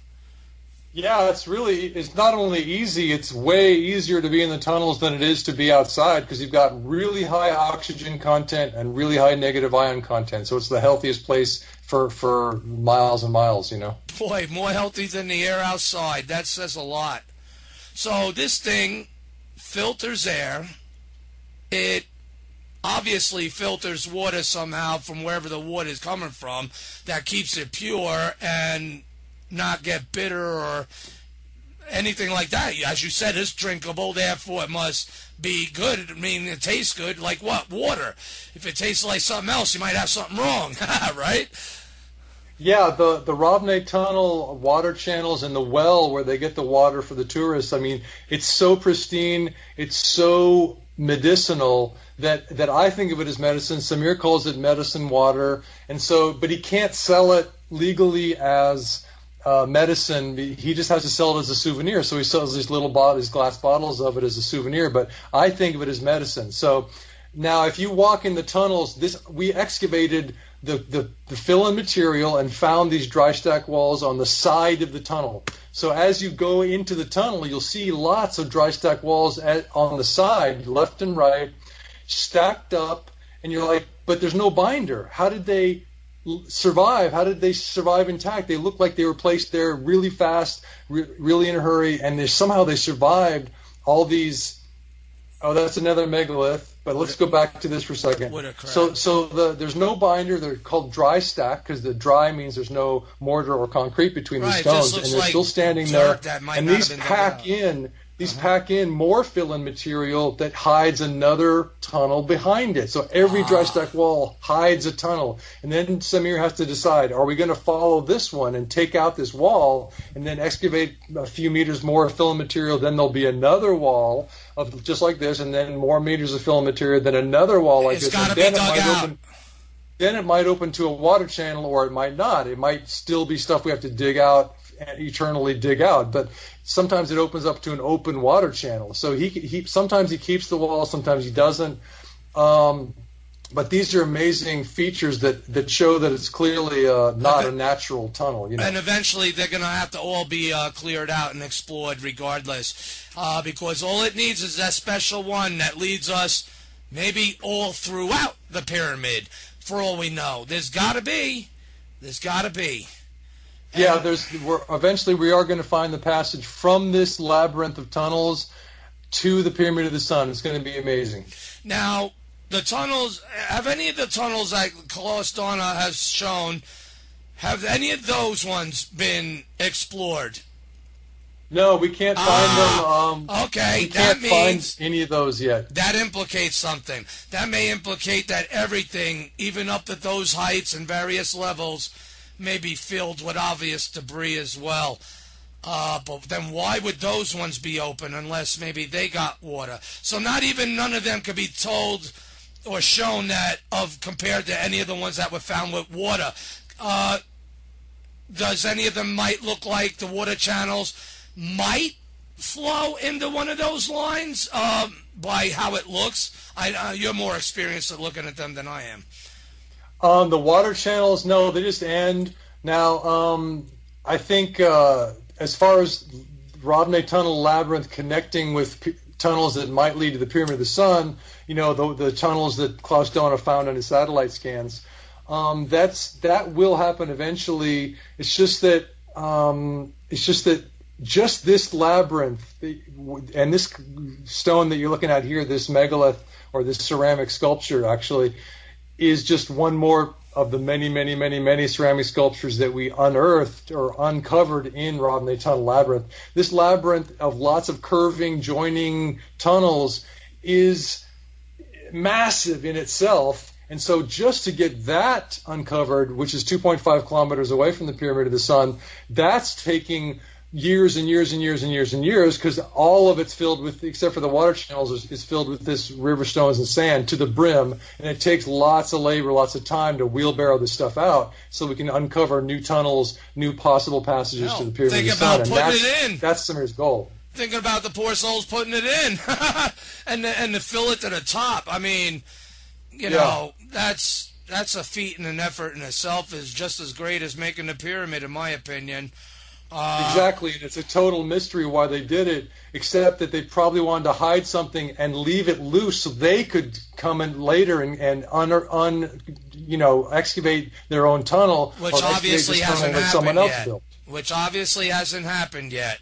Yeah, it's not only easy, it's way easier to be in the tunnels than it is to be outside because you've got really high oxygen content and really high negative ion content. So it's the healthiest place for miles and miles, you know. Boy, more healthy than the air outside. That says a lot. So this thing filters air. It obviously filters water somehow from wherever the water is coming from. That keeps it pure and not get bitter or anything like that. As you said, it's drinkable, therefore it must be good. I mean, it tastes good. Like what? Water. If it tastes like something else, you might have something wrong, right? Yeah, the Ravne Tunnel water channels and the well where they get the water for the tourists, I mean, it's so pristine, it's so medicinal that I think of it as medicine. Samir calls it medicine water, and so, but he can't sell it legally as medicine. He just has to sell it as a souvenir. So he sells these these glass bottles of it as a souvenir. But I think of it as medicine. So now, if you walk in the tunnels, we excavated the fill-in material and found these dry stack walls on the side of the tunnel. So as you go into the tunnel, you'll see lots of dry stack walls on the side, left and right, stacked up, and you're like, but there's no binder. How did they survive? How did they survive intact? They look like they were placed there really fast, really in a hurry, and somehow they survived all these. Oh, that's another megalith. But let's go back to this for a second. There's no binder. They're called dry stack because the dry means there's no mortar or concrete between the stones, and they're still standing there. And these pack in more fill-in material that hides another tunnel behind it. So every dry stack wall hides a tunnel. And then Samir has to decide, are we going to follow this one and take out this wall and then excavate a few meters more fill-in material? Then there'll be another wall of just like this, and then more meters of fill-in material, then another wall like this. And then it might open to a water channel, or it might not. It might still be stuff we have to dig out and eternally dig out. But sometimes it opens up to an open water channel. So he sometimes he keeps the wall, sometimes he doesn't. But these are amazing features that show that it's clearly not a natural tunnel. You know? And eventually they're going to have to all be cleared out and explored regardless, because all it needs is that special one that leads us maybe all throughout the pyramid, for all we know. There's got to be. Yeah, eventually we are going to find the passage from this labyrinth of tunnels to the Pyramid of the Sun. It's going to be amazing. Now, the tunnels, have any of the tunnels that Klaus Donna has shown, have any of those ones been explored? No, we can't find them. Okay, we can't find any of those yet. That implicates something. That may implicate that everything, even up at those heights and various levels, may be filled with obvious debris as well. But then why would those ones be open unless maybe they got water? So none of them could be told or shown that compared to any of the ones that were found with water. Does any of them might look like the water channels might flow into one of those lines by how it looks? You're more experienced at looking at them than I am. The water channels, no, they just end. Now, I think as far as Ravne Tunnel Labyrinth connecting with tunnels that might lead to the Pyramid of the Sun, you know, the tunnels that Klaus Donna found on his satellite scans, that will happen eventually. It's just that just this labyrinth and this stone that you're looking at here, this megalith or this ceramic sculpture actually, is just one more of the many, many, many, many ceramic sculptures that we unearthed or uncovered in Ravne Tunnel Labyrinth. This labyrinth of lots of curving, joining tunnels is massive in itself. And so just to get that uncovered, which is 2.5 kilometers away from the Pyramid of the Sun, that's taking years and years and years and years and years, because all of it's filled with, except for the water channels, is filled with this river stones and sand to the brim, and it takes lots of labor, lots of time to wheelbarrow this stuff out so we can uncover new tunnels, new possible passages to the Pyramid of the Sun. Think about putting it in. That's Samir's goal. Thinking about the poor souls putting it in, and to fill it to the top. I mean, you know, that's a feat and an effort in itself, is just as great as making the pyramid, in my opinion. Exactly, and it's a total mystery why they did it, except that they probably wanted to hide something and leave it loose so they could come in later and excavate their own tunnel, which or obviously hasn't happened someone else yet. built. Which obviously hasn't happened yet.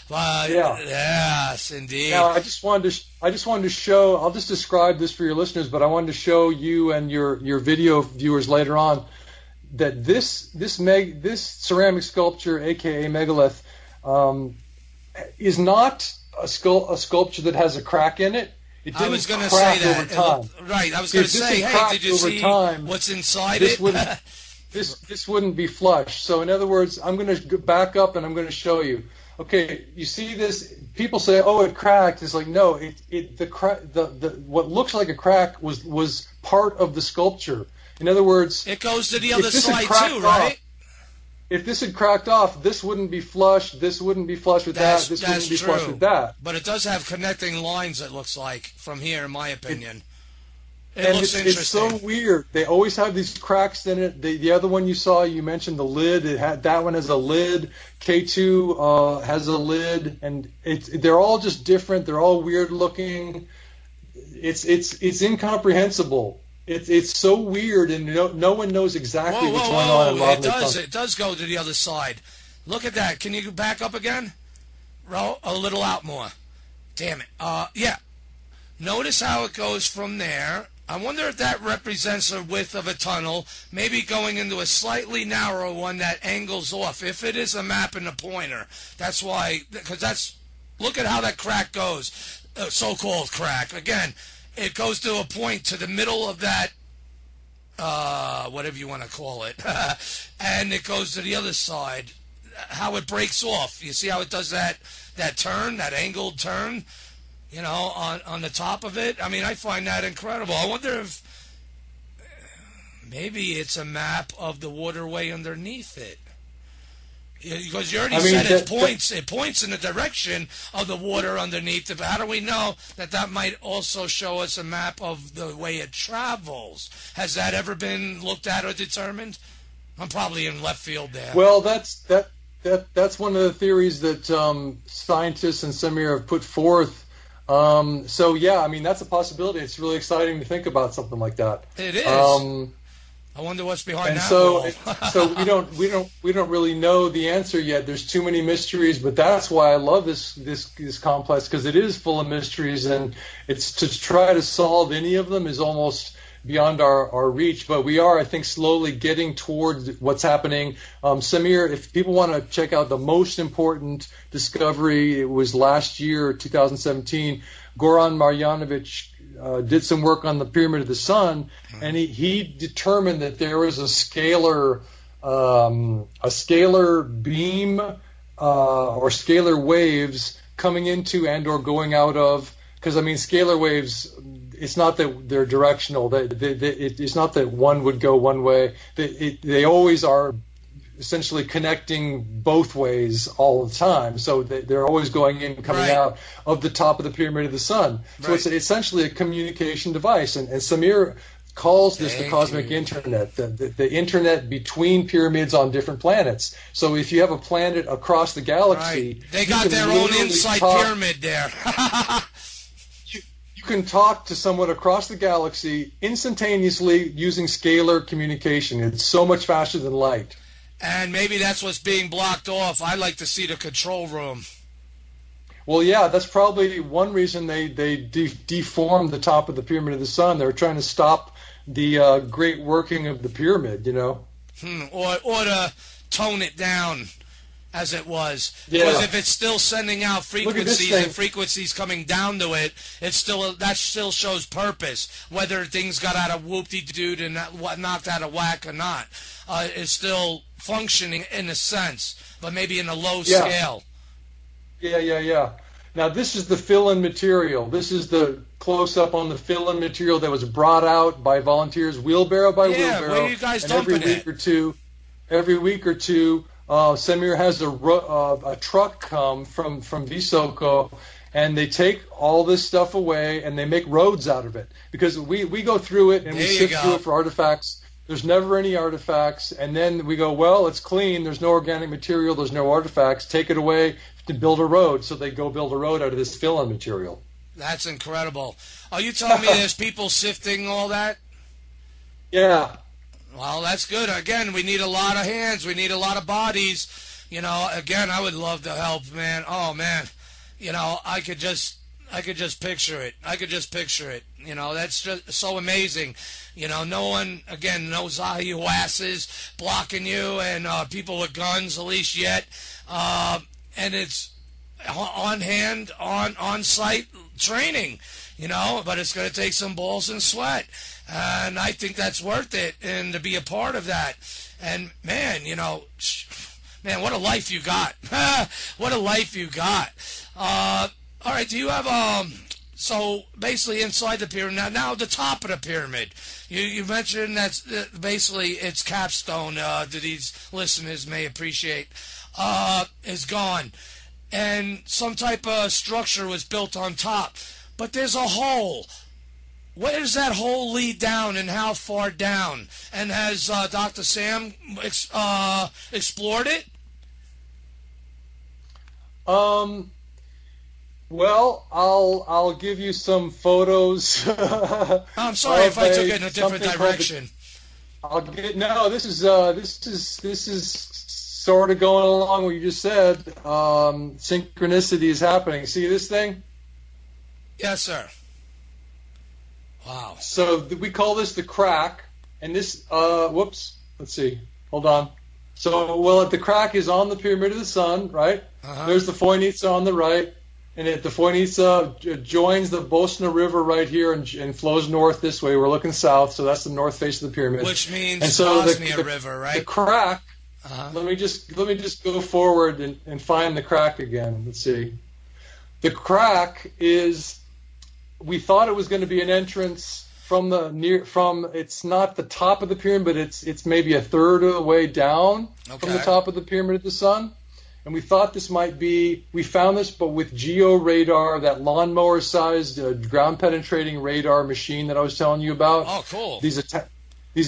Yes, indeed. Now, I just wanted to show. I'll just describe this for your listeners, but I wanted to show you and your video viewers later on that this ceramic sculpture, aka megalith, is not a sculpture that has a crack in it. It didn't I was going to crack say that. over time. Right. I was going to say, hey, did you see what's inside it? This wouldn't be flush. So in other words, I'm going to back up and I'm going to show you. Okay, you see this? People say, "Oh, it cracked." It's like, no, what looks like a crack was part of the sculpture. In other words, it goes to the other side too, right? If this had cracked off, this wouldn't be flush. This wouldn't be flush with that. This wouldn't be flush with that. But it does have connecting lines. It looks like from here, in my opinion. It looks interesting. It's so weird. They always have these cracks in it. The other one you saw, you mentioned the lid. That one has a lid. K2 has a lid, and they're all just different. They're all weird looking. It's incomprehensible. It's so weird, and no one knows exactly what's going on. It does go to the other side. Look at that. Can you back up again? Roll a little out more. Damn it. Yeah. Notice how it goes from there. I wonder if that represents the width of a tunnel, maybe going into a slightly narrow one that angles off. If it is a map and a pointer, that's why, because look at how that crack goes, so-called crack. Again, it goes to a point to the middle of that, whatever you want to call it, and it goes to the other side, how it breaks off. You see how it does that turn, that angled turn? You know, on the top of it. I mean, I find that incredible. I wonder if maybe it's a map of the waterway underneath it. Because you already said it points in the direction of the water underneath it. But how do we know that might also show us a map of the way it travels? Has that ever been looked at or determined? I'm probably in left field there. Well, that's one of the theories that scientists and Samir have put forth. So yeah, I mean, that's a possibility. It's really exciting to think about something like that. It is. I wonder what's behind that. So we don't really know the answer yet. There's too many mysteries, but that's why I love this complex, because it is full of mysteries, and it's to try to solve any of them is almost beyond our reach. But we are, I think, slowly getting towards what's happening. Samir, if people want to check out the most important discovery, it was last year, 2017. Goran Marjanovic did some work on the Pyramid of the Sun, and he determined that there was a scalar beam or scalar waves coming into and or going out of. Because I mean, scalar waves, it's not that they're directional. It's not that one would go one way. They always are essentially connecting both ways all the time. So they're always going in and coming out of the top of the Pyramid of the Sun. So it's essentially a communication device. And Samir calls this the cosmic internet, the internet between pyramids on different planets. So if you have a planet across the galaxy, they got their own inside pyramid there. You can talk to someone across the galaxy instantaneously using scalar communication. It's so much faster than light. And maybe that's what's being blocked off. I'd like to see the control room. Well, yeah, that's probably one reason they deformed the top of the Pyramid of the Sun. They were trying to stop the great working of the pyramid, you know. Or to tone it down. as it was. Yeah. Because if it's still sending out frequencies and frequencies coming down to it, that still shows purpose. Whether things got out of whoop-de-doo and knocked out of whack or not, is still functioning in a sense, but maybe in a low scale. Yeah. Now this is the fill-in material. This is the close-up on the fill-in material that was brought out by volunteers, wheelbarrow by wheelbarrow. Where are you guys and dumping every week or two, Semir has a truck come from Visoko, and they take all this stuff away and they make roads out of it. Because we go through it and we sift through it for artifacts. There's never any artifacts. And then we go, well, it's clean. There's no organic material. There's no artifacts. Take it away to build a road. So they go build a road out of this fill-in material. That's incredible. Are you telling me there's people sifting all that? Yeah. Well, that's good. Again, we need a lot of hands. We need a lot of bodies. Again, I would love to help, man. Oh, man. I could just picture it. That's just so amazing. No one, again, no Zahi asses blocking you and people with guns, at least yet. And it's on hand, on site training, but it's going to take some balls and sweat. And I think that's worth it, and to be a part of that. And, man, what a life you got. What a life you got. All right, do you have, so basically inside the pyramid, now the top of the pyramid, you mentioned that's basically its capstone that these listeners may appreciate, is gone. And some type of structure was built on top. But there's a hole. Where does that hole lead down, and how far down? And has Dr. Sam explored it? Well, I'll give you some photos. I'm sorry if I took it in a different direction. This is sort of going along what you just said. Synchronicity is happening. See this thing? Yes, sir. Wow. So we call this the crack, and this, let's see. Hold on. So, the crack is on the Pyramid of the Sun, right? Uh-huh. There's the Foinica on the right, and the Foinica joins the Bosna River right here and flows north this way. We're looking south, so that's the north face of the pyramid. Which means Bosnia River, right? The crack, let me just go forward and find the crack again. Let's see. The crack is... We thought it was going to be an entrance from it's not the top of the pyramid, but it's maybe a third of the way down from the top of the Pyramid of the Sun. And we thought this might be, we found this, but with geo-radar, that lawnmower-sized ground-penetrating radar machine that I was telling you about. Oh, cool. These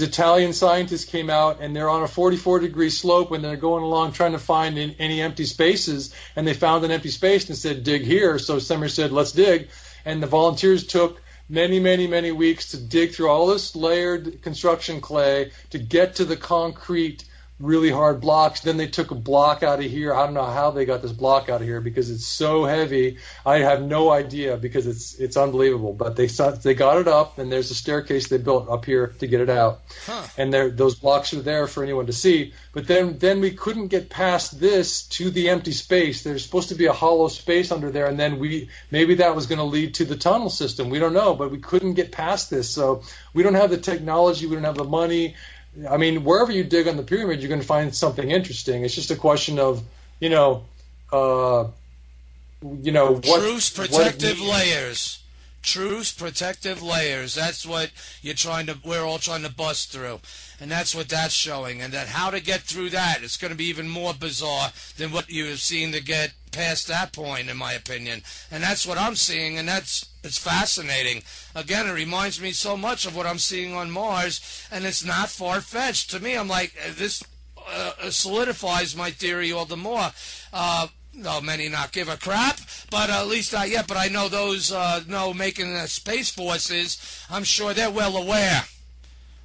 Italian scientists came out, and they're on a 44-degree slope, and they're going along trying to find any empty spaces, and they found an empty space and said, dig here. So Semir said, let's dig. And the volunteers took many, many, many weeks to dig through all this layered construction clay to get to the concrete, really hard blocks. Then they took a block out of here. I don't know how they got this block out of here because it's so heavy. I have no idea because it's unbelievable. But they got it up, and there's a staircase they built up here to get it out. Huh. And those blocks are there for anyone to see. But then we couldn't get past this to the empty space. There's supposed to be a hollow space under there, and then maybe that was going to lead to the tunnel system. We don't know, but we couldn't get past this. So we don't have the technology. We don't have the money. I mean, wherever you dig on the pyramid, you're going to find something interesting. It's just a question of, Truce protective layers. Truce protective layers. That's what we're all trying to bust through. And that's what that's showing. And that how to get through that, it's going to be even more bizarre than what you have seen to get past that point, in my opinion. And that's what I'm seeing, and it's fascinating. Again, it reminds me so much of what I'm seeing on Mars, and it's not far-fetched. To me, I'm like, this solidifies my theory all the more. No, many not give a crap, but at least not yet. But I know those making the Space Forces, I'm sure they're well aware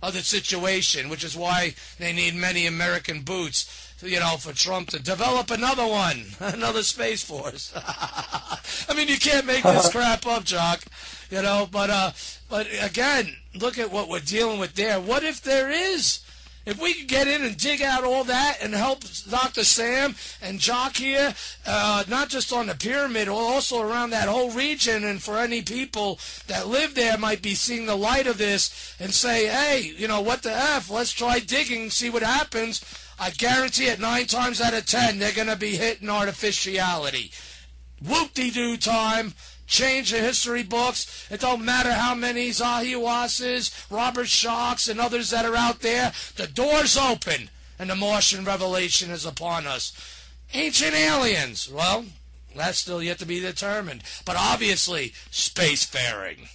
of the situation, which is why they need many American boots, for Trump to develop another one, another Space Force. I mean, you can't make this crap up, Jock, but again, look at what we're dealing with there. What if there is If we could get in and dig out all that and help Dr. Sam and Jock here, not just on the pyramid, also around that whole region, and for any people that live there might be seeing the light of this and say, hey, you know, what the F, let's try digging, see what happens. I guarantee it, 9 times out of 10, they're going to be hitting artificiality. Whoop-de-doo time. Change the history books. It don't matter how many Zahiwases, Robert Shocks, and others that are out there. The door's open, and the Martian Revelation is upon us. Ancient aliens. Well, that's still yet to be determined. But obviously, spacefaring.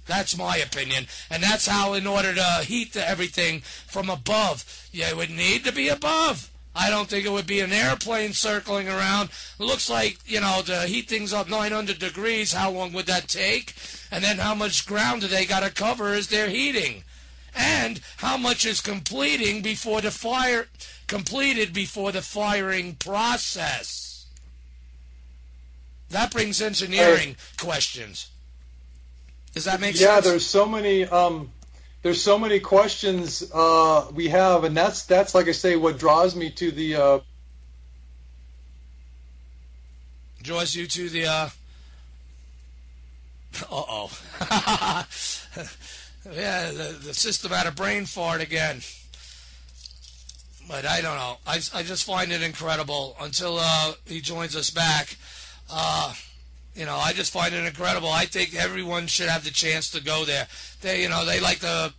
That's my opinion. And that's how, in order to heat everything from above, you would need to be above. I don't think it would be an airplane circling around. It looks like, you know, to heat things up 900 degrees, how long would that take? And then how much ground do they got to cover as they're heating? And how much is completed before the firing process? That brings engineering questions. Does that make sense? Yeah, there's so many questions we have, and that's like I say, what draws me to the draws you to the yeah, the system had a brain fart again. But I don't know. I just find it incredible until he joins us back. You know, I just find it incredible. I think everyone should have the chance to go there. They like the,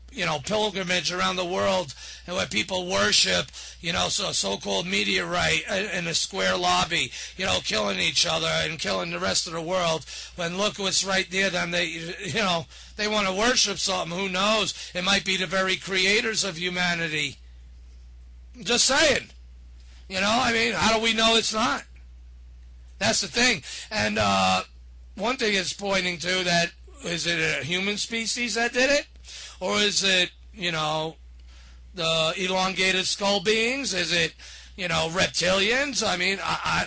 pilgrimage around the world, and where people worship, so-called meteorite in a square lobby, killing each other and killing the rest of the world. When look what's right near them, they want to worship something. Who knows? It might be the very creators of humanity. Just saying. How do we know it's not? That's the thing. And one thing it's pointing to, that is it a human species that did it? Or is it, the elongated skull beings? Is it, reptilians?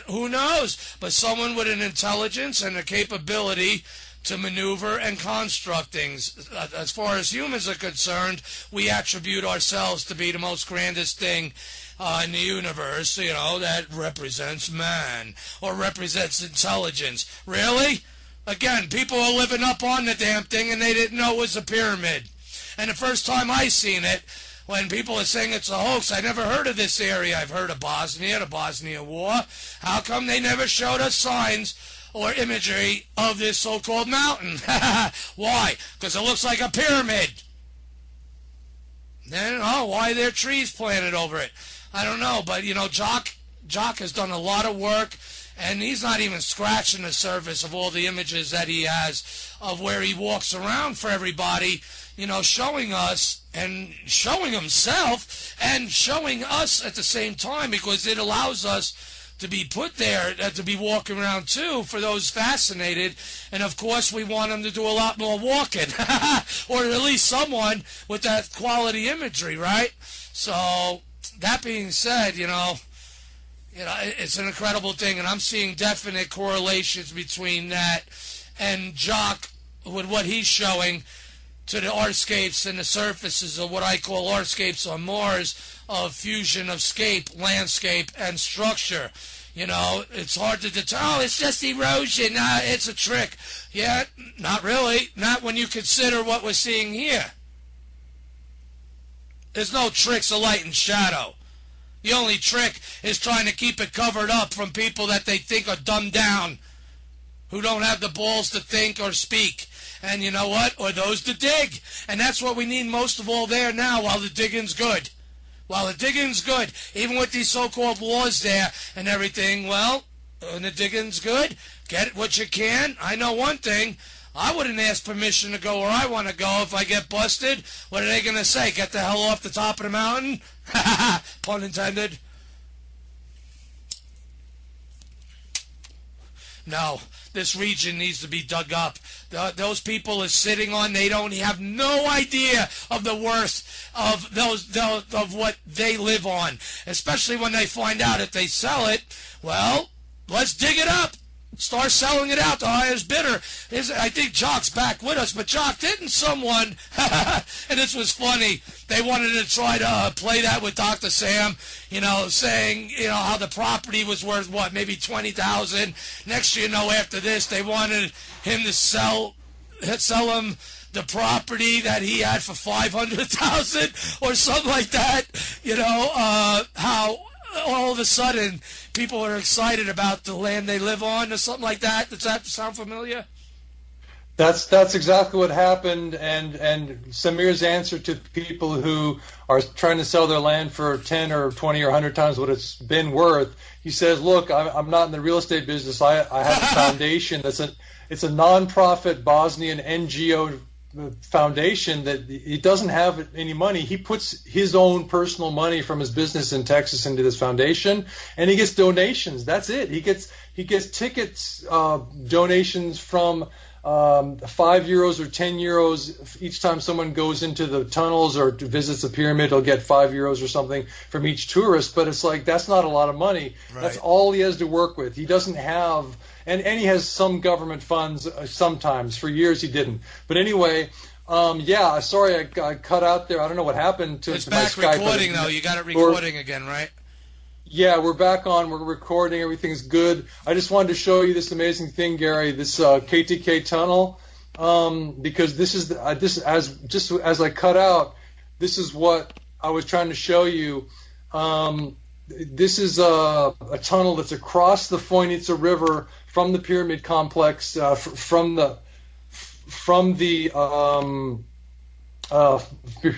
Who knows? But someone with an intelligence and a capability to maneuver and construct things. As far as humans are concerned, we attribute ourselves to be the most grandest thing in the universe, that represents man or represents intelligence. Really? Again, people are living up on the damn thing and they didn't know it was a pyramid. And the first time I seen it, when people are saying it's a hoax, I never heard of this area. I've heard of Bosnia, the Bosnian War. How come they never showed us signs or imagery of this so-called mountain? Why? Because it looks like a pyramid. Then, why are there trees planted over it? I don't know, but, Jock has done a lot of work, and he's not even scratching the surface of all the images that he has of where he walks around for everybody, showing us and showing himself and showing us at the same time, because it allows us to be put there, to be walking around too, for those fascinated. And of course we want them to do a lot more walking, or at least someone with that quality imagery, right? So that being said, it's an incredible thing, and I'm seeing definite correlations between that and Jock with what he's showing to the artscapes and the surfaces of what I call artscapes on Mars, of fusion of scape, landscape, and structure. It's hard to determine. It's just erosion. It's a trick. Yeah, not really. Not when you consider what we're seeing here. There's no tricks of light and shadow. The only trick is trying to keep it covered up from people that they think are dumbed down, who don't have the balls to think or speak. And you know what? Or those to dig. And that's what we need most of all there now, while the digging's good. While the digging's good, even with these so-called laws there and everything, well, when the digging's good, get what you can. I know one thing. I wouldn't ask permission to go where I want to go if I get busted. What are they going to say? Get the hell off the top of the mountain? Pun intended. No, this region needs to be dug up. Those people are sitting on, they have no idea of the worth of of what they live on. Especially when they find out if they sell it, well, let's dig it up. Start selling it out to highest bidder. I think Jock's back with us, but Jock, didn't someone, and this was funny, they wanted to try to play that with Dr. Sam, saying, how the property was worth, maybe $20,000. Next after this, they wanted him to sell him the property that he had for $500,000 or something like that. How all of a sudden people are excited about the land they live on or something like that. Does that sound familiar? That's exactly what happened, and Samir's answer to people who are trying to sell their land for 10 or 20 or 100 times what it's been worth, he says, look, I'm not in the real estate business. I have a foundation it's a non-profit Bosnian NGO foundation that he doesn't have any money. He puts his own personal money from his business in Texas into this foundation, and he gets donations. That's it. He gets tickets, donations from €5 or €10 each time someone goes into the tunnels or visits the pyramid. He'll get €5 or something from each tourist, but it's like that's not a lot of money. Right. That's all he has to work with. He doesn't have, and he has some government funds sometimes. For years he didn't. But anyway, sorry I cut out there. I don't know what happened to it's my back Skype. Recording though. You got it recording again, right? Yeah, we're back on. We're recording. Everything's good. I just wanted to show you this amazing thing, Gary. This KTK tunnel, because this is as I cut out. This is what I was trying to show you. This is a tunnel that's across the Foinica River from the pyramid complex, from the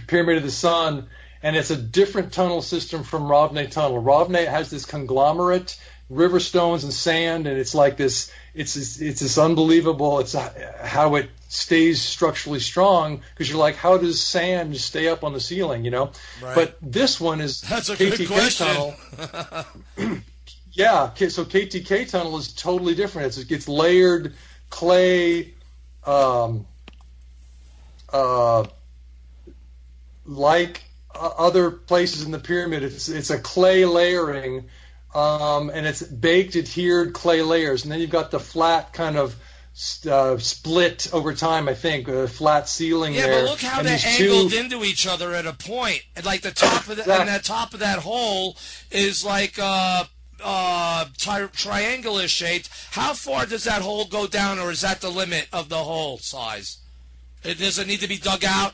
Pyramid of the Sun. And it's a different tunnel system from Ravne Tunnel. Ravne has this conglomerate, river stones and sand, and it's like this. It's this unbelievable. It's how it stays structurally strong, because you're like, how does sand stay up on the ceiling? Right. But this one is that's a KTK good question. Tunnel. Yeah, so KTK tunnel is totally different. It's layered clay, like other places in the pyramid. It's a clay layering, and it's baked, adhered clay layers, and then you've got the flat kind of split over time. I think a flat ceiling. Yeah, there. But look how and they're angled into each other at a point, and like the top of and that top of that hole is like triangular shaped. How far does that hole go down, or is that the limit of the hole size? Does it need to be dug out?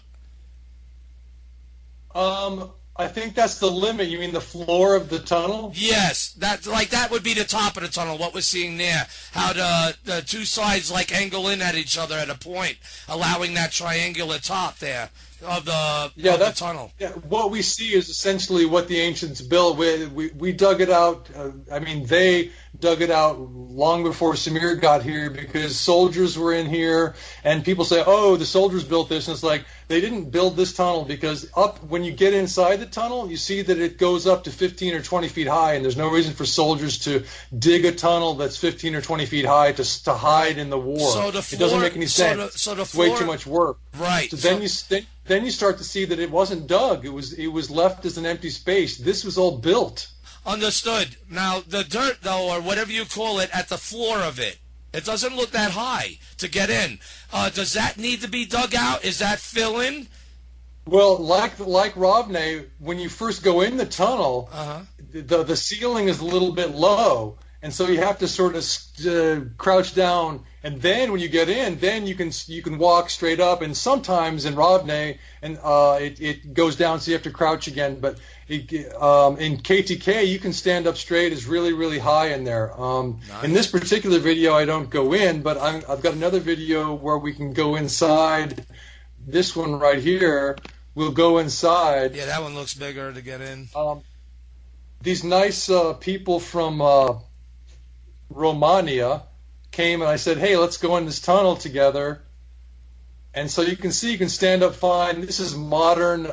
I think that's the limit. You mean the floor of the tunnel? Yes, that would be the top of the tunnel. What we're seeing there, how the two sides like angle in at each other at a point, allowing that triangular top there of the tunnel. Yeah, what we see is essentially what the ancients built. We dug it out. They dug it out long before Samir got here, because soldiers were in here, and people say, oh, the soldiers built this, and it's like, they didn't build this tunnel, because when you get inside the tunnel, you see that it goes up to 15 or 20 feet high, and there's no reason for soldiers to dig a tunnel that's 15 or 20 feet high to hide in the war. So the floor, it doesn't make any sense. So the it's floor, way too much work. Right. So then you start to see that it wasn't dug. It was left as an empty space. This was all built. Understood. Now, the dirt, though, or whatever you call it, at the floor of it, it doesn't look that high to get in. Does that need to be dug out? Is that fill in? Well, like Ravne, when you first go in the tunnel, the ceiling is a little bit low, and so you have to sort of crouch down. And then when you get in, then you can walk straight up. And sometimes in Ravne, and it goes down, so you have to crouch again. But in KTK, you can stand up straight. It's really, really high in there. Nice. In this particular video, I don't go in, but I've got another video where we can go inside. This one right here, we'll go inside. Yeah, that one looks bigger to get in. These nice people from Romania came, and I said, hey, let's go in this tunnel together. And so you can see, you can stand up fine. This is modern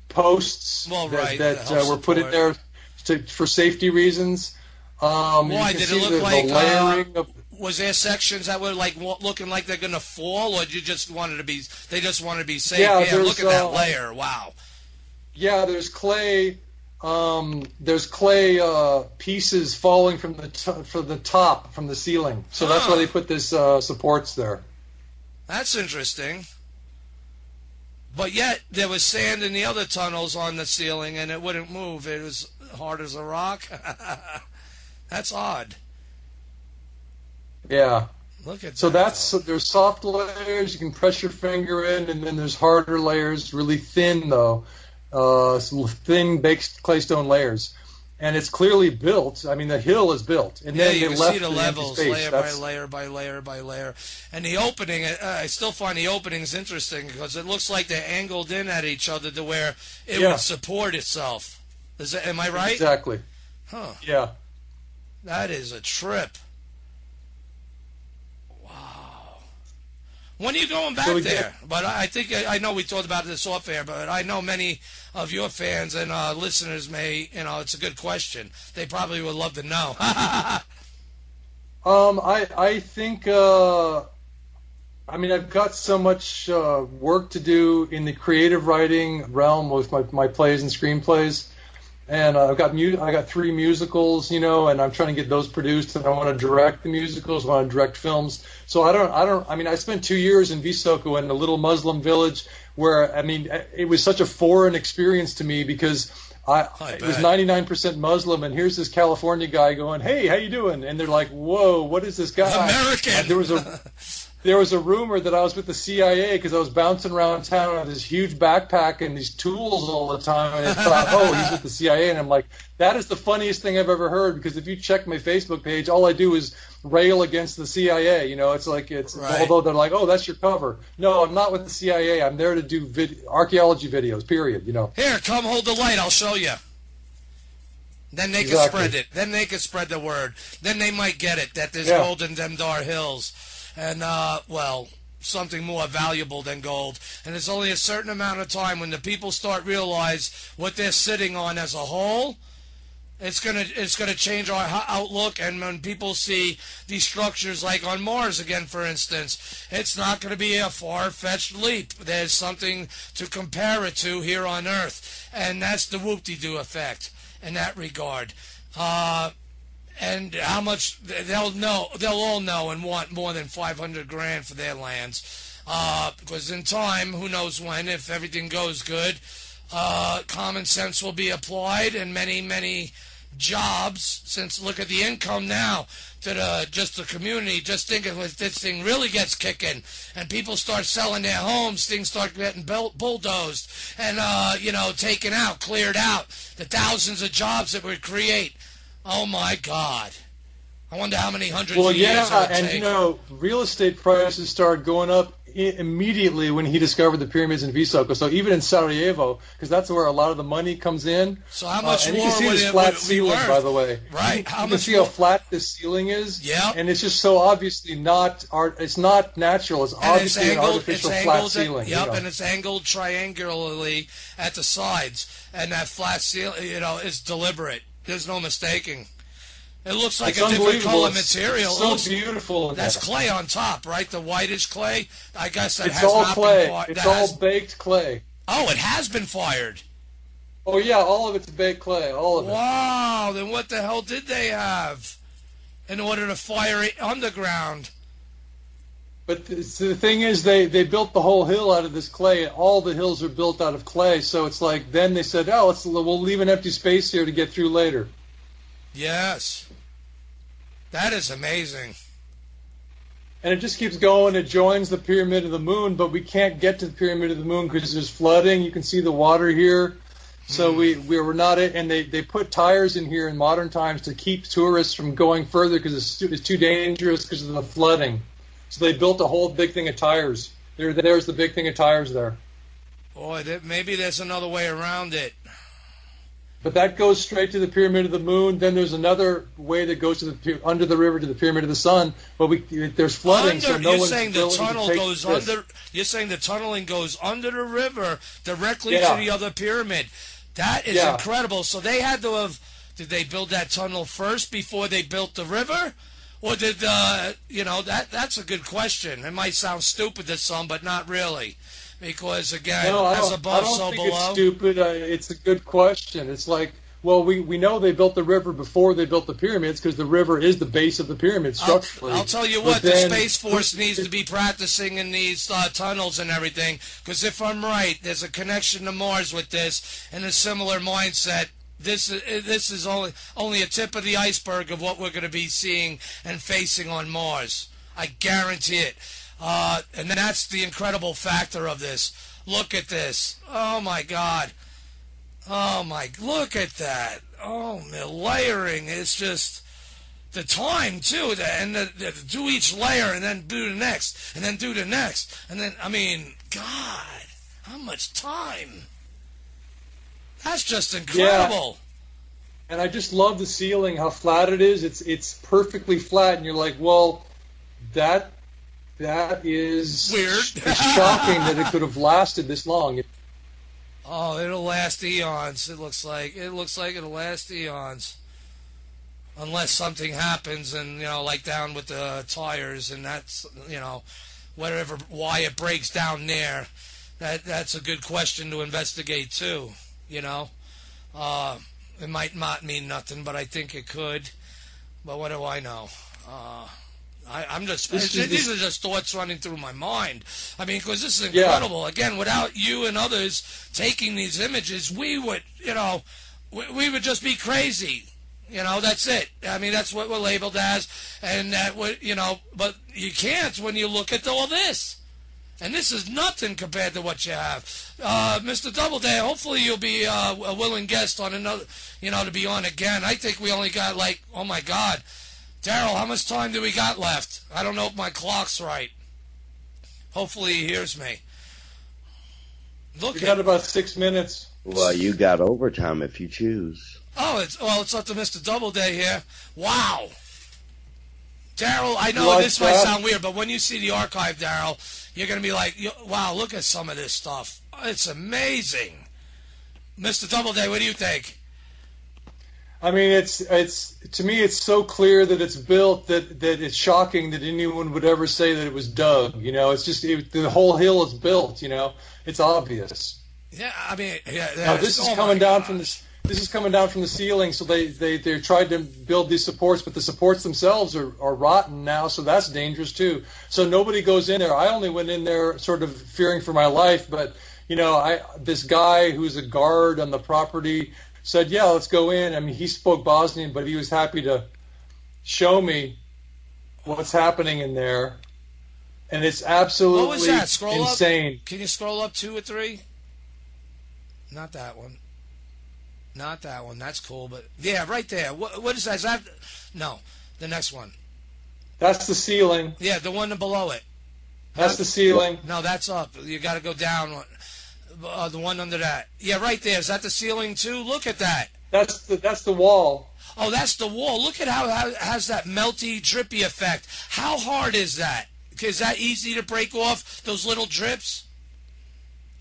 posts that were put in there for safety reasons. Why did it look like? Was there sections that were like looking like they're going to fall, or did you just wanted to be? They just wanted to be safe. Yeah, look at that layer. Wow. Yeah, there's clay. there's clay pieces falling from the top from the ceiling. So that's why they put this supports there. That's interesting. But yet there was sand in the other tunnels on the ceiling, and it wouldn't move. It was hard as a rock. That's odd. Yeah. Look at so that. There's soft layers you can press your finger in, and then there's harder layers, really thin though, some thin baked claystone layers, and it's clearly built. I mean, the hill is built, and then you they can left see the an levels, empty space. layer by layer by layer by layer, and the opening. I still find the openings interesting because it looks like they're angled in at each other to where it would support itself. Am I right? Exactly. Huh. Yeah. That is a trip. When are you going back there? But I think I know we talked about this off air, but I know many of your fans and listeners may, it's a good question. They probably would love to know. I think, I've got so much work to do in the creative writing realm with my plays and screenplays. And I got 3 musicals, and I'm trying to get those produced, and I want to direct the musicals, I want to direct films. So I spent 2 years in Visoko in a little Muslim village where, it was such a foreign experience to me because it was 99% Muslim, and here's this California guy going, "Hey, how you doing?" And they're like, "Whoa, what is this guy?" American. There was a rumor that I was with the CIA because I was bouncing around town with this huge backpack and these tools all the time, and I thought, "Oh, he's with the CIA," and I'm like, "That is the funniest thing I've ever heard." Because if you check my Facebook page, all I do is rail against the CIA. Right. Although they're like, "Oh, that's your cover." No, I'm not with the CIA. I'm there to do archaeology videos. Period. Here, come hold the light. I'll show you. Then they can spread it. Then they can spread the word. Then they might get it that there's gold in them dar hills. And, something more valuable than gold. And there's only a certain amount of time when the people start realize what they're sitting on as a whole, it's gonna change our outlook. And when people see these structures like on Mars again, for instance, it's not going to be a far-fetched leap. There's something to compare it to here on Earth. And that's the whoop-de-doo effect in that regard. And how much they'll all know and want more than $500,000 for their lands, because in time, who knows when, if everything goes good, common sense will be applied, and many jobs. Since look at the income now to the community. Just think of if this thing really gets kicking, and people start selling their homes, things start getting bulldozed, and taken out, cleared out. The thousands of jobs that would create. Oh my God! I wonder how many hundreds of years it would take. Real estate prices started going up immediately when he discovered the pyramids in Visoko. So even in Sarajevo, because that's where a lot of the money comes in. So how much and more you can see would this it flat be ceiling, worth? by the way. Right. You can see how flat this ceiling is. Yeah. And it's just so obviously not art. It's not natural. It's obviously an artificial flat ceiling. And it's angled triangularly at the sides, and that flat ceiling, is deliberate. There's no mistaking. It looks like a different color material. It's so beautiful. That's clay on top, right? The whitish clay. I guess that it's has all not clay. been fired. It's all baked clay. Oh, it has been fired. Oh yeah, all of it's baked clay. All of it. Wow. Then what the hell did they have in order to fire it underground? But the thing is, they built the whole hill out of this clay, and all the hills are built out of clay. So it's like then they said, "Oh, we'll leave an empty space here to get through later." Yes. That is amazing. And it just keeps going. It joins the Pyramid of the Moon, but we can't get to the Pyramid of the Moon because there's flooding. You can see the water here. So we were not it. And they put tires in here in modern times to keep tourists from going further because it's too dangerous because of the flooding. So they built a whole big thing of tires. There's the big thing of tires there. Boy, maybe there's another way around it. But that goes straight to the Pyramid of the Moon. Then there's another way that goes to under the river to the Pyramid of the Sun. But there's flooding, so no one's willing to take this. You're saying the tunneling goes under the river directly to the other pyramid. That is incredible. So they had to have. Did they build that tunnel first before they built the river, or did That's a good question. It might sound stupid to some, but not really. Because, again, as above, so below. I don't think it's stupid. It's a good question. It's like, Well, we know they built the river before they built the pyramids because the river is the base of the pyramid structurally. I'll tell you what, the Space Force needs to be practicing in these tunnels and everything, because if I'm right, there's a connection to Mars with this and a similar mindset. This is only a tip of the iceberg of what we're going to be seeing and facing on Mars. I guarantee it. And that's the incredible factor of this. Look at this. Oh, my God. Oh, look at that. Oh, the layering is just the time, too. And do each layer and then do the next and then do the next. And then, I mean, God, how much time? That's just incredible. Yeah. And I just love the ceiling, how flat it is. It's perfectly flat, and you're like, well, that is weird. It's shocking that it could have lasted this long. Oh, it'll last eons. It looks like it'll last eons, unless something happens, and like down with the tires, and that's why it breaks down there. That's a good question to investigate too. It might not mean nothing, but I think it could. But what do I know? I'm just these are just thoughts running through my mind. I mean, because this is incredible. Yeah. Again, without you and others taking these images, we would we would just be crazy. That's it. I mean, that's what we're labeled as, and that would but you can't when you look at all this. And this is nothing compared to what you have. Mr. Doubleday, hopefully you'll be a willing guest on another, to be on again. I think we only got oh my God. Daryl, how much time do we got left? I don't know if my clock's right. Hopefully he hears me. We got about 6 minutes. Well, you got overtime if you choose. Oh, it's up to Mr. Doubleday here. Wow. Daryl, I know this might sound weird, but when you see the archive, Daryl, you're going to be like, wow, look at some of this stuff. It's amazing. Mr. Doubleday, what do you think? I mean, it's to me, it's so clear that it's built that it's shocking that anyone would ever say that it was dug. It's just the whole hill is built. It's obvious. Yeah, I mean, now this is coming down from the. This is coming down from the ceiling, so they tried to build these supports, but the supports themselves are rotten now, so that's dangerous too. So nobody goes in there. I only went in there sort of fearing for my life, but this guy who's a guard on the property said, yeah, let's go in. I mean, he spoke Bosnian, but he was happy to show me what's happening in there, and it's absolutely what was that? Scroll insane. Up. Can you scroll up 2 or 3? Not that one. Not that one. That's cool, but yeah, right there. What is that? Is that no? The next one. That's the ceiling. Yeah, the one below it. That's the ceiling. No, that's up. You got to go down. The one under that. Yeah, right there. Is that the ceiling too? Look at that. That's the wall. Oh, that's the wall. Look at how it has that melty, drippy effect. How hard is that? Is that easy to break off? Those little drips.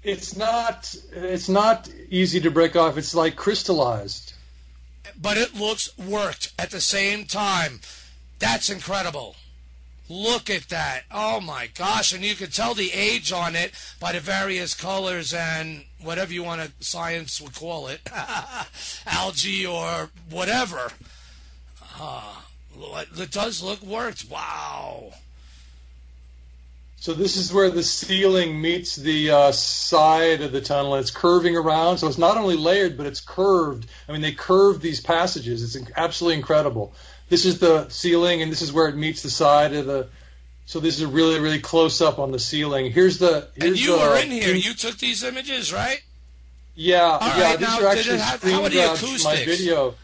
It's not easy to break off. It's like crystallized. But it looks worked at the same time. That's incredible. Look at that. Oh my gosh. And you can tell the age on it by the various colors and whatever you want to science would call it. Algae or whatever. It does look worked. Wow. So this is where the ceiling meets the side of the tunnel. It's curving around, so it's not only layered, but it's curved. I mean, they curved these passages. It's absolutely incredible. This is the ceiling, and this is where it meets the side of the. So this is a really, really close up on the ceiling. And you were in here. You took these images, right? Yeah, right, these are actually screen grabs from my video.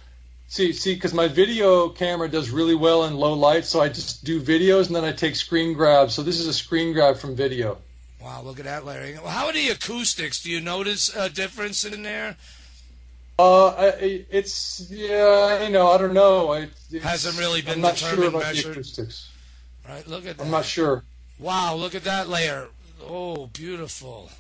See, because my video camera does really well in low light, so I just do videos and then I take screen grabs. So this is a screen grab from video. Wow, look at that layering. Well, how are the acoustics? Do you notice a difference in there? It's I don't know. It hasn't really been I'm not determined, sure about measured. the acoustics. Right, look at that. I'm not sure. Wow, look at that layer. Oh, beautiful.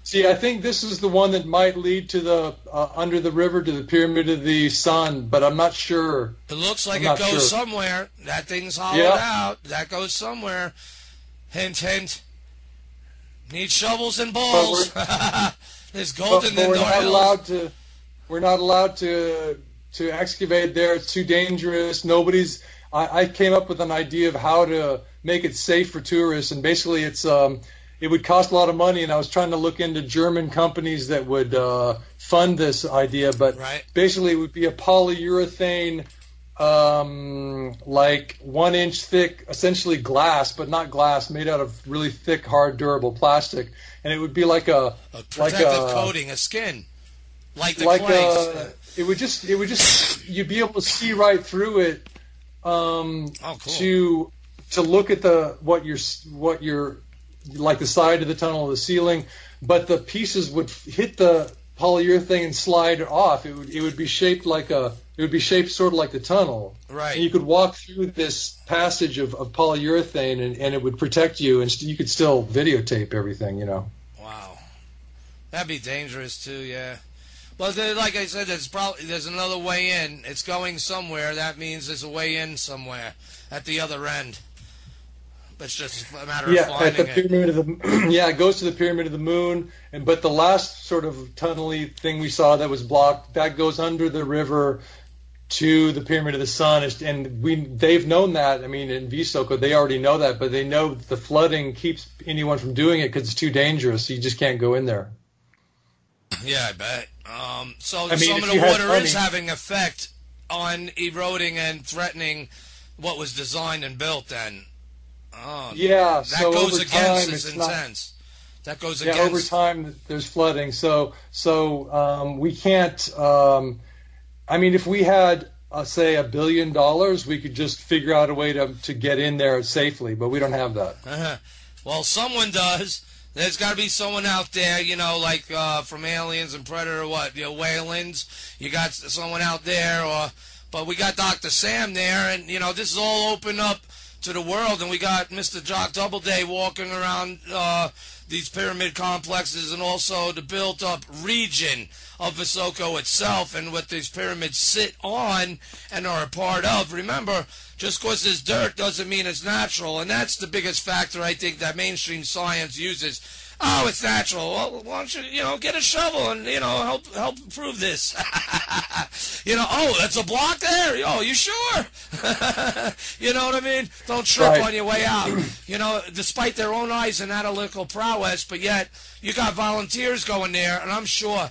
See, I think this is the one that might lead to the under the river to the Pyramid of the Sun, but I'm not sure. It looks like it goes somewhere. That thing's hollowed out. That goes somewhere. Hint, hint. Need shovels and balls. There's gold in the we're not allowed to. We're not allowed to excavate there. It's too dangerous. I came up with an idea of how to make it safe for tourists, and basically it would cost a lot of money, and I was trying to look into German companies that would fund this idea, but basically it would be a polyurethane, like 1 inch thick, essentially glass, but not glass, made out of really thick, hard, durable plastic, and it would be like a protective coating, a skin, like the clay. It would just you'd be able to see right through it. Cool. To look at what you're like the side of the tunnel or the ceiling, but the pieces would hit the polyurethane and slide off. It would be shaped sort of like the tunnel. Right. And you could walk through this passage of polyurethane and it would protect you, and you could still videotape everything, you know. Wow. That'd be dangerous too, yeah. But like I said, there's another way in. It's going somewhere. That means there's a way in somewhere at the other end. But it's just a matter of finding at the pyramid of the it goes to the Pyramid of the Moon. But the last sort of tunnely thing we saw that was blocked, that goes under the river to the Pyramid of the Sun. And they've known that. I mean, in Visoko, they already know that, but they know the flooding keeps anyone from doing it because it's too dangerous. So you just can't go in there. Yeah, I bet. Some of the water is having effect on eroding and threatening what was designed and built then. Yeah, that goes against this intent. That goes against. Yeah, over time there's flooding. So we can't. I mean, if we had, say, $1 billion, we could just figure out a way to get in there safely. But we don't have that. Well, someone does. There's got to be someone out there, you know, like from Aliens and Predator, or what, you know, Waylands. You got someone out there, but we got Dr. Sam there, and you know, this is all open up to the world, and we got Mr. Jock Doubleday walking around these pyramid complexes, and also the built-up region of Visoko itself, and what these pyramids sit on and are a part of. Remember, just because there's dirt doesn't mean it's natural, and that's the biggest factor I think that mainstream science uses. Oh, it's natural. Well, why don't you, get a shovel and, help prove this. Oh, that's a block there? Oh, you sure? You know what I mean? Don't trip on your way out. Despite their own eyes and analytical prowess, but yet you got volunteers going there, and I'm sure.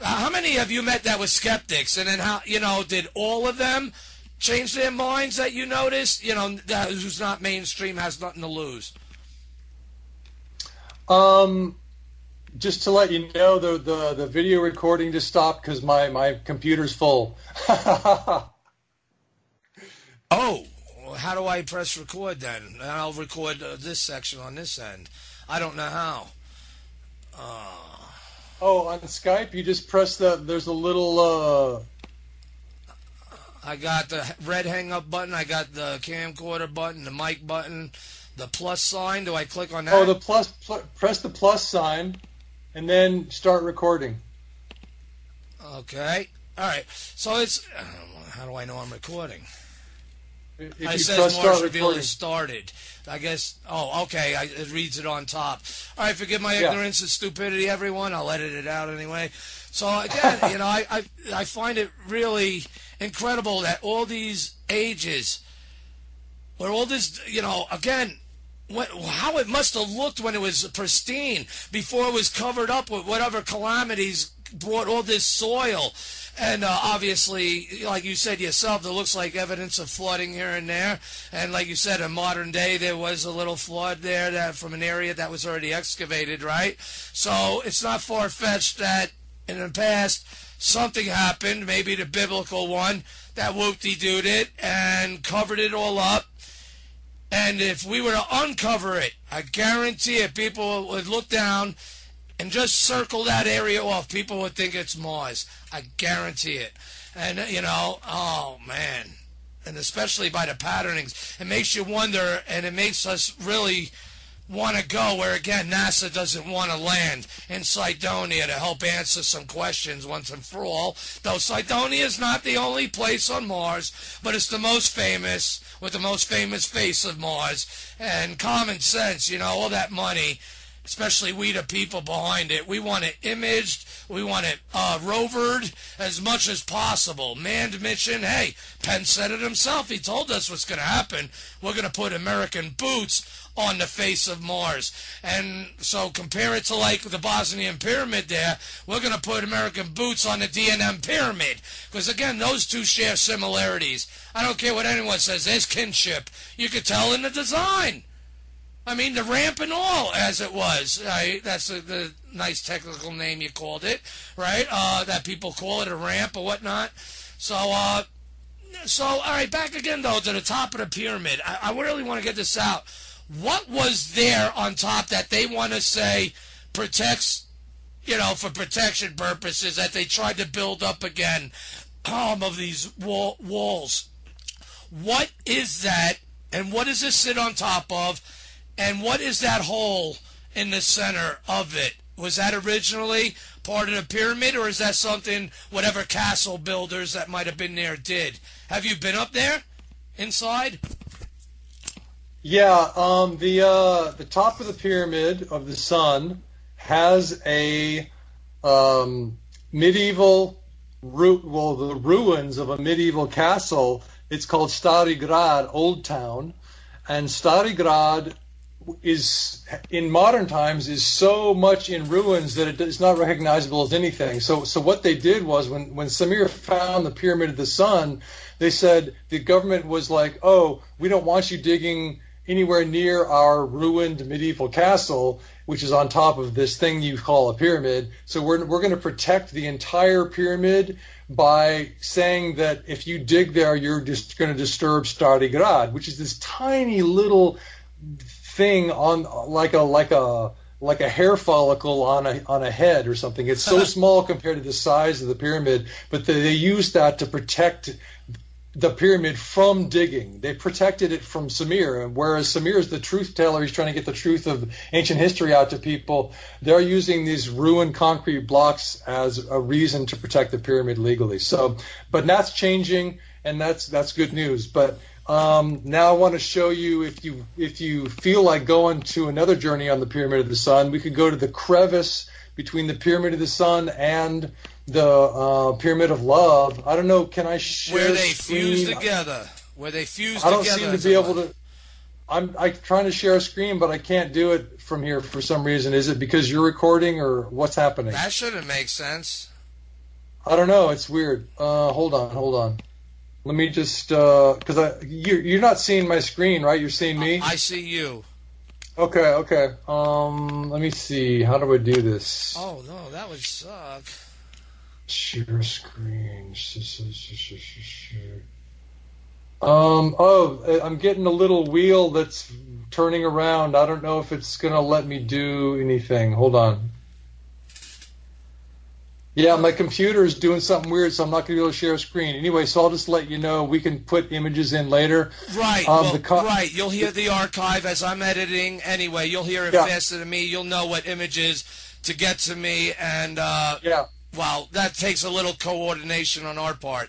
How many have you met that were skeptics? And then how, did all of them change their minds that you noticed? That who's not mainstream has nothing to lose. Just to let you know, the video recording just stopped because my computer's full. Oh, well, how do I press record then? And I'll record this section on this end. I don't know how. Oh, on Skype, you just press there's a little... I got the red hang-up button, I got the camcorder button, the mic button, the plus sign. Do I click on that? Oh, the plus, press the plus sign, and then start recording. Okay. All right. So it's... how do I know I'm recording? If it says Martian Revelation started. I guess... Oh, okay. It reads it on top. All right. Forgive my ignorance and stupidity, everyone. I'll edit it out anyway. So, again, I find it really incredible that all these ages, where all this, again... how it must have looked when it was pristine before it was covered up with whatever calamities brought all this soil. And obviously, like you said yourself, there looks like evidence of flooding here and there. And like you said, in modern day, there was a little flood there that from an area that was already excavated, right? So it's not far-fetched that in the past something happened, maybe the biblical one, that whoop-de-dooed it and covered it all up. And if we were to uncover it, I guarantee it, people would look down and just circle that area off. People would think it's Mars. I guarantee it. And, oh, man. And especially by the patternings. It makes you wonder, and it makes us really want to go where, again, NASA doesn't want to land in Cydonia to help answer some questions once and for all. Though Cydonia is not the only place on Mars, but it's the most famous, with the most famous face of Mars. And common sense, all that money, especially we the people behind it. We want it imaged. We want it rovered as much as possible. Manned mission. Hey, Penn said it himself. He told us what's going to happen. We're going to put American boots on the face of Mars. And so compare it to like the Bosnian Pyramid there. We're going to put American boots on the D&M Pyramid. Because again, those two share similarities. I don't care what anyone says. There's kinship. You could tell in the design. I mean, the ramp and all, as it was. Right? That's the nice technical name you called it, right? That people call it a ramp or whatnot. So, all right, back again, though, to the top of the pyramid. I really want to get this out. What was there on top that they want to say protects, for protection purposes, that they tried to build up again of these walls? What is that, and what does it sit on top of? And what is that hole in the center of it? Was that originally part of the pyramid, or is that something whatever castle builders that might have been there did? Have you been up there, inside? Yeah, the top of the pyramid of the sun has a medieval, the ruins of a medieval castle. It's called Stari Grad, Old Town, and Stari Grad is in modern times is so much in ruins that it's not recognizable as anything. So what they did was when Samir found the Pyramid of the Sun, they said the government was like, oh, we don't want you digging anywhere near our ruined medieval castle, which is on top of this thing you call a pyramid. So we're going to protect the entire pyramid by saying that if you dig there, you're just going to disturb Stari Grad, which is this tiny little thing on like a hair follicle on a head or something. It's so small compared to the size of the pyramid, but they used that to protect the pyramid from digging. They protected it from Samir, and whereas Samir is the truth teller, he's trying to get the truth of ancient history out to people. They're using these ruined concrete blocks as a reason to protect the pyramid legally. So, but that's changing, and that's good news. But now I want to show you, if you feel like going to another journey on the Pyramid of the Sun, we could go to the crevice between the Pyramid of the Sun and the Pyramid of Love. I don't know, can I share Where they screen? fuse together. Where they fuse I together. don't seem to be able to. I'm trying to share a screen, but I can't do it from here for some reason. Is it because you're recording, or what's happening? That shouldn't make sense. I don't know. It's weird. Hold on. Let me just, because you're not seeing my screen, right? You're seeing me? I see you. Okay. Let me see. How do I do this? Oh, no, that would suck. Share screen. I'm getting a little wheel that's turning around. I don't know if it's going to let me do anything. Hold on. Yeah, my computer is doing something weird, so I'm not going to be able to share a screen. Anyway, so I'll just let you know. We can put images in later. Right. Right. You'll hear the archive as I'm editing. Anyway, you'll hear it faster than me. You'll know what images to get to me. And, well, that takes a little coordination on our part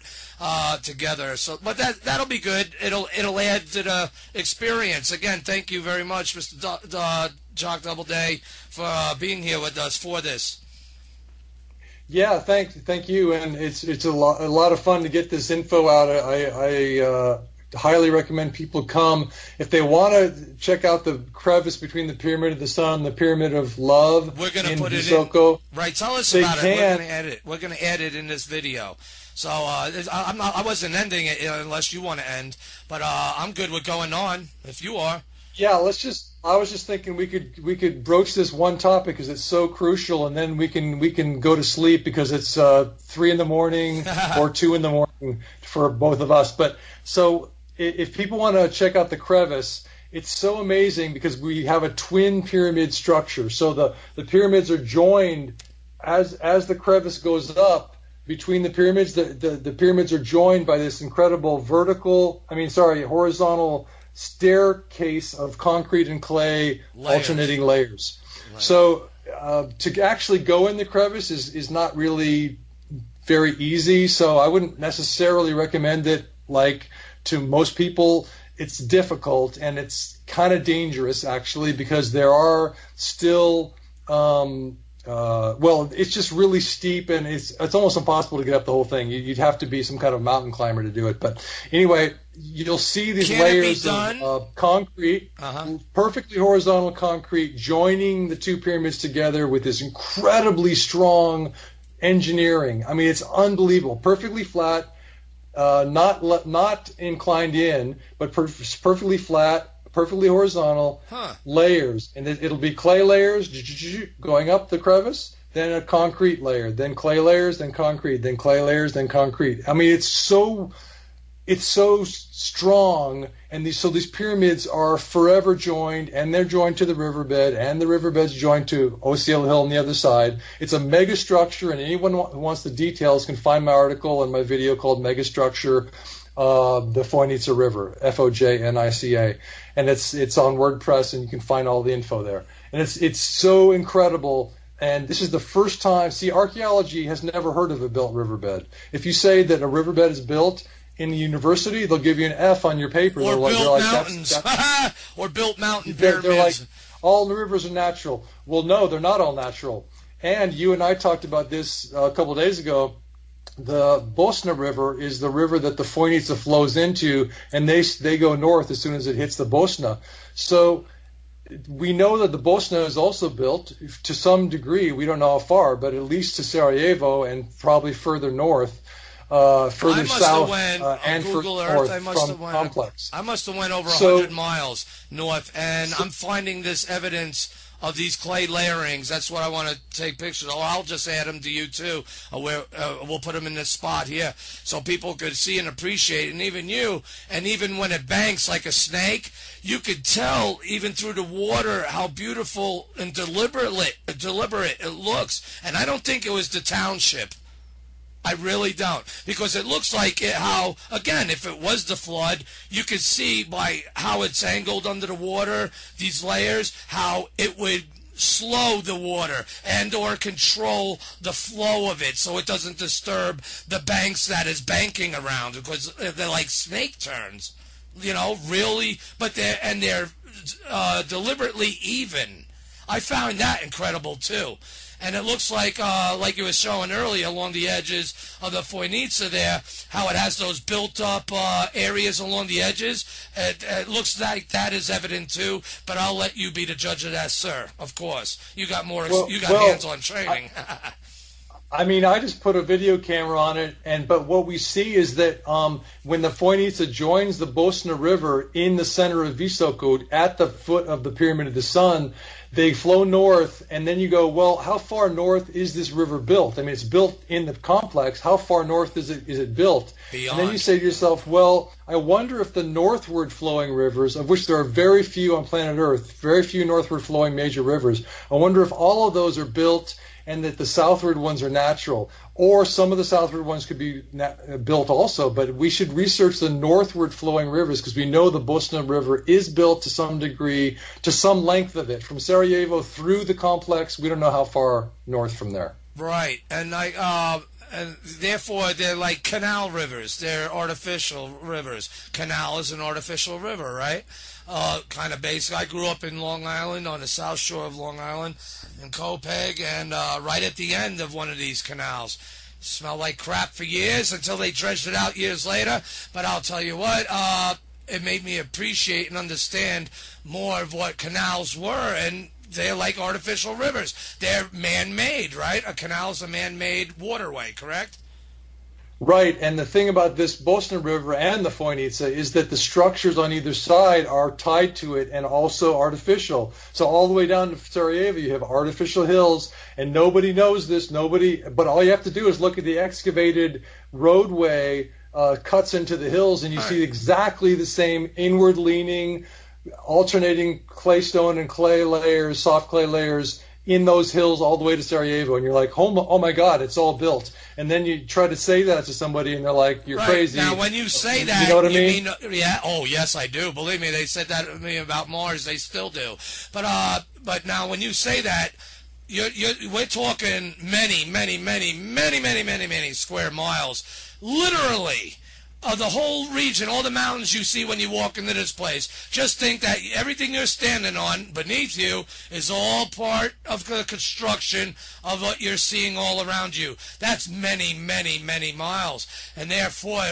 together. So, but that'll be good. It'll add to the experience. Again, thank you very much, Mr. Jock Doubleday, for being here with us for this. Yeah, thank you, and it's a lot of fun to get this info out. I highly recommend people come if they want to check out the crevice between the Pyramid of the Sun, the Pyramid of Love. We're going to put Busoko. it in. Right, tell us about it. We're going to add it in this video. So I wasn't ending it unless you want to end, but I'm good with going on if you are. Yeah, I was just thinking we could broach this one topic because it's so crucial, and then we can go to sleep because it's 3 in the morning or 2 in the morning for both of us. But so if people want to check out the crevice, it's so amazing because we have a twin pyramid structure. So the pyramids are joined as the crevice goes up between the pyramids. The pyramids are joined by this incredible horizontal staircase of concrete and clay alternating layers. Right. So to actually go in the crevice is not really very easy, so I wouldn't necessarily recommend it like to most people it's difficult and it's kind of dangerous actually, because there are still it's just really steep, and it's almost impossible to get up the whole thing. You'd have to be some kind of mountain climber to do it. But anyway, you'll see these layers of concrete, perfectly horizontal concrete, joining the two pyramids together with this incredibly strong engineering. I mean, it's unbelievable. Perfectly flat, not inclined in, but perfectly flat, perfectly horizontal layers, and it'll be clay layers going up the crevice, then a concrete layer, then clay layers, then concrete, then clay layers, then concrete. I mean, it's so strong, and these pyramids are forever joined, and they're joined to the riverbed, and the riverbed's joined to Osceola Hill on the other side. It's a mega structure, and anyone who wants the details can find my article and my video called Megastructure, the Foinica River, Fojanica, and it's on WordPress, and you can find all the info there. And it's so incredible. And this is the first time. See, archaeology has never heard of a built riverbed. If you say that a riverbed is built in the university, they'll give you an F on your paper. Or built mountains. Or built mountain pyramids. They're like, all the rivers are natural. Well, no, they're not all natural. And you and I talked about this a couple of days ago. The Bosna River is the river that the Foinica flows into, and they go north as soon as it hits the Bosna. So we know that the Bosna is also built to some degree. We don't know how far, but at least to Sarajevo and probably further north, further south, and further north from complex. I must have went over 100 miles north, and I'm finding this evidence of these clay layerings. That's what I want to take pictures of. I'll just add them to you too. We'll put them in this spot here so people could see and appreciate, and even you, and even when it banks like a snake, you could tell even through the water how beautiful and deliberate it looks. And I don't think it was the township. I really don't, because it looks like how, again, if it was the flood, you could see by how it's angled under the water, these layers, how it would slow the water and or control the flow of it so it doesn't disturb the banks that is banking around, because they're like snake turns, really, but they're deliberately even. I found that incredible too. And it looks like you were showing earlier, along the edges of the Foinica there, how it has those built-up areas along the edges. It looks like that is evident too, but I'll let you be the judge of that, sir. Of course, you got more. You got hands-on training. I mean, I just put a video camera on it, but what we see is that when the Foinica joins the Bosna River in the center of Visoko, at the foot of the Pyramid of the Sun, they flow north, and then you go, well, how far north is this river built? I mean, it's built in the complex. How far north is it built? Beyond. And then you say to yourself, well, I wonder if the northward flowing rivers, of which there are very few on planet Earth, very few northward flowing major rivers, I wonder if all of those are built and that the southward ones are natural, or some of the southward ones could be built also. But we should research the northward flowing rivers, because we know the Bosna River is built to some degree, to some length of it, from Sarajevo through the complex. We don't know how far north from there. Right, and therefore they're like canal rivers. They're artificial rivers. Canal is an artificial river, right? Kind of basic. I grew up in Long Island, on the south shore of Long Island, in Copeg, and right at the end of one of these canals. Smelled like crap for years until they dredged it out years later. But I'll tell you what, it made me appreciate and understand more of what canals were, and they're like artificial rivers. They're man-made, right? A canal is a man-made waterway, correct? Right, and the thing about this Bosna River and the Foinica is that the structures on either side are tied to it and also artificial. So all the way down to Sarajevo, you have artificial hills, and nobody knows this. But all you have to do is look at the excavated roadway cuts into the hills, and you see exactly the same inward-leaning, alternating claystone and clay layers, soft clay layers, in those hills all the way to Sarajevo, and you're like, oh my God, it's all built. And then you try to say that to somebody, and they're like, you're crazy. Now, when you say that, you know what I mean? Yeah. Oh, yes, I do. Believe me, they said that to me about Mars. They still do. But now, when you say that, we're talking many square miles, literally of the whole region, all the mountains you see when you walk into this place. Just think that everything you're standing on beneath you is all part of the construction of what you're seeing all around you. That's many, many, many miles. And therefore,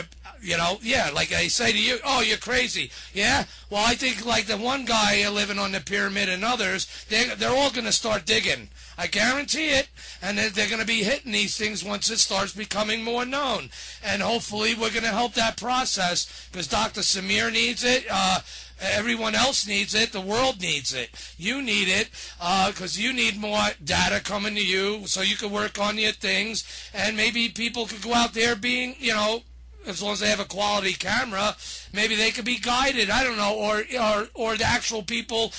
you know, yeah, like I say to you, oh, you're crazy. Yeah? Well, I think like the one guy living on the pyramid and others, they're all going to start digging. I guarantee it, and they're going to be hitting these things once it starts becoming more known. And hopefully we're going to help that process, because Dr. Samir needs it, everyone else needs it, the world needs it. You need it, because you need more data coming to you so you can work on your things, and maybe people could go out there being, you know, as long as they have a quality camera, maybe they could be guided, I don't know, or the actual people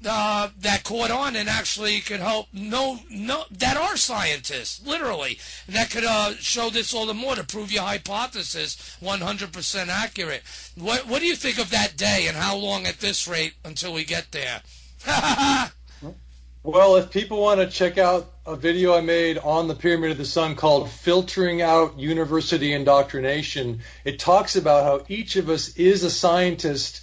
that caught on and actually could help that are scientists, literally, and that could show this all the more to prove your hypothesis 100% accurate. What do you think of that day, and how long at this rate until we get there? Well, if people want to check out a video I made on the Pyramid of the Sun called Filtering Out University Indoctrination, it talks about how each of us is a scientist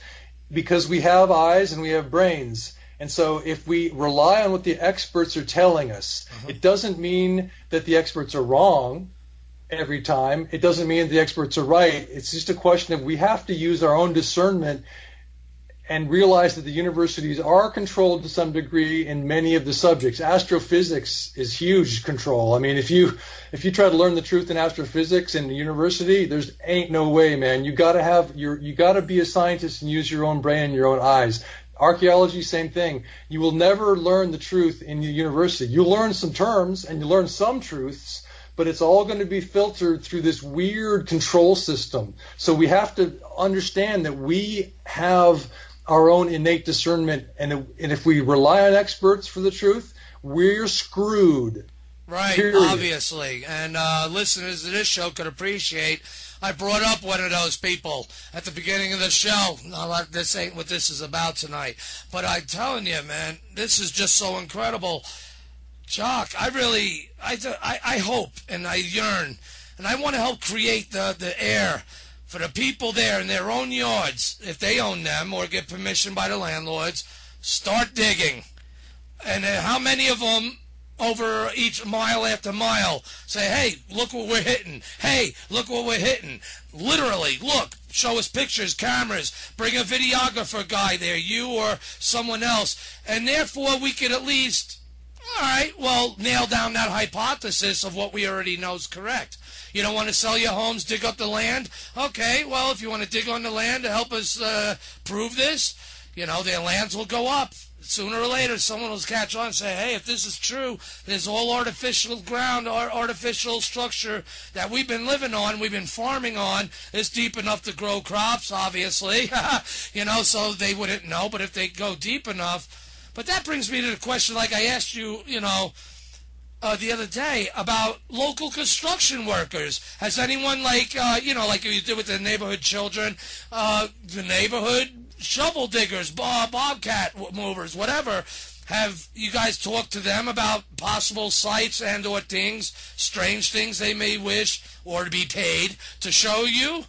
because we have eyes and we have brains. And so if we rely on what the experts are telling us, it doesn't mean that the experts are wrong every time. It doesn't mean the experts are right. It's just a question of we have to use our own discernment and realize that the universities are controlled to some degree in many of the subjects. Astrophysics is huge control. I mean, if you try to learn the truth in astrophysics in the university, there's ain't no way, man. You got to be a scientist and use your own brain and your own eyes. Archaeology, same thing. You will never learn the truth in the university. You'll learn some terms and you learn some truths, but it's all going to be filtered through this weird control system. So we have to understand that we have our own innate discernment, and if we rely on experts for the truth, we're screwed. Right, period. Obviously. And listeners to this show could appreciate I brought up one of those people at the beginning of the show. This ain't what this is about tonight. But I'm telling you, man, this is just so incredible. Jock, I hope and I yearn, and I want to help create the air for the people there in their own yards, if they own them or get permission by the landlords, start digging. And how many of them over each mile after mile say, hey, look what we're hitting. Hey, look what we're hitting. Literally, look, show us pictures, cameras, bring a videographer guy there, you or someone else. And therefore we could at least, all right, well, nail down that hypothesis of what we already know is correct. You don't want to sell your homes, dig up the land? Okay, well, if you want to dig on the land to help us prove this, you know, their lands will go up. Sooner or later, someone will catch on and say, hey, if this is true, there's all artificial ground, artificial structure that we've been living on, we've been farming on. It's deep enough to grow crops, obviously, you know, so they wouldn't know, but if they go deep enough. But that brings me to the question, like I asked you, you know, the other day about local construction workers. Has anyone, like, you know, like you did with the neighborhood children, the neighborhood shovel diggers, bobcat movers, whatever, have you guys talked to them about possible sites and or things, strange things they may wish or to be paid to show you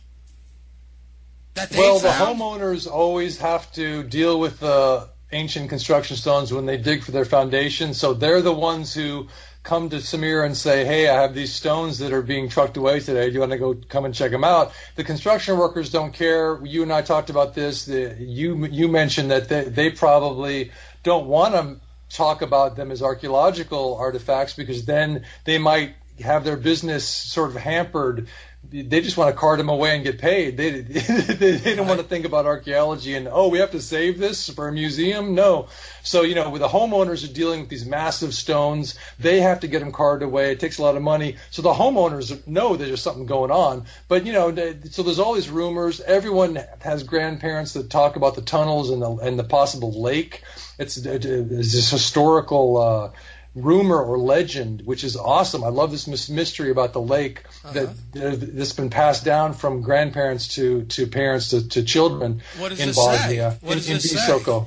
that they Well, found? the homeowners always have to deal with the ancient construction stones when they dig for their foundation, so they're the ones who come to Samir and say, hey, I have these stones that are being trucked away today. Do you want to come and check them out? The construction workers don't care. You and I talked about this. You mentioned that they probably don't want to talk about them as archaeological artifacts because then they might have their business sort of hampered. They just want to cart them away and get paid. They don't want to think about archaeology and, oh, we have to save this for a museum? No. So, you know, with the homeowners are dealing with these massive stones, they have to get them carted away. It takes a lot of money. So the homeowners know that there's something going on. But, you know, so there's all these rumors. Everyone has grandparents that talk about the tunnels and the possible lake. It's this historical rumor or legend, which is awesome. I love this mystery about the lake that's been passed down from grandparents to parents to children in Bosnia, in Visoko.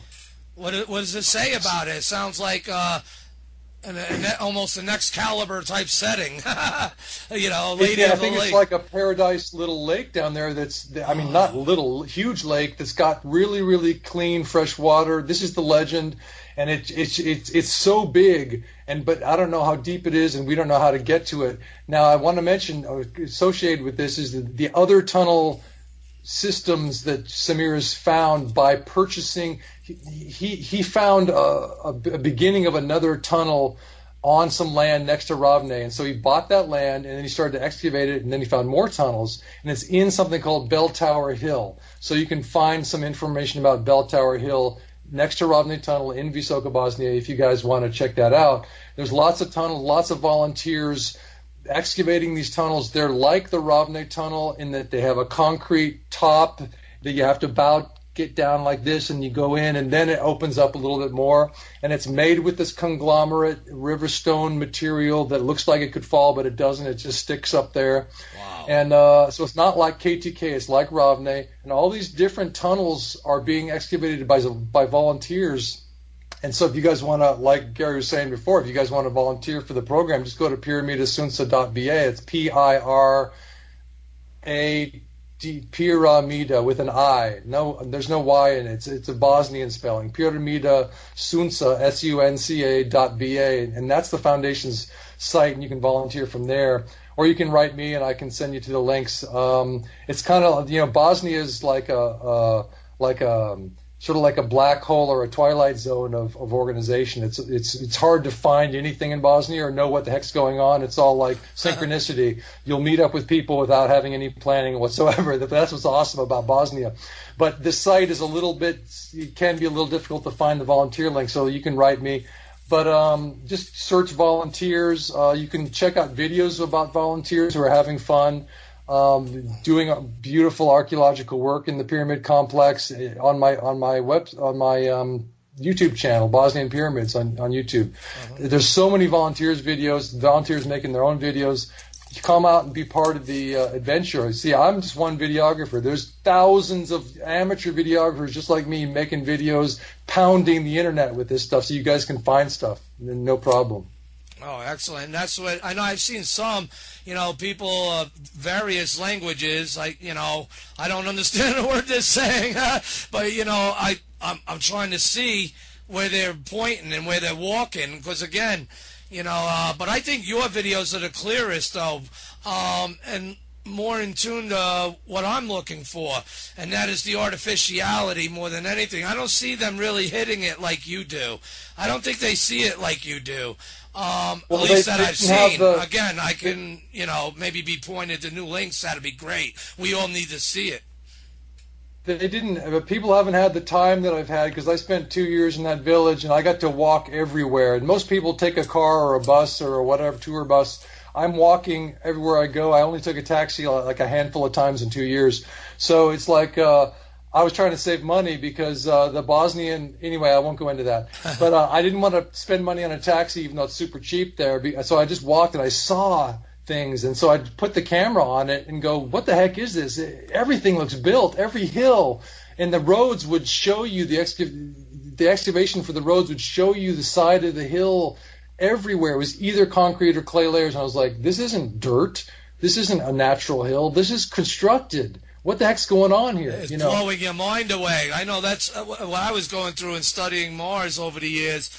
What does it say about it? It sounds like and almost an Excalibur type setting. You know, I think it's like a paradise little lake down there. Not little, huge lake that's got really, really clean, fresh water. This is the legend, and it's so big. But I don't know how deep it is, and we don't know how to get to it. Now, I want to mention, associated with this, is the other tunnel systems that Samir has found by purchasing. He found a beginning of another tunnel on some land next to Ravne, and so he bought that land, and then he started to excavate it, and then he found more tunnels, and it's in something called Bell Tower Hill. So you can find some information about Bell Tower Hill next to Ravne Tunnel in Visoka, Bosnia, if you guys want to check that out. There's lots of tunnels, lots of volunteers excavating these tunnels. They're like the Ravne Tunnel in that they have a concrete top that you have to get down like this, and you go in, and then it opens up a little bit more, and it's made with this conglomerate river stone material that looks like it could fall, but it doesn't. It just sticks up there. Wow. And so it's not like KTK, it's like Ravne, and all these different tunnels are being excavated by volunteers. And so if you guys want to, like Gary was saying before, if you guys want to volunteer for the program, just go to pyramidasunsa.va. It's Pyramida with an I. No, there's no Y in it. It's a Bosnian spelling. Pyramidasunsa, SUNCA.va, and that's the foundation's site, and you can volunteer from there. Or you can write me, and I can send you to the links. It's kind of, Bosnia is like sort of like a black hole or a twilight zone of organization. It's hard to find anything in Bosnia or know what the heck's going on. It's all like synchronicity. You'll meet up with people without having any planning whatsoever. That's what's awesome about Bosnia. But this site is it can be a little difficult to find the volunteer link, so you can write me. But just search volunteers. You can check out videos about volunteers who are having fun. Doing a beautiful archaeological work in the pyramid complex on my YouTube channel, Bosnian Pyramids on YouTube. There's so many volunteers making their own videos. You come out and be part of the adventure. See, I'm just one videographer. There's thousands of amateur videographers just like me making videos, pounding the internet with this stuff so you guys can find stuff. No problem. Oh, excellent. That's what I know. I've seen some, people of various languages. Like, I don't understand the word they're saying, but I'm trying to see where they're pointing and where they're walking. Because again, but I think your videos are the clearest, though, and more in tune to what I'm looking for, and that is the artificiality more than anything. I don't see them really hitting it like you do. I don't think they see it like you do. At least that I've seen. Again, I can, maybe be pointed to new links. That'd be great. We all need to see it. They didn't. But people haven't had the time that I've had because I spent 2 years in that village and I got to walk everywhere. And most people take a car or a bus or whatever, tour bus. I'm walking everywhere I go. I only took a taxi like a handful of times in 2 years. So it's like I was trying to save money because the Bosnian, anyway, I won't go into that. But I didn't want to spend money on a taxi even though it's super cheap there. So I just walked and I saw things. And so I'd put the camera on it and go, what the heck is this? Everything looks built, every hill. And the roads would show you, the excavation for the roads would show you the side of the hill everywhere. It was either concrete or clay layers. And I was like, this isn't dirt. This isn't a natural hill. This is constructed. What the heck's going on here? It's blowing your mind away. I know that's what I was going through in studying Mars over the years.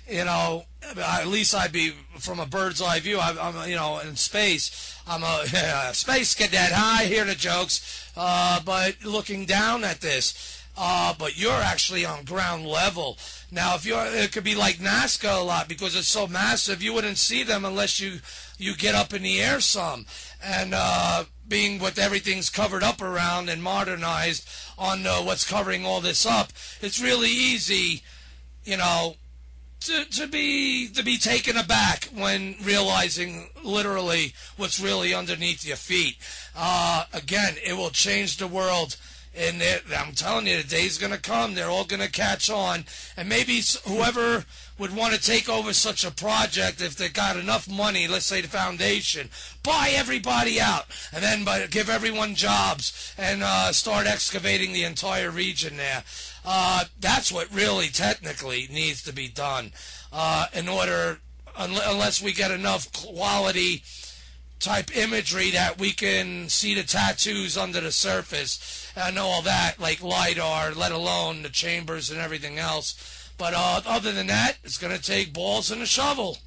At least I'd be from a bird's eye view. I'm in space. I'm a space cadet. I hear the jokes. But looking down at this, but you're actually on ground level. Now, it could be like Nazca a lot because it's so massive. You wouldn't see them unless you get up in the air some. And being what everything's covered up around and modernized on what's covering all this up, it's really easy, to be taken aback when realizing literally what's really underneath your feet. Again, it will change the world. And I'm telling you, the day's going to come. They're all going to catch on. And maybe whoever would want to take over such a project, if they got enough money, let's say the foundation, buy everybody out. And then give everyone jobs and start excavating the entire region there. That's what really technically needs to be done in order, unless we get enough quality type imagery that we can see the tattoos under the surface and all that, like LiDAR, let alone the chambers and everything else. But other than that, it's going to take balls and a shovel,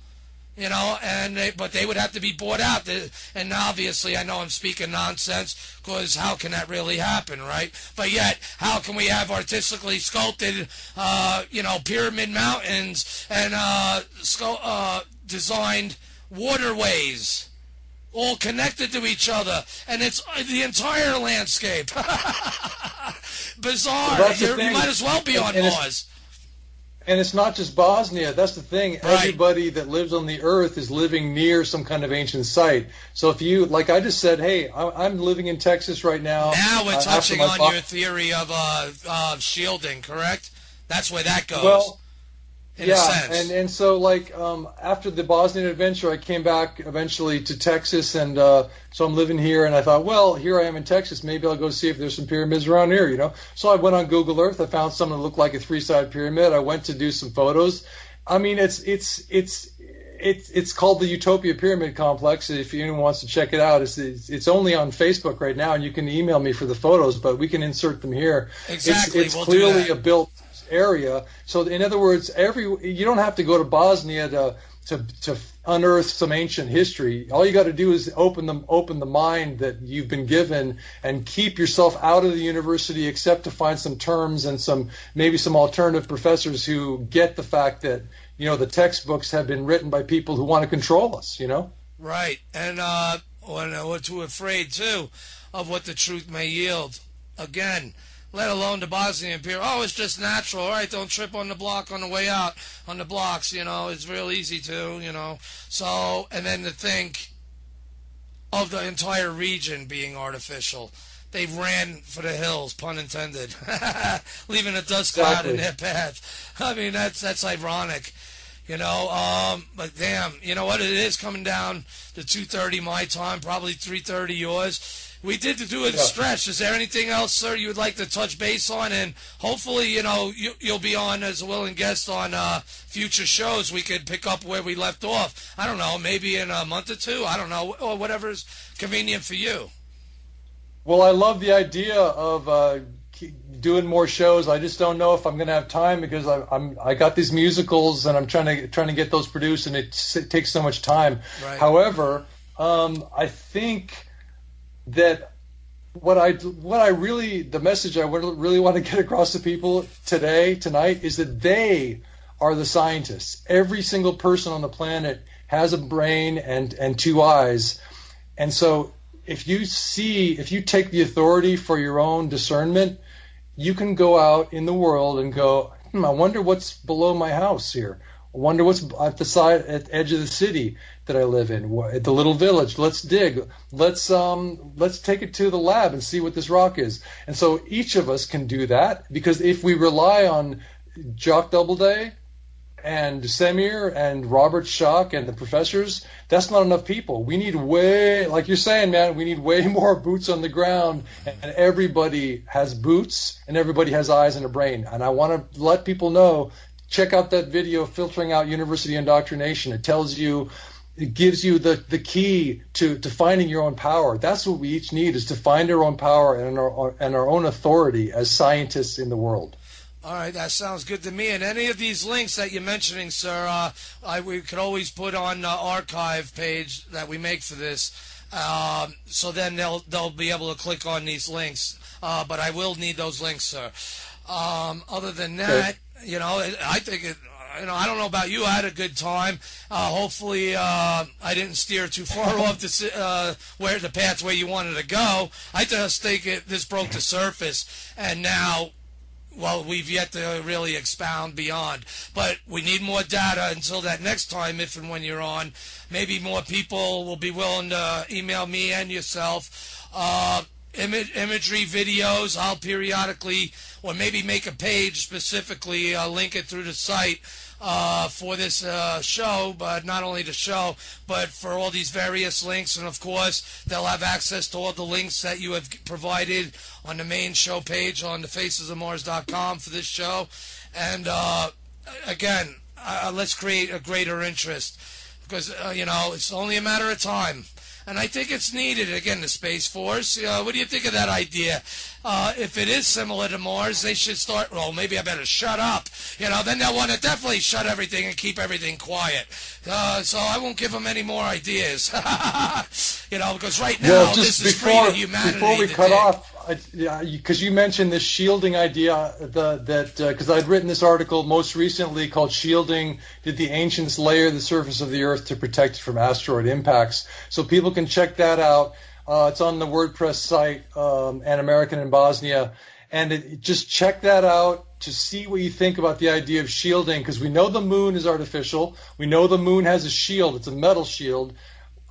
but they would have to be bought out. And obviously, I know I'm speaking nonsense, because how can that really happen, right? But yet, how can we have artistically sculpted, pyramid mountains and designed waterways all connected to each other, and it's the entire landscape? Bizarre. Well, you might as well be on Mars. And it's not just Bosnia. That's the thing. Right. Everybody that lives on the earth is living near some kind of ancient site. So if you, like I just said, hey, I'm living in Texas right now. Now we're touching on your theory of shielding, correct? That's where that goes. Well, in a sense. and so after the Bosnian adventure, I came back eventually to Texas, and so I'm living here, and I thought, well, here I am in Texas, maybe I'll go see if there's some pyramids around here, So I went on Google Earth, I found something that looked like a 3-sided pyramid. I went to do some photos. I mean, it's called the Utopia Pyramid Complex. If anyone wants to check it out, it's only on Facebook right now, and you can email me for the photos, but we can insert them here. Exactly, it's clearly a built area. So in other words, you don't have to go to Bosnia to unearth some ancient history. All you got to do is open the mind that you've been given, and keep yourself out of the university, except to find some terms and maybe some alternative professors who get the fact that the textbooks have been written by people who want to control us. Right, and we're too afraid too of what the truth may yield. Again, let alone the Bosnian Pyramid. Oh, it's just natural. All right, don't trip on the block on the way out, on the blocks, it's real easy to, So, and then to think of the entire region being artificial. They ran for the hills, pun intended, leaving a dust cloud in their path. I mean, that's ironic. But damn, you know what? It is coming down to 2:30 my time, probably 3:30 yours. We did do a stretch. Is there anything else, sir, you would like to touch base on? And hopefully, you'll be on as a willing guest on future shows. We could pick up where we left off. I don't know, maybe in a month or two. I don't know, or whatever's convenient for you. Well, I love the idea of doing more shows. I just don't know if I'm going to have time, because I got these musicals and I'm trying to get those produced, and it takes so much time. Right. However, I think that the message I really want to get across to people tonight is that they are the scientists. Every single person on the planet has a brain and 2 eyes. And so if you take the authority for your own discernment, you can go out in the world and go, I wonder what's below my house here. I wonder what's at the edge of the city that I live in, at the little village. Let's dig. Let's take it to the lab and see what this rock is. And so each of us can do that, because if we rely on Jock Doubleday and Semir and Robert Schock and the professors, that's not enough people. We need like you're saying, man, we need way more boots on the ground, and everybody has boots and everybody has eyes and a brain. And I want to let people know, check out that video, Filtering Out University Indoctrination. It gives you the key to finding your own power. That's what we each need, is to find our own power and our own authority as scientists in the world. All right, that sounds good to me. And any of these links that you're mentioning, sir, we could always put on the archive page that we make for this. So then they'll be able to click on these links. But I will need those links, sir. Other than that, I think it. I don't know about you. I had a good time. Hopefully, I didn't steer too far off where the path where you wanted to go. I just think this broke the surface, and now, well, we've yet to really expound beyond. But we need more data until that next time, if and when you're on. Maybe more people will be willing to email me and yourself. Imagery, videos. I'll periodically, or maybe make a page specifically, link it through the site for this show, but not only the show, but for all these various links. And of course, they'll have access to all the links that you have provided on the main show page on thefacesofmars.com for this show. And again, let's create a greater interest, because it's only a matter of time. And I think it's needed. Again, the Space Force. What do you think of that idea? If it is similar to Mars, they should start. Well, maybe I better shut up. Then they'll want to definitely shut everything and keep everything quiet. So I won't give them any more ideas. Because right now this is free to humanity. Before we cut off, because you mentioned this shielding idea, because I'd written this article most recently called "Shielding: Did the Ancients Layer the Surface of the Earth to Protect it from Asteroid Impacts?" So people can check that out. It's on the WordPress site, An American in Bosnia, and just check that out to see what you think about the idea of shielding, because we know the moon is artificial. We know the moon has a shield. It's a metal shield.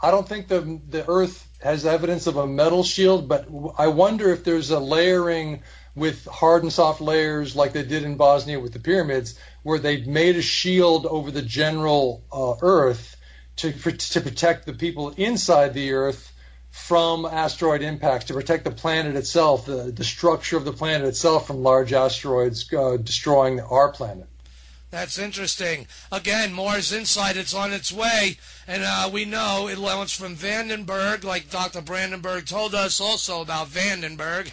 I don't think the Earth has evidence of a metal shield, but I wonder if there's a layering with hard and soft layers like they did in Bosnia with the pyramids, where they made a shield over the general Earth to protect the people inside the Earth from asteroid impacts, to protect the planet itself, the structure of the planet itself from large asteroids destroying our planet. That's interesting. Again, Mars Insight, it's on its way, and we know it launched from Vandenberg, like Dr. Brandenburg told us also about Vandenberg,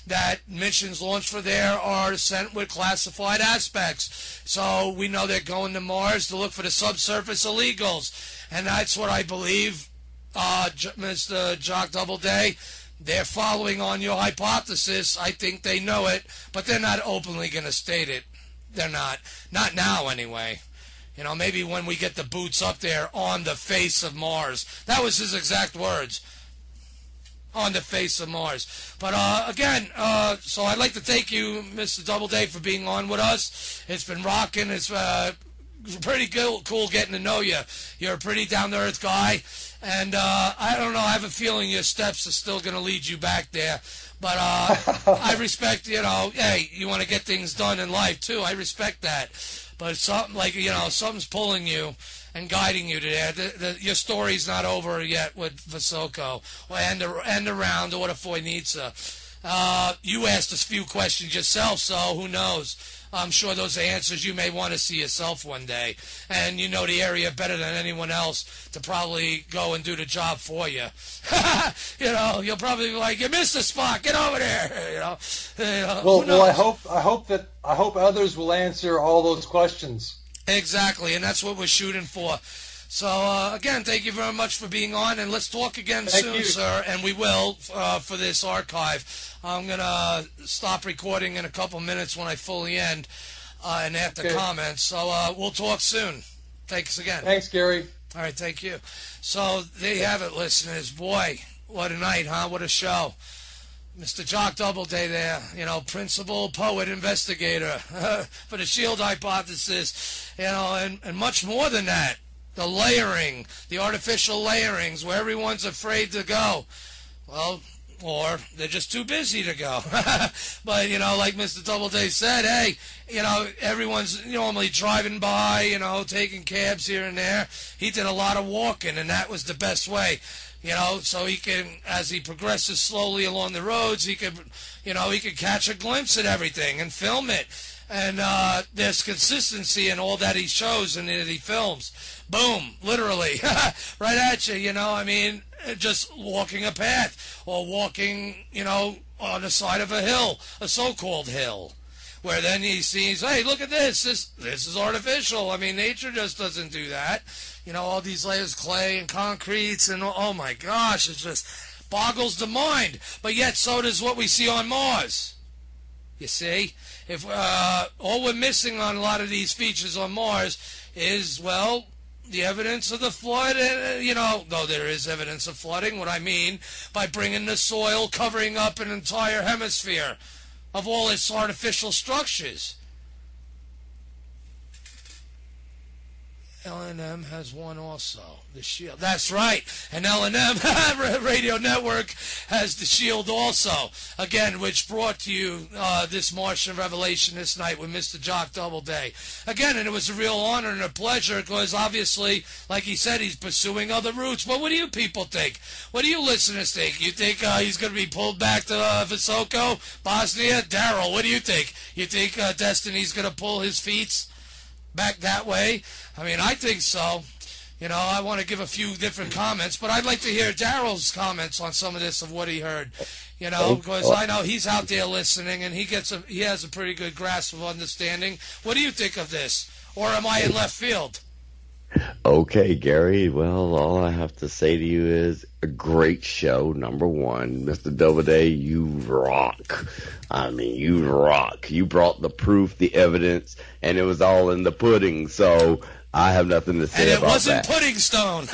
that missions launched for there are sent with classified aspects. So we know they're going to Mars to look for the subsurface illegals, and that's what I believe, Mr. Jock Doubleday. They're following on your hypothesis. I think they know it, but they're not openly going to state it. They're not. Not now, anyway. Maybe when we get the boots up there on the face of Mars. That was his exact words. On the face of Mars. But, again, so I'd like to thank you, Mr. Doubleday, for being on with us. It's been rocking. It's pretty cool getting to know you. You're a pretty down-to-earth guy. And I don't know, I have a feeling your steps are still going to lead you back there. But I respect, hey, you want to get things done in life, too. I respect that. But something like, something's pulling you and guiding you to there. Your story's not over yet with Vasoko and around or for Nitsa. You asked us a few questions yourself, so who knows? I'm sure those are answers you may want to see yourself one day. And you know the area better than anyone else to probably go and do the job for you. You'll probably be like, you missed the spot, get over there. Well, I hope others will answer all those questions. Exactly, and that's what we're shooting for. So, again, thank you very much for being on, and let's talk again soon, sir, and we will for this archive. I'm going to stop recording in a couple minutes when I fully end and after comments. So we'll talk soon. Thanks again. Thanks, Gary. All right, thank you. So there you have it, listeners. Boy, what a night, huh? What a show. Mr. Jock Doubleday there, principal, poet, investigator for the shield hypothesis, and much more than that. The layering, the artificial layerings where everyone's afraid to go. Well, or they're just too busy to go. But, like Mr. Doubleday said, hey, everyone's normally driving by, taking cabs here and there. He did a lot of walking, and that was the best way. So he can, as he progresses slowly along the roads, he could catch a glimpse at everything and film it. And there's consistency in all that he shows and that he films. Boom, literally, right at you, just walking a path or walking, on the side of a hill, a so-called hill, where then he sees, hey, look at this is artificial. Nature just doesn't do that. All these layers, clay and concretes, and oh my gosh, it just boggles the mind. But yet so does what we see on Mars. You see? If all we're missing on a lot of these features on Mars is, well, the evidence of the flood, though there is evidence of flooding, what I mean by bringing the soil, covering up an entire hemisphere of all its artificial structures. L&M has one also, the Shield. That's right, and L&M Radio Network has the Shield also, again, which brought to you this Martian Revelation this night with Mr. Jock Doubleday. Again, and it was a real honor and a pleasure because obviously, like he said, he's pursuing other routes. But what do you people think? What do you listeners think? You think he's going to be pulled back to Visoko, Bosnia? Daryl, what do you think? You think Destiny's going to pull his feet back that way? I mean, I think so. You know, I want to give a few different comments, but I'd like to hear Daryl's comments on some of this, of what he heard. You know, because I know he's out there listening, and he has a pretty good grasp of understanding. What do you think of this? Or am I in left field? Okay, Gary. Well, all I have to say to you is a great show, number one. Mr. Doubleday, you rock. I mean, you rock. You brought the proof, the evidence, and it was all in the pudding. So I have nothing to say about that. And it wasn't pudding stone.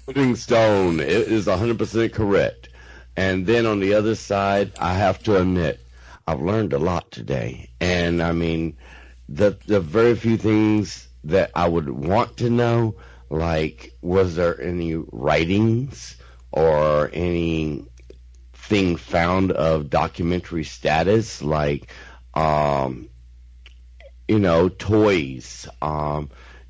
Pudding stone. It is 100% correct. And then on the other side, I have to admit, I've learned a lot today. And, I mean, the very few things that I would want to know, like, was there any writings or anything found of documentary status, like, toys,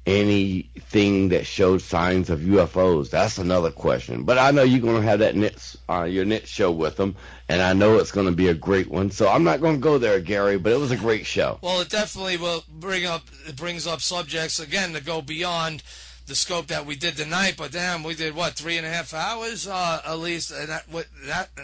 anything that showed signs of UFOs? That's another question. But I know you're going to have that your next show with them, and I know it's going to be a great one. So I'm not going to go there, Gary, but it was a great show. Well, it definitely will brings up subjects, again, to go beyond the scope that we did tonight. But damn, we did, 3.5 hours at least, and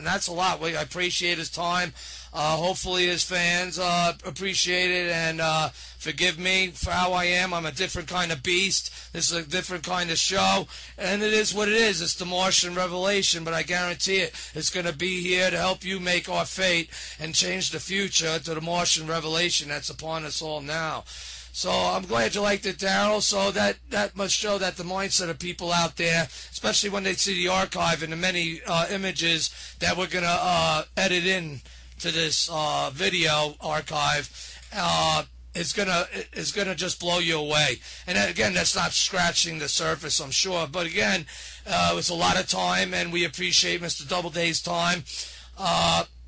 that's a lot. I appreciate his time. Hopefully his fans appreciate it, and forgive me for how I am. I'm a different kind of beast. This is a different kind of show, and it is what it is. It's the Martian Revelation, but I guarantee it's going to be here to help you make our fate and change the future to the Martian Revelation that's upon us all now. So I'm glad you liked it, Daryl. So that must show that the mindset of people out there, especially when they see the archive and the many images that we're going to edit in to this video archive, is gonna just blow you away. And again, that's not scratching the surface, I'm sure. But again, it was a lot of time, and we appreciate Mr. Doubleday's time.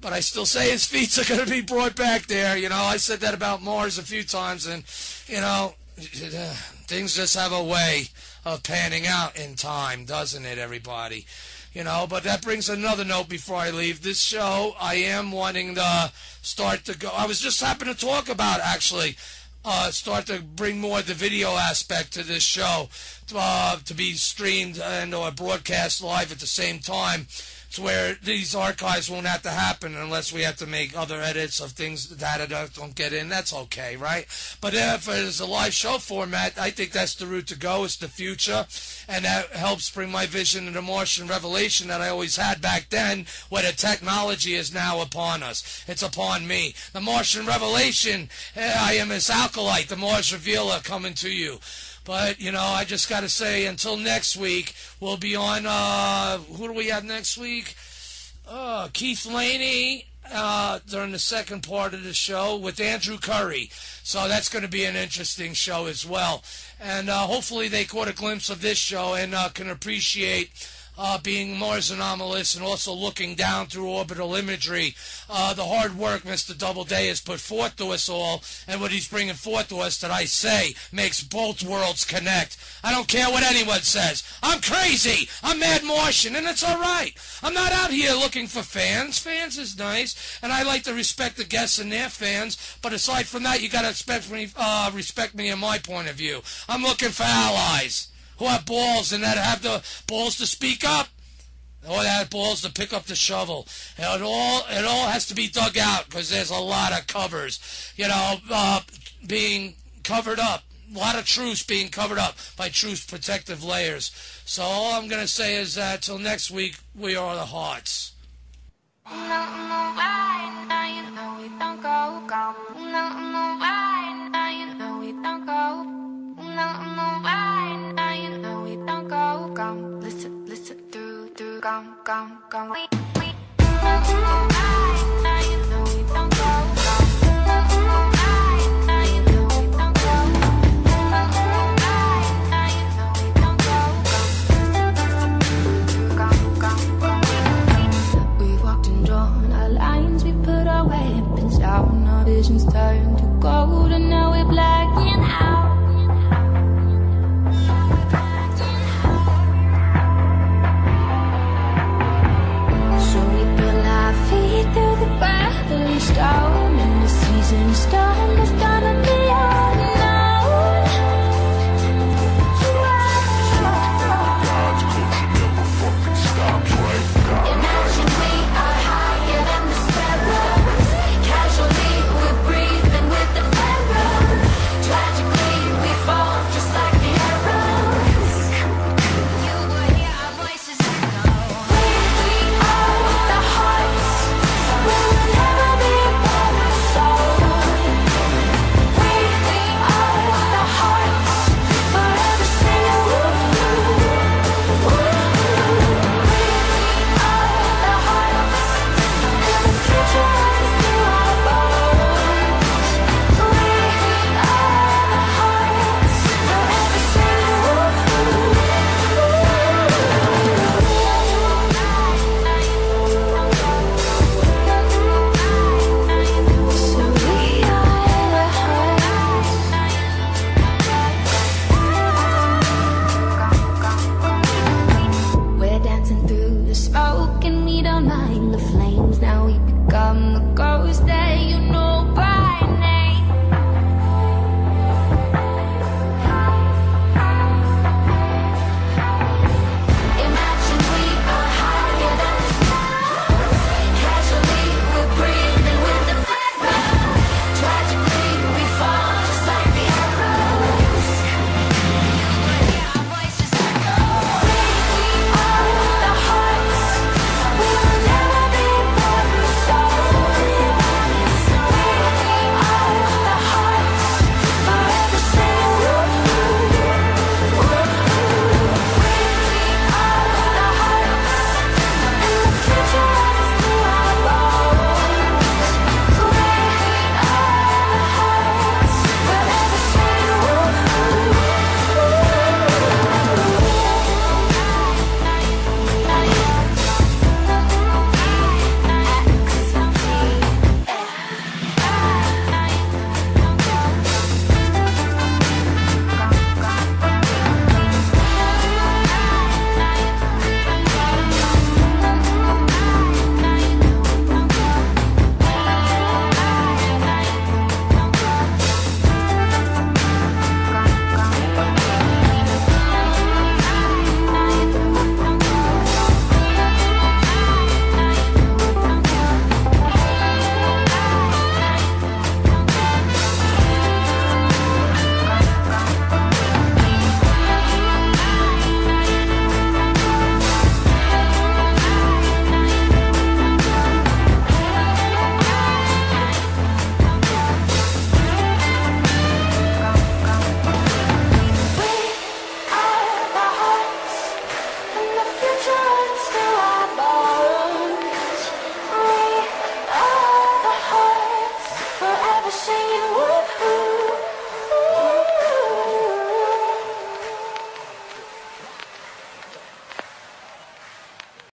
But I still say his feet are going to be brought back there. You know, I said that about Mars a few times, and, you know, things just have a way of panning out in time, doesn't it, everybody? You know, but that brings another note before I leave. This show, I am wanting to start to go. I was just happening to talk about, actually, start to bring more of the video aspect to this show, to be streamed and or broadcast live at the same time. to where these archives won't have to happen unless we have to make other edits of things that don't get in. That's okay, right? But if it's a live show format, I think that's the route to go. It's the future, and that helps bring my vision of the Martian Revelation that I always had back then, where the technology is now upon us. It's upon me. The Martian Revelation, I am his acolyte, the Mars Revealer, coming to you. But, you know, I just got to say, until next week, we'll be on, who do we have next week? Keith Laney during the second part of the show with Andrew Curry. So that's going to be an interesting show as well. And hopefully they caught a glimpse of this show and can appreciate being Mars anomalous and also looking down through orbital imagery. The hard work Mr. Doubleday has put forth to us all, and what he's bringing forth to us that I say makes both worlds connect. I don't care what anyone says. I'm crazy. I'm Mad Martian, and it's all right. I'm not out here looking for fans. Fans is nice, and I like to respect the guests and their fans, but aside from that, you got to respect me in my point of view. I'm looking for allies who have balls and that have the balls to speak up, or that have balls to pick up the shovel. And it all has to be dug out, because there's a lot of covers, being covered up. A lot of truths being covered up by truth's protective layers. So all I'm going to say is that till next week, we are the Hearts. Listen through, gone.